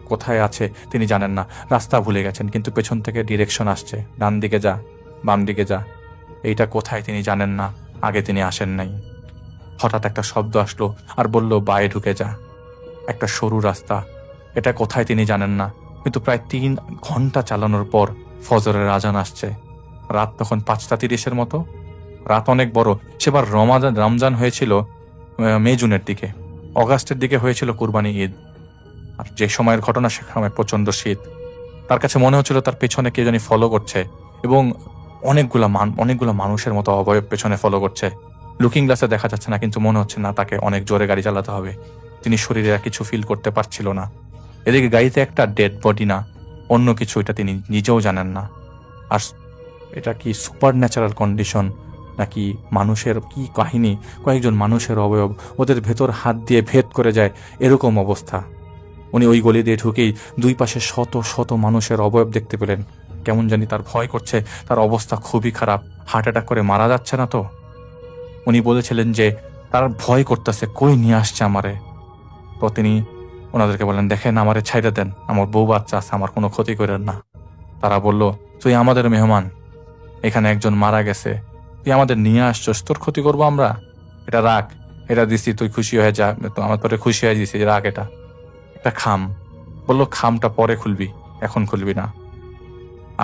কোথায় আছে তিনি জানেন না, রাস্তা ভুলে গেছেন, কিন্তু পেছন থেকে ডিরেকশন আসছে, ডান দিকে যা, বাম দিকে যা। এইটা কোথায় তিনি জানেন না, আগে তিনি আসেন নাই। হঠাৎ একটা শব্দ আসলো আর বলল, বায়ে ঢুকে যা। একটা সরু রাস্তা, এটা কোথায় তিনি জানেন না, কিন্তু প্রায় 3 ঘন্টা চালানোর পর ফজরের আজান আসছে। রাত তখন 5:30 মতো। রাত অনেক বড়। সেবার রমজান হয়েছিল মে জুনের দিকে, অগাস্টের দিকে হয়েছিল কুরবানি ঈদ। আর যে সময়ের ঘটনা, সে সময় প্রচন্ড শীত। তার কাছে মনে হচ্ছিল তার পেছনে কে জানি ফলো করছে, এবং অনেকগুলো মানুষের মতো অবয়ব পেছনে ফলো করছে। লুকিং গ্লাসে দেখা যাচ্ছে না, কিন্তু মনে হচ্ছে না তাকে অনেক জোরে গাড়ি চালাতে হবে। তিনি শরীরে আর কিছু ফিল করতে পারছিল না। এদিকে গাড়িতে একটা ডেড বডি না অন্য কিছু, এটা তিনি নিজেও জানেন না। আর এটা কি সুপার ন্যাচারাল কন্ডিশন নাকি মানুষের কি কাহিনী, কয়েকজন মানুষের অবয়ব ওদের ভেতর হাত দিয়ে ভেদ করে যায় এরকম অবস্থা। উনি ওই গলি দিয়ে ঢুকেই দুই পাশে শত শত মানুষের অবয়ব দেখতে পেলেন। কেমন জানি তার ভয় করছে, তার অবস্থা খুবই খারাপ, হার্ট অ্যাটাক করে মারা যাচ্ছে না তো। উনি বলেছিলেন যে তার ভয় করতেছে, কই নিয়ে আসছে আমারে। তো তিনি ওনাদেরকে বললেন, দেখেন আমারে ছাইড়ে দেন, আমার বউ বাচ্চা আছে, আমার কোনো ক্ষতি করেন না। তারা বলল, তুই আমাদের মেহমান, এখানে একজন মারা গেছে, তুই আমাদের নিয়ে আসছস, তোর ক্ষতি করবো আমরা? এটা রাখ, এটা দিছি, তুই খুশি হয়ে যা, তো আমার পরে খুশি হয়ে দিছি, রাখ এটা। একটা খাম, বললো খামটা পরে খুলবি, এখন খুলবি না।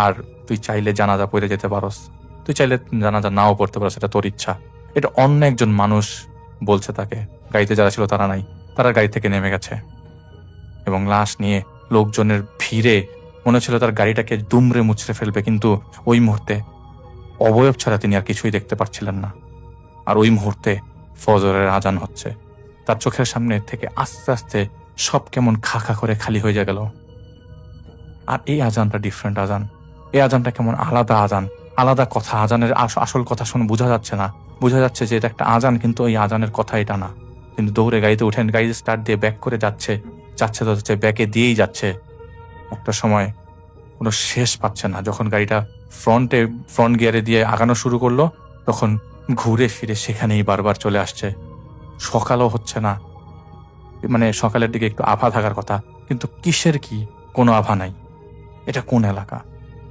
আর তুই চাইলে জানাজা পড়ে যেতে পারস, তুই চাইলে জানাজা নাও পড়তে পারস, এটা তোর ইচ্ছা। এটা অন্য একজন মানুষ বলছে তাকে। গাড়িতে যারা ছিল তারা নাই, তারা গাড়ি থেকে নেমে গেছে এবং লাশ নিয়ে লোকজনের ভিড়ে মনে ছিল তার গাড়িটাকে দুমড়ে মুচড়ে ফেলবে, কিন্তু ওই মুহূর্তে অবয়ব ছাড়া তিনি আর কিছুই দেখতে পাচ্ছিলেন না। আর ওই মুহূর্তে ফজরের আজান হচ্ছে, তার চোখের সামনে থেকে আস্তে আস্তে সব কেমন খা খা করে খালি হয়ে গেল। আর এই আজানটা ডিফারেন্ট আজান, এই আজানটা কেমন আলাদা আজান, আলাদা কথা। আজানের আসল কথা শুনে বোঝা যাচ্ছে না, বোঝা যাচ্ছে যে এটা একটা আজান, কিন্তু ওই আজানের কথা এটা না। কিন্তু দৌড়ে গাড়িতে উঠেন, গাড়ি স্টার্ট দিয়ে ব্যাক করে যাচ্ছে তো যাচ্ছে, ব্যাকে দিয়েই যাচ্ছে। একটা সময় কোনো শেষ পাচ্ছে না, যখন গাড়িটা ফ্রন্ট গিয়ারে দিয়ে আগানো শুরু করলো, তখন ঘুরে ফিরে সেখানেই বারবার চলে আসছে। সকালও হচ্ছে না, মানে সকালের দিকে একটু আভা থাকার কথা, কিন্তু কিসের কি, কোনো আভা নাই। এটা কোন এলাকা,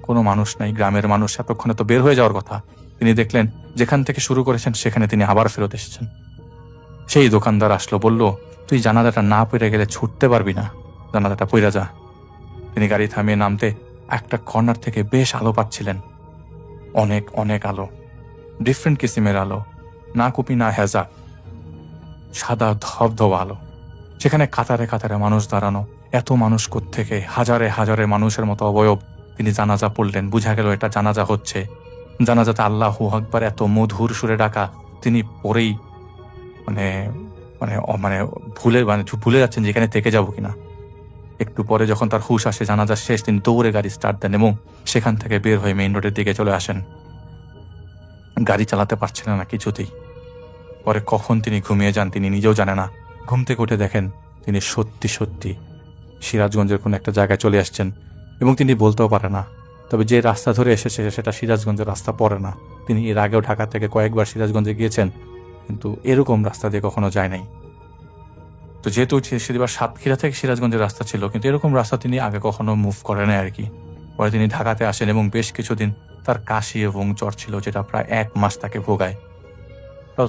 কোনো মানুষ নাই, গ্রামের মানুষ, এতক্ষণে তো বের হয়ে যাওয়ার কথা। তিনি দেখলেন যেখান থেকে শুরু করেছেন সেখানে তিনি আবার ফেরত এসেছেন। সেই দোকানদার আসলো, বলল, তুই জানাজাটা না পড়ে গেলে ছুটতে পারবি না, জানাজাটা পইরা যা। তিনি গাড়ি থামিয়ে নামতে একটা কর্নার থেকে বেশ আলো পাচ্ছিলেন, অনেক অনেক আলো, ডিফারেন্ট কিসিমের আলো, না কুপি না হেজা, সাদা ধবধবা আলো। সেখানে কাতারে কাতারে মানুষ দাঁড়ানো, এত মানুষ কোত্থেকে, হাজারে হাজারে মানুষের মতো অবয়ব। তিনি জানাজা পড়লেন, বুঝা গেল এটা জানাজা হচ্ছে। জানাজাতে আল্লাহু আকবার এত মধুর সুরে ডাকা, তিনি পরেই মানে মানে মানে ভুলে যাচ্ছেন যে এখানে থেকে যাবো কিনা। একটু পরে যখন তার হুশ আসে, জানাজা শেষ, তিনি দৌড়ে গাড়ি স্টার্ট দেন এবং সেখান থেকে বের হয়ে মেইন রোডের দিকে চলে আসেন। গাড়ি চালাতে পারছিলেন না কিছুতেই। পরে কখন তিনি ঘুমিয়ে যান তিনি নিজেও জানে না। ঘুম থেকে উঠে দেখেন তিনি সত্যি সত্যি সিরাজগঞ্জের কোনো একটা জায়গায় চলে আসছেন, এবং তিনি বলতেও পারে না। তবে যে রাস্তা ধরে এসেছে সেটা সিরাজগঞ্জের রাস্তা পড়ে না। তিনি এর আগেও ঢাকা থেকে কয়েকবার সিরাজগঞ্জে গিয়েছেন, কিন্তু এরকম রাস্তা দিয়ে কখনো যায় নাই। তো যেহেতু সেদিবার সাতক্ষীরা থেকে সিরাজগঞ্জের রাস্তা ছিল, কিন্তু এরকম রাস্তা তিনি আগে কখনো মুভ করে নাই আর কি। পরে তিনি ঢাকাতে আসেন এবং বেশ কিছুদিন তার কাশি এবং জ্বর ছিল, যেটা প্রায় 1 মাস তাকে ভোগায়।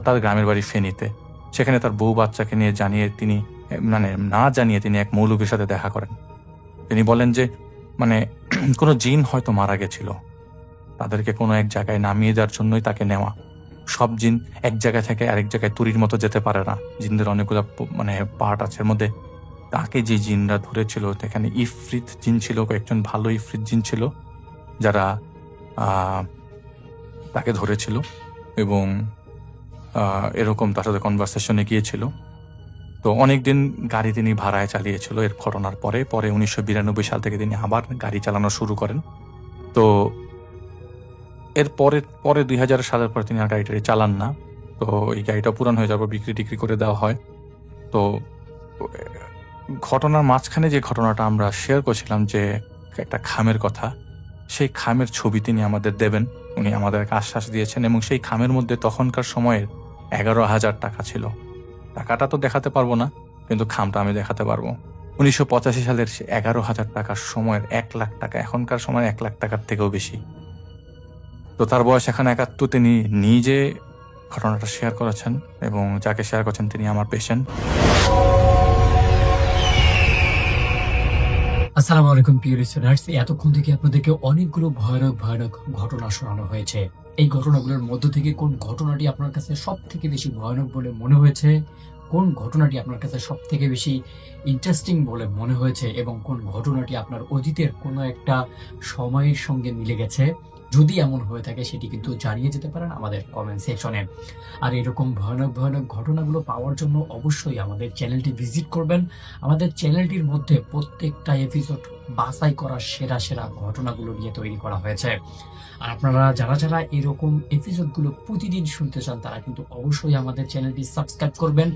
তার গ্রামের বাড়ি ফেনীতে। সেখানে তার বউ বাচ্চাকে নিয়ে না জানিয়ে তিনি এক মৌলবীর সাথে দেখা করেন। তিনি বলেন যে কোনো জিন হয়তো মারা গেছিল, তাদেরকে কোনো এক জায়গায় নামিয়ে দেওয়ার জন্যই তাকে নেওয়া। সব জিন এক জায়গা থেকে আরেক জায়গায় তুরির মতো যেতে পারে না, জিনদের অনেকগুলো পার্ট আছে। এর মধ্যে তাকে যে জিনরা ধরেছিল, সেখানে ইফরিত জিন ছিল, কয়েকজন ভালো ইফরিত জিন ছিল যারা তাকে ধরেছিল এবং এরকম তার সাথে কনভারসেশনে গিয়েছিল। তো অনেকদিন গাড়ি তিনি ভাড়ায় চালিয়েছিল এর ঘটনার পরে 1992 সাল থেকে তিনি আবার গাড়ি চালানো শুরু করেন। তো এর পরে 2000 সালের পরে তিনি আর গাড়িটা চালান না। তো এই গাড়িটা পুরান হয়ে যাবে, বিক্রি করে দেওয়া হয়। তো ঘটনার মাঝখানে যে ঘটনাটা আমরা শেয়ার করছিলাম, যে একটা খামের কথা, সেই খামের ছবি তিনি আমাদের দেবেন, উনি আমাদেরকে আশ্বাস দিয়েছেন। এবং সেই খামের মধ্যে তখনকার সময়ের 11,000 টাকা ছিল। টাকাটা তো দেখাতে পারবো না, কিন্তু খামটা আমি দেখাতে পারবো। 1985 সালের 11,000 টাকার সময়ের 1 লাখ টাকা, এখনকার সময় 1 লাখ টাকার থেকেও বেশি। তো তার বয়স এখন 71। তিনি নিজে ঘটনাটা শেয়ার করেছেন এবং যাকে শেয়ার করেছেন তিনি আমার পেশেন্ট। আসসালামু আলাইকুম প্রিয় লিসেনার্স, এতক্ষণ থেকে আপনাদেরকে অনেকগুলো ভয়ানক ঘটনা শোনানো হয়েছে। এই ঘটনাগুলোর মধ্য থেকে কোন ঘটনাটি আপনার কাছে সব থেকে বেশি ভয়ানক বলে মনে হয়েছে, কোন ঘটনাটি আপনার কাছে সব থেকে বেশি ইন্টারেস্টিং বলে মনে হয়েছে, এবং কোন ঘটনাটি আপনার অতীতের কোনো একটা সময়ের সঙ্গে মিলে গেছে, যদি এমন হয়ে থাকে সেটি কিন্তু জানিয়ে যেতে পারেন আমাদের কমেন্ট সেকশনে। আর এরকম ভয়ানক ভয়ানক ঘটনাগুলো পাওয়ার জন্য অবশ্যই আমাদের চ্যানেলটি ভিজিট করবেন। আমাদের চ্যানেলটির মধ্যে প্রত্যেকটা এপিসোড বাছাই করা সেরা সেরা ঘটনাগুলো নিয়ে তৈরি করা হয়েছে। আর আপনারা যারা যারা এরকম এপিসোডগুলো প্রতিদিন শুনতে চান তারা কিন্তু অবশ্যই আমাদের চ্যানেলটি সাবস্ক্রাইব করবেন,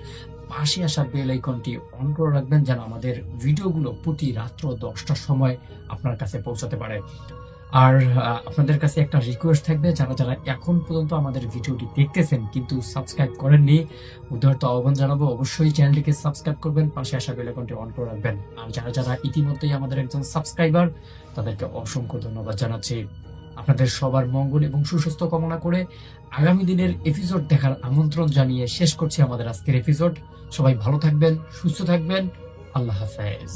পাশে আসা বেল আইকনটি অন করে রাখবেন যেন আমাদের ভিডিওগুলো প্রতি রাত্র 10টার সময় আপনার কাছে পৌঁছাতে পারে। আর আপনাদের কাছে একটা রিকোয়েস্ট থাকবে, যারা যারা এখন পর্যন্ত আমাদের ভিডিওটি দেখতেছেন কিন্তু সাবস্ক্রাইব করেননি, উদারত আহ্বান জানাবো অবশ্যই চ্যানেলটিকে সাবস্ক্রাইব করবেন, পাশে আসা বেল আইকনটি অন করে রাখবেন। আর যারা যারা ইতিমধ্যেই আমাদের একজন সাবস্ক্রাইবার তাদেরকে অসংখ্য ধন্যবাদ জানাচ্ছি। আপনাদের সবার মঙ্গল এবং সুস্বাস্থ্য কামনা করে আগামী দিনের এপিসোড দেখার আমন্ত্রণ জানিয়ে শেষ করছি আমাদের আজকের এপিসোড। সবাই ভালো থাকবেন, সুস্থ থাকবেন, আল্লাহ হাফেজ।